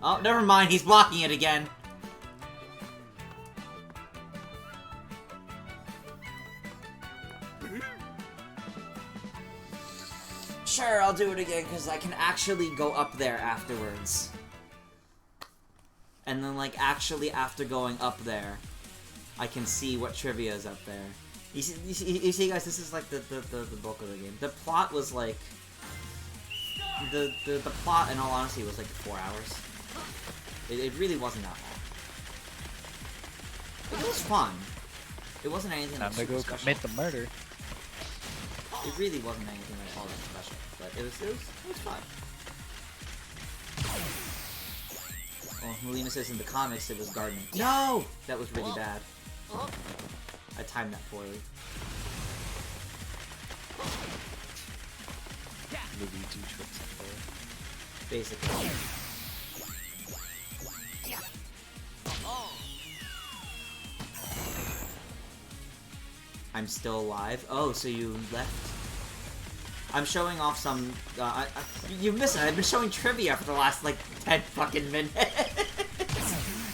Oh, never mind, he's blocking it again! Sure, I'll do it again, because I can actually go up there afterwards. And then, like, actually after going up there, I can see what trivia is up there. You see, guys, this is, like, the bulk of the game. The plot was, like... The plot, in all honesty, was, like, 4 hours. It really wasn't that long. But it was fun. It wasn't anything Time like to super go special. commit the murder. It really wasn't anything like all that special, but it was fun. Well, Melina says in the comics it was gardening. No! That was really bad. I timed that poorly. Luigi trips and fall. Basically. I'm still alive. Oh, so you left? I'm showing off some. You missed it. I've been showing trivia for the last like 10 fucking minutes,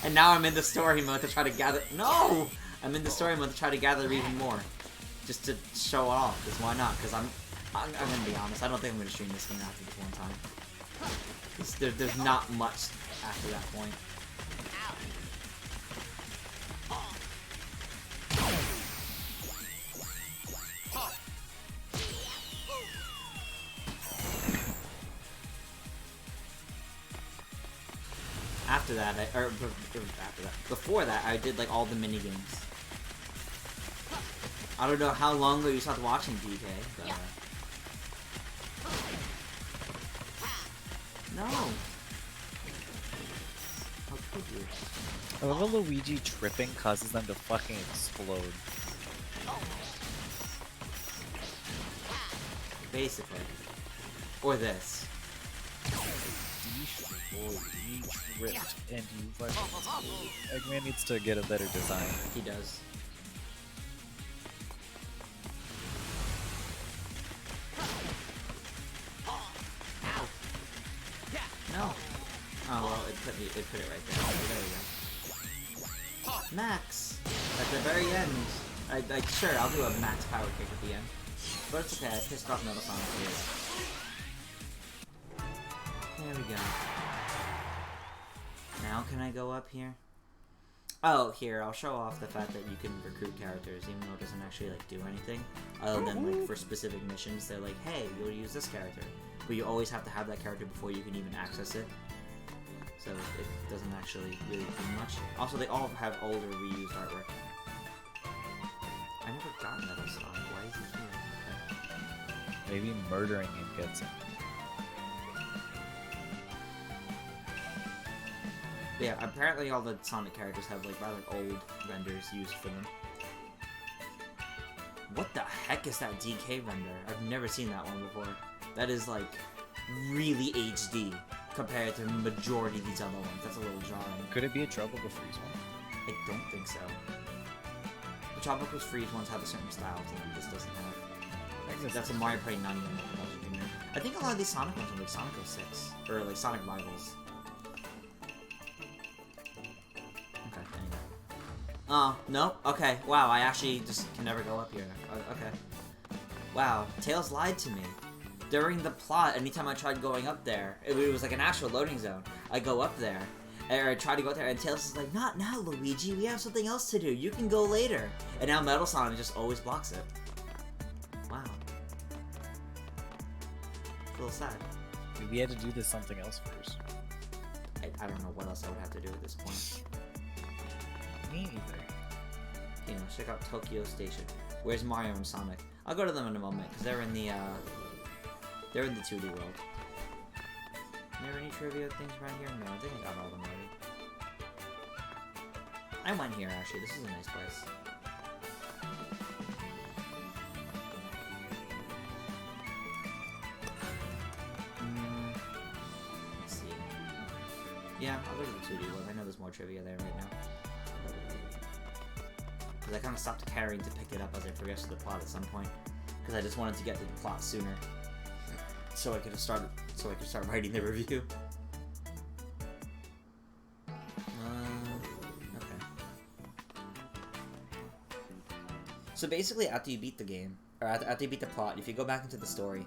and now I'm in the story mode to try to gather. No, I'm in the story mode to try to gather even more, just to show it off. Because why not? Because I'm gonna be honest. I don't think I'm gonna stream this game after this one time. 'Cause there's not much after that point. After that, before that, I did like all the mini games. I don't know how long ago you stopped watching DK, but no. How could you? I love how Luigi tripping causes them to fucking explode. Basically, or this. You tripped and you fucking exploded. Eggman needs to get a better design. He does. No. Oh well, it put it right there. There we go. Max! At the very end. Sure, I'll do a max power kick at the end. But it's okay, I pissed off Metal Sonic here. There we go. Now can I go up here? Oh, here, I'll show off the fact that you can recruit characters even though it doesn't actually like do anything. Other than like for specific missions, they're like, hey, you'll use this character. But you always have to have that character before you can even access it. So it doesn't actually really do much. Also, they all have older reused artwork. I never got Metal Sonic. Why is he here? Okay. Maybe murdering him gets him. But yeah, apparently all the Sonic characters have like rather old renders used for them. What the heck is that DK render? I've never seen that one before. That is like really HD compared to the majority of these other ones. That's a little jarring. Could it be a Trouble to Freeze one? I don't think so. The Tropical Freeze ones have a certain style to them. This doesn't have. That's a Mario Party 9 one. I think a lot of these Sonic ones are like Sonic 06 or like Sonic Rivals. Okay, anyway. Oh, no? Okay, wow, I actually just can never go up here. Okay. Wow, Tails lied to me. During the plot, anytime I tried going up there, it was like an actual loading zone. I go up there, or I try to go up there, and Tails is like, not now, Luigi, we have something else to do. You can go later. And now Metal Sonic just always blocks it. Wow. It's a little sad. We had to do this something else first. I don't know what else I would have to do at this point. Me either. You know, check out Tokyo Station. Where's Mario and Sonic? I'll go to them in a moment, because they're in the 2D world. Are there any trivia things around here? No, I think I got all of them already. I went here, actually. This is a nice place. Let's see. Yeah, I'll go to the 2D world. I know there's more trivia there right now. Because I kind of stopped caring to pick it up as I progressed through the plot at some point. Because I just wanted to get to the plot sooner. So I could start writing the review. Okay. So basically, after you beat the game, or after you beat the plot, if you go back into the story,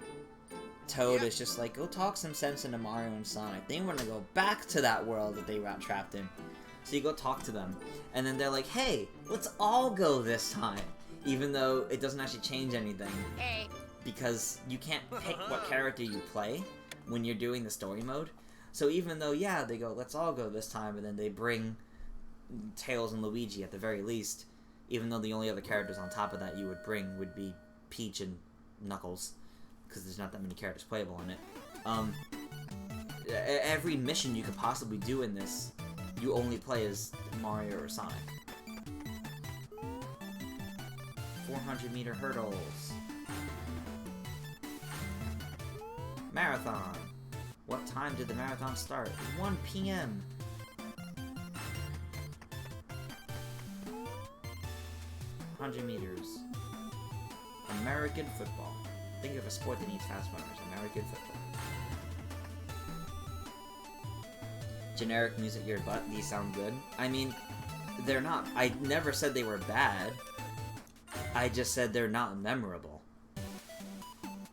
Toad is just like, go talk some sense into Mario and Sonic. They want to go back to that world that they got trapped in. So you go talk to them, and then they're like, hey, let's all go this time. Even though it doesn't actually change anything. Hey. Because you can't pick what character you play when you're doing the story mode. So even though, yeah, they go, let's all go this time, and then they bring Tails and Luigi at the very least, even though the only other characters on top of that you would bring would be Peach and Knuckles, because there's not that many characters playable in it. Every mission you could possibly do in this, you only play as Mario or Sonic. 400-meter hurdles. Marathon. What time did the marathon start? 1 p.m. $100 meters. American football. Think of a sport that needs fast runners. American football. Generic music your butt. These sound good. I mean, they're not. I never said they were bad. I just said they're not memorable.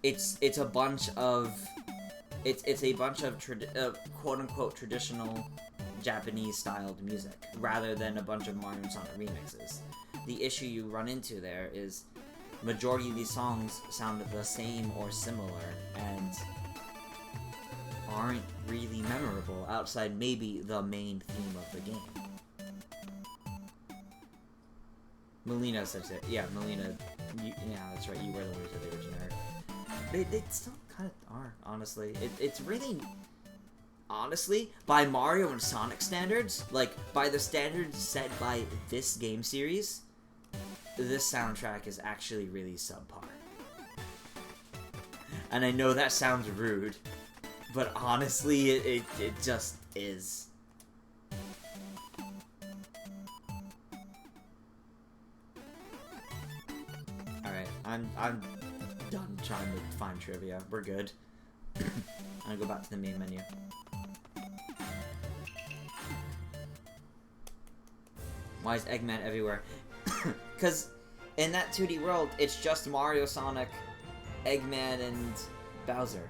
It's a bunch of quote unquote traditional Japanese styled music rather than a bunch of Mario and Sonic remixes. The issue you run into there is majority of these songs sound the same or similar and aren't really memorable outside maybe the main theme of the game. Melina says it. Yeah, Melina. Yeah, that's right. You were the one who said they were generic. They still kind of are, honestly. It's really... Honestly, by Mario and Sonic standards, like, by the standards set by this game series, this soundtrack is actually really subpar. And I know that sounds rude, but honestly, it just is. Alright, I'm done trying to find trivia. We're good. I'm gonna go back to the main menu. Why is Eggman everywhere? Because in that 2D world, it's just Mario, Sonic, Eggman, and Bowser.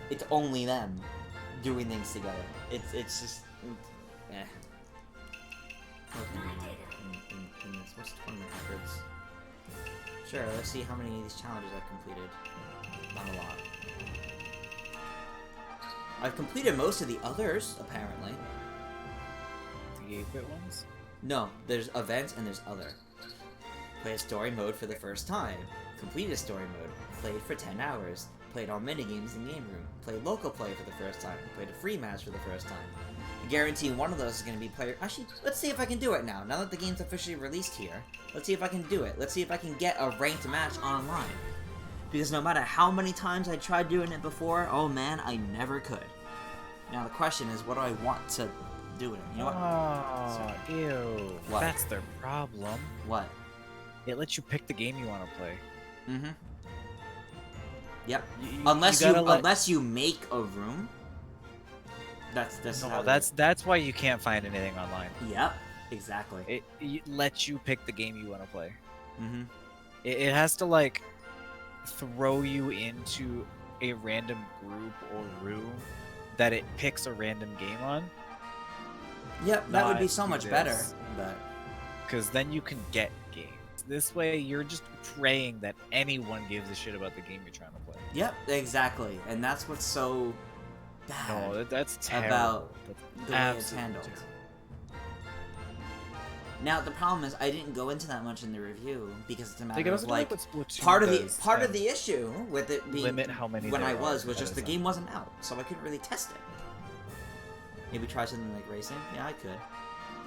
It's only them doing things together. It's just... eh. What's 20 records? Sure, let's see how many of these challenges I've completed. Not a lot. I've completed most of the others, apparently. The 8-bit ones? No, there's events and there's other. Play a story mode for the first time. Complete a story mode. Played for 10 hours. Played all minigames in game room. Played local play for the first time. Played a free match for the first time. I guarantee one of those is going to be player... Actually, let's see if I can do it now. Now that the game's officially released here, let's see if I can do it. Let's see if I can get a ranked match online. Because no matter how many times I tried doing it before, oh man, I never could. Now the question is, what do I want to do with it? You know what? Oh, ew. What? That's their problem. What? It lets you pick the game you want to play. Mm-hmm. Yep. You Unless gotta unless you make a room. That's how No, it that's why you can't find anything online. is. Yep. Exactly. It lets you pick the game you want to play. Mm-hmm. It has to like throw you into a random group or room that it picks a random game on. Yep. That would be Not so do much this. better. But Because then you can get games. This way, you're just praying that anyone gives a shit about the game you're trying to play. yep. Exactly. And that's what's so bad No, that's terrible. about That's the way it's absolutely handled. terrible. Now the problem is I didn't go into that much in the review because it's a They matter could of also do like what Splatoon part of does the and issue with it being limit how many when there I are was at just a the time. game wasn't out, so I couldn't really test it. Maybe try something like racing. Yeah, I could.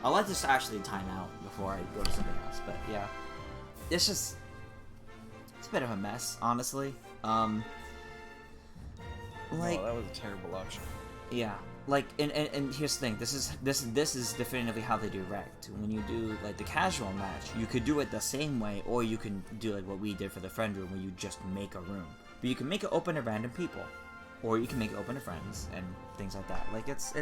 I'll let this actually time out before I go to something else. But yeah, it's just it's a bit of a mess, honestly. Like Oh, that was a terrible option. yeah, like and here's the thing. This is definitively how they do Wrecked. When you do like the casual match, you could do it the same way, or you can do like what we did for the friend room, where you just make a room. But you can make it open to random people, or you can make it open to friends and things like that. Like it's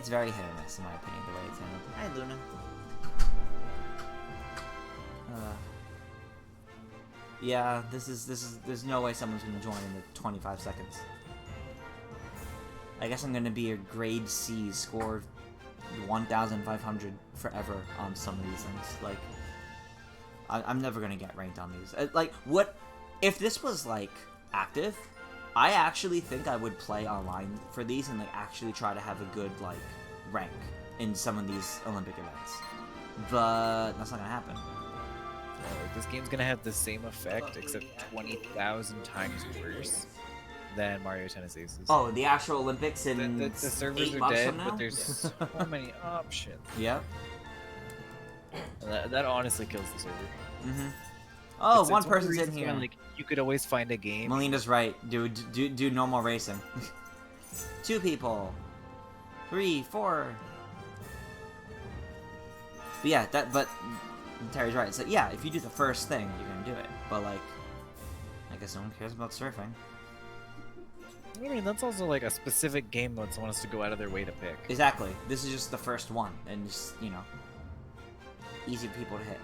very hit or miss in my opinion the way it's handled. Hi Luna. Yeah, this is. There's no way someone's gonna join in the 25 seconds. I guess I'm gonna be a grade C, score 1,500 forever on some of these things. Like, I'm never gonna get ranked on these. Like, what if this was like active? I actually think I would play online for these and like actually try to have a good like rank in some of these Olympic events. But that's not gonna happen. Like, this game's gonna have the same effect, except 20,000 times worse than Mario Tennis Aces. Oh, the actual Olympics in The servers 8 are months dead, from now? but there's so many options. Yep. That honestly kills the server. Mm-hmm. Oh, It's one of the person's in reasons here. why, like, you could always find a game. Melina's right. Do normal racing. 2 people. 3, 4. But yeah, but Terry's right. So yeah, if you do the first thing, you're gonna do it. But like, I guess no one cares about surfing. I mean, that's also like a specific game mode someone has to go out of their way to pick. Exactly. This is just the first one, and just easy for people to hit.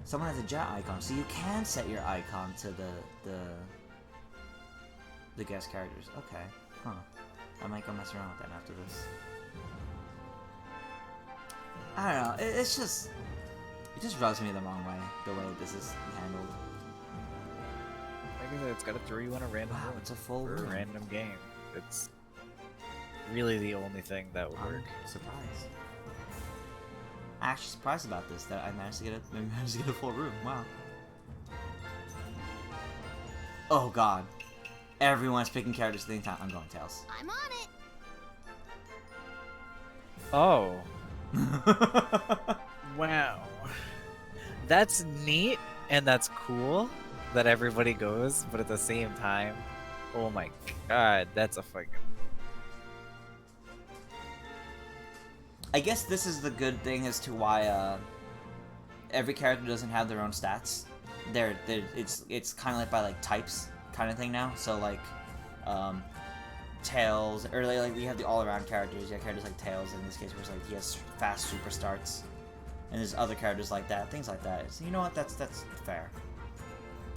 Someone has a jet icon, so you can set your icon to the guest characters. Okay, huh? I might go mess around with that after this. I don't know. It just rubs me the wrong way, the way this is handled. Like I said, it's gotta throw you in a random Wow, room it's a full for a room. random game. It's really the only thing that would work. I'm surprised. I'm actually surprised about this, that I managed to get a full room. Wow. Oh god. Everyone's picking characters at the same time. I'm going Tails. I'm on it. Oh. Wow. That's neat and that's cool that everybody goes, but at the same time, oh my god, that's a fucking... I guess this is the good thing as to why every character doesn't have their own stats. It's kind of like by like types kind of thing now. So like Tails, or like you have the all-around characters. You have characters like Tails in this case, where it's like he has fast super starts, and there's other characters like that, things like that. So you know what? That's fair.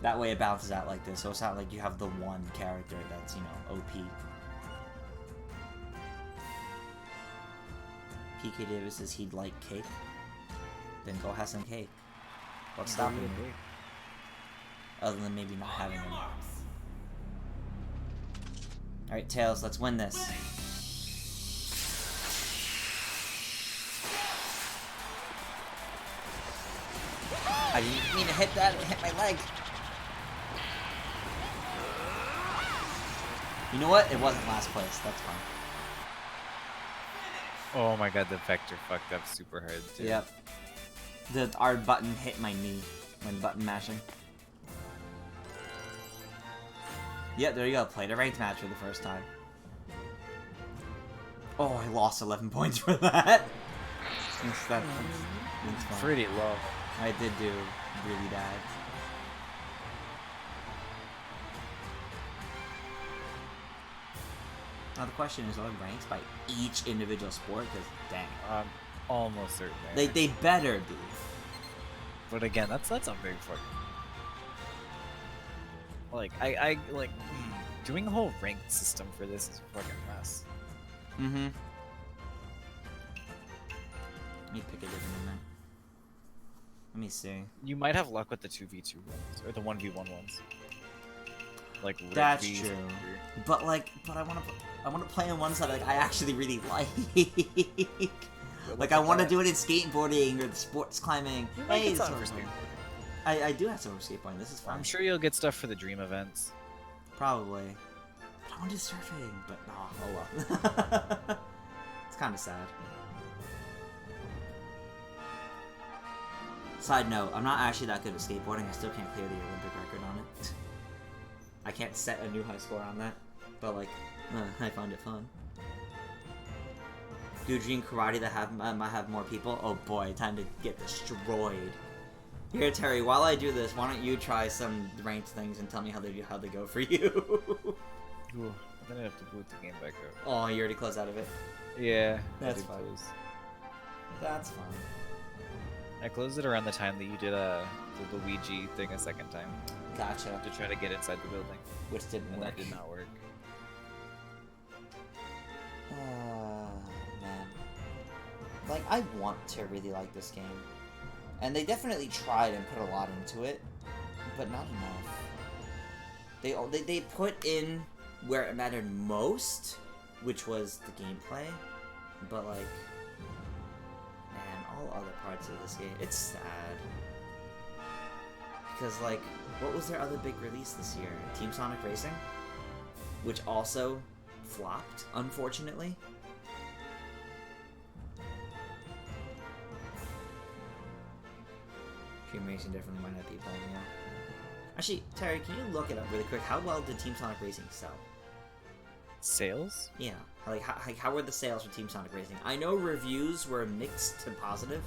That way it balances out like this, so it's not like you have the one character that's OP. PK Davis says he'd like cake. Then go have some cake. What's stopping you? Other than maybe not having any. Alright, Tails, let's win this. I didn't mean to hit that, it hit my leg. You know what? It wasn't last place, that's fine. Oh my god, the vector fucked up super hard too. Yep. The R button hit my knee when button mashing. Yeah, there you go. Played a ranked match for the first time. Oh, I lost 11 points for that. That's fine. Pretty low. I did do really bad. Now the question is, are they ranked by each individual sport? Because dang, I'm almost certain there. they better be. But again, that's a big fucking... Like, I like, doing a whole ranked system for this is a fucking mess. Mm-hmm. Let me pick a different one then. Let me see. You might have luck with the 2v2 ones, or the 1v1 ones. Like, That's rugby, true. or- But I want to play in ones that like I actually really like. Like I want to do it in skateboarding or the sports climbing. You might Hey, get this something one's for fun. skateboarding. I do have some for skateboarding. This is fun. I'm sure you'll get stuff for the dream events. Probably. But I want to do surfing. But oh well. It's kind of sad. Side note: I'm not actually that good at skateboarding. I still can't clear the Olympic record on it. I can't set a new high score on that. But like, I find it fun. Do dream karate that might have more people? Oh boy, time to get destroyed. Here, Terry, while I do this, why don't you try some ranked things and tell me how they go for you? Ooh, then I have to boot the game back up. Oh, you already closed out of it? Yeah, That's I did fine. close. That's fine. I closed it around the time that you did the Luigi thing a second time. Gotcha. to try to get inside the building, Which didn't and work. that did not work. Man. Like, I want to really like this game. And they definitely tried and put a lot into it, but not enough. They put in where it mattered most, which was the gameplay, but like, man, all other parts of this game, it's sad. Because like, what was their other big release this year? Team Sonic Racing? Which also flopped, unfortunately. Team Racing definitely might have people, yeah. Actually, Terry, can you look it up really quick? How well did Team Sonic Racing sell? Sales? Yeah, how were the sales for Team Sonic Racing? I know reviews were mixed to positive.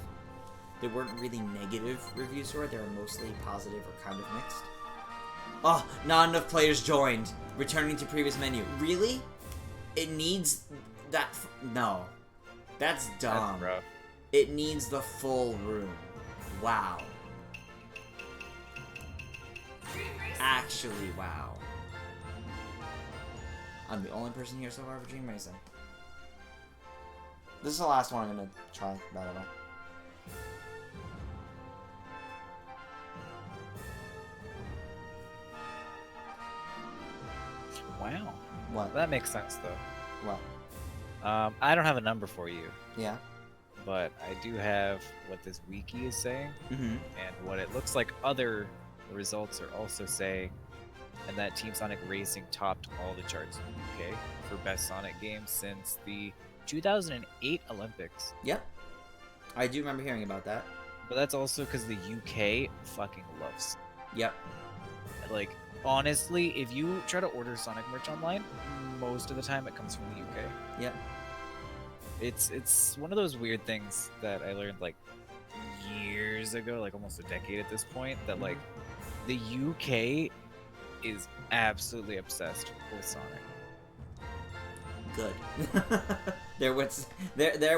There weren't really negative reviews for it. They were mostly positive or kind of mixed. Oh, not enough players joined. Returning to previous menu. Really? It needs that... No. That's dumb. That's rough. It needs the full room. Wow. Actually, wow. I'm the only person here so far for Dream Racing. This is the last one I'm gonna try, by the way. Wow. What? That makes sense though. What? I don't have a number for you, Yeah? but I do have what this wiki is saying, Mm-hmm. and what it looks like other results are also saying, and that Team Sonic Racing topped all the charts in the UK for best Sonic game since the 2008 Olympics. Yep. I do remember hearing about that. But that's also because the UK fucking loves. Yep. Like, honestly, if you try to order Sonic merch online, most of the time it comes from the UK. Yep. It's one of those weird things that I learned like years ago, like almost a decade at this point, that like the UK is absolutely obsessed with Sonic. Good. they're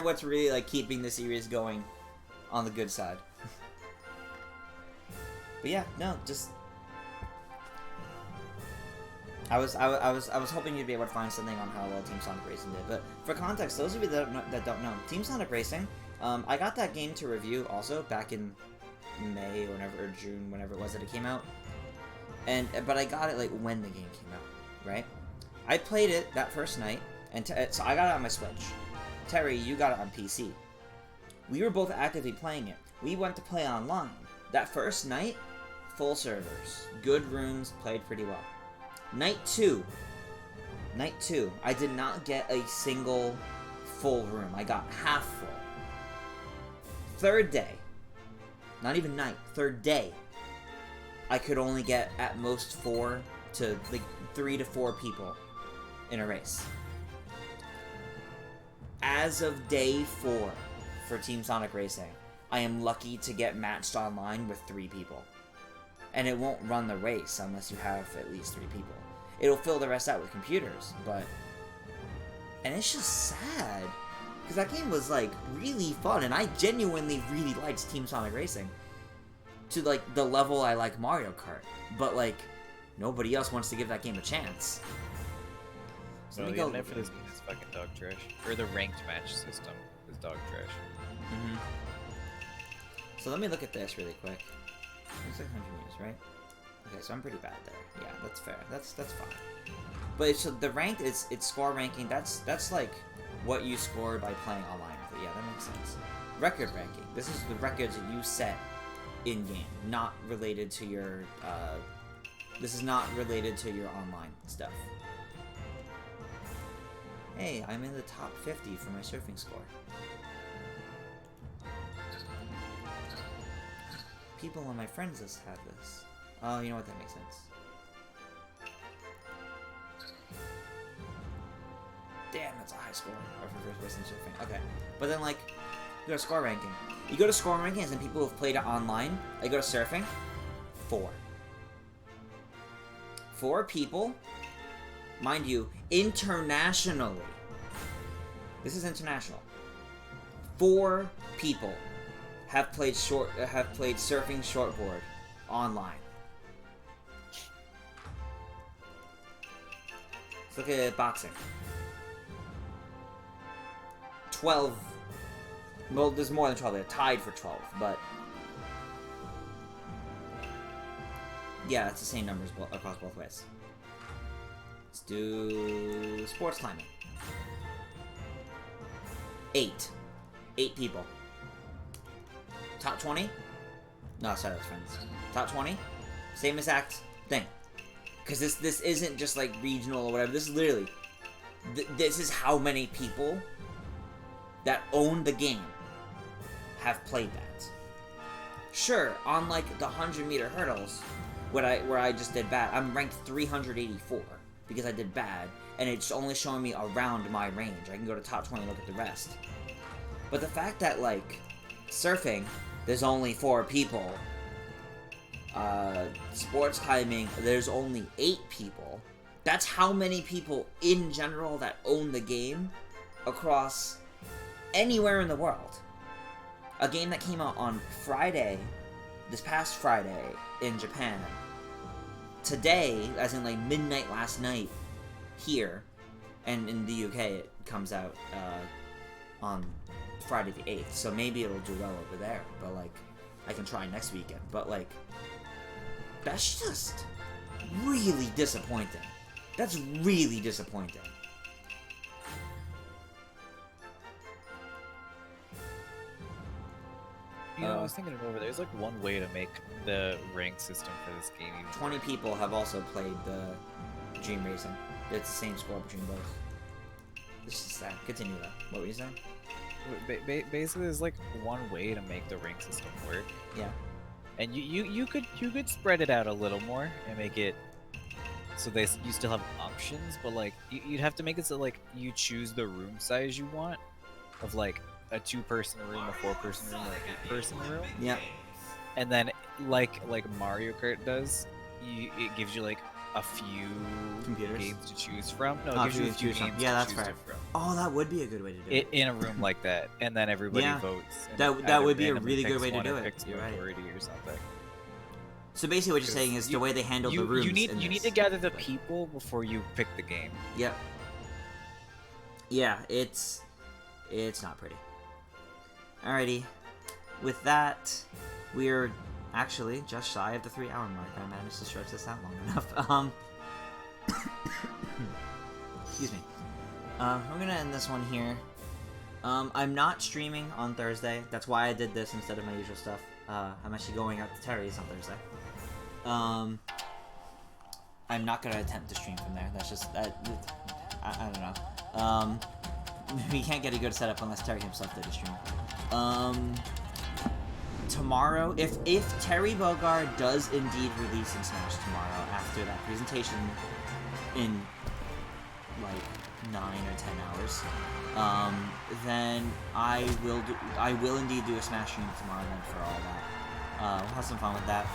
what's really like keeping the series going on the good side. But yeah, no, just I was hoping you'd be able to find something on how well Team Sonic Racing did. But for context, those of you that don't know, Team Sonic Racing, I got that game to review also back in May or whenever, or June, whenever it was that it came out. But I got it like when the game came out, right? I played it that first night, and so I got it on my Switch. Terry, you got it on PC. We were both actively playing it. We went to play online. That first night, full servers, good rooms, played pretty well. Night two, I did not get a single full room. I got half full. Third day, not even night, third day, I could only get at most 3 to 4 people in a race. As of day 4 for Team Sonic Racing, I am lucky to get matched online with 3 people. And it won't run the race unless you have at least 3 people. It'll fill the rest out with computers, but... And it's just sad. Because that game was, like, really fun, and I genuinely really liked Team Sonic Racing. To, like, the level I like Mario Kart. But, like, nobody else wants to give that game a chance. So Well, let me the go... internet for this game is fucking dog trash. Or the ranked match system is dog trash. Mm-hmm. So let me look at this really quick. Looks like 100 views, right? Okay, so I'm pretty bad there. Yeah, that's fair. That's fine. But so the ranked it's score ranking. That's like what you score by playing online with it. Yeah, that makes sense. Record ranking. This is the records that you set in game, not related to your. This is not related to your online stuff. Hey, I'm in the top 50 for my surfing score. People on my friends list have this. Oh, you know what? That makes sense. Damn, that's a high score for first person surfing. Okay, but then like, you go to score ranking. You go to score rankings and people who've played it online. I go to surfing. 4. 4 people, mind you, internationally. This is international. 4 people have played surfing shortboard online. Let's look at boxing. 12. Well, there's more than 12. They're tied for 12, but yeah, it's the same numbers across both ways. Let's do sports climbing. 8. 8 people. Top 20? No, sorry, that's friends. Top 20? Same exact thing. Because this isn't just like regional or whatever. This is literally... this is how many people that own the game have played that. Sure, on like the 100-meter hurdles, where I just did bad, I'm ranked 384 because I did bad, and it's only showing me around my range. I can go to top 20 and look at the rest. But the fact that, like, surfing, there's only 4 people. Sports climbing, there's only 8 people. That's how many people in general that own the game across anywhere in the world. A game that came out on Friday, this past Friday, in Japan. Today, as in like midnight last night, here, and in the UK it comes out on Friday the 8th, so maybe it'll do well over there, but like, I can try next weekend, but like, that's just really disappointing. That's really disappointing. You know, I was thinking it over. There's like one way to make the rank system for this game even 20 people have also played the Dream Racing. It's the same score between both. This is that. Continue though. What were you saying? Basically, there's like one way to make the rank system work, Yeah. and you could spread it out a little more and make it so you still have options, but like you'd have to make it so like you choose the room size you want, of like a 2-person room, a 4-person room, or an 8-person room, Yeah. and then like Mario Kart does, it gives you like a few Computers? games to choose from. No, Oh, it gives you a to few choose from. games Yeah, to that's choose right. from. Oh, that would be a good way to do it. In a room like that, and then everybody Yeah. votes. and That either would be a randomly really good picks way to one do or it. picks You're right. majority or something. So basically what you're saying is the way they handle the rooms You need in this. to gather the people before you pick the game. Yep. Yeah, it's not pretty. Alrighty. With that, we're actually just shy of the 3-hour mark. I managed to stretch this out long enough. Excuse me. We're gonna end this one here. I'm not streaming on Thursday. That's why I did this instead of my usual stuff. I'm actually going out to Terry's on Thursday. I'm not gonna attempt to stream from there. That's just I don't know. We can't get a good setup unless Terry himself did a stream. Tomorrow, if Terry Bogard does indeed release in Smash tomorrow after that presentation in like 9 or 10 hours, then I will indeed do a Smash stream tomorrow night for all that. We'll have some fun with that.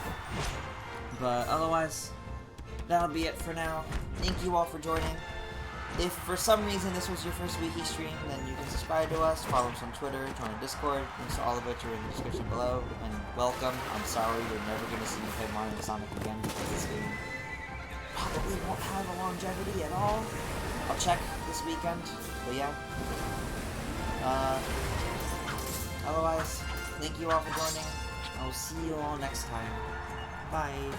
But otherwise, that'll be it for now. Thank you all for joining. If for some reason this was your first WiiHii stream, then you can subscribe to us, follow us on Twitter, join our Discord, links to all of which are in the description below, and welcome. I'm sorry you're never going to see me play Mario and Sonic again, because this game probably won't have a longevity at all. I'll check this weekend, but yeah. Otherwise, thank you all for joining. I will see you all next time. Bye.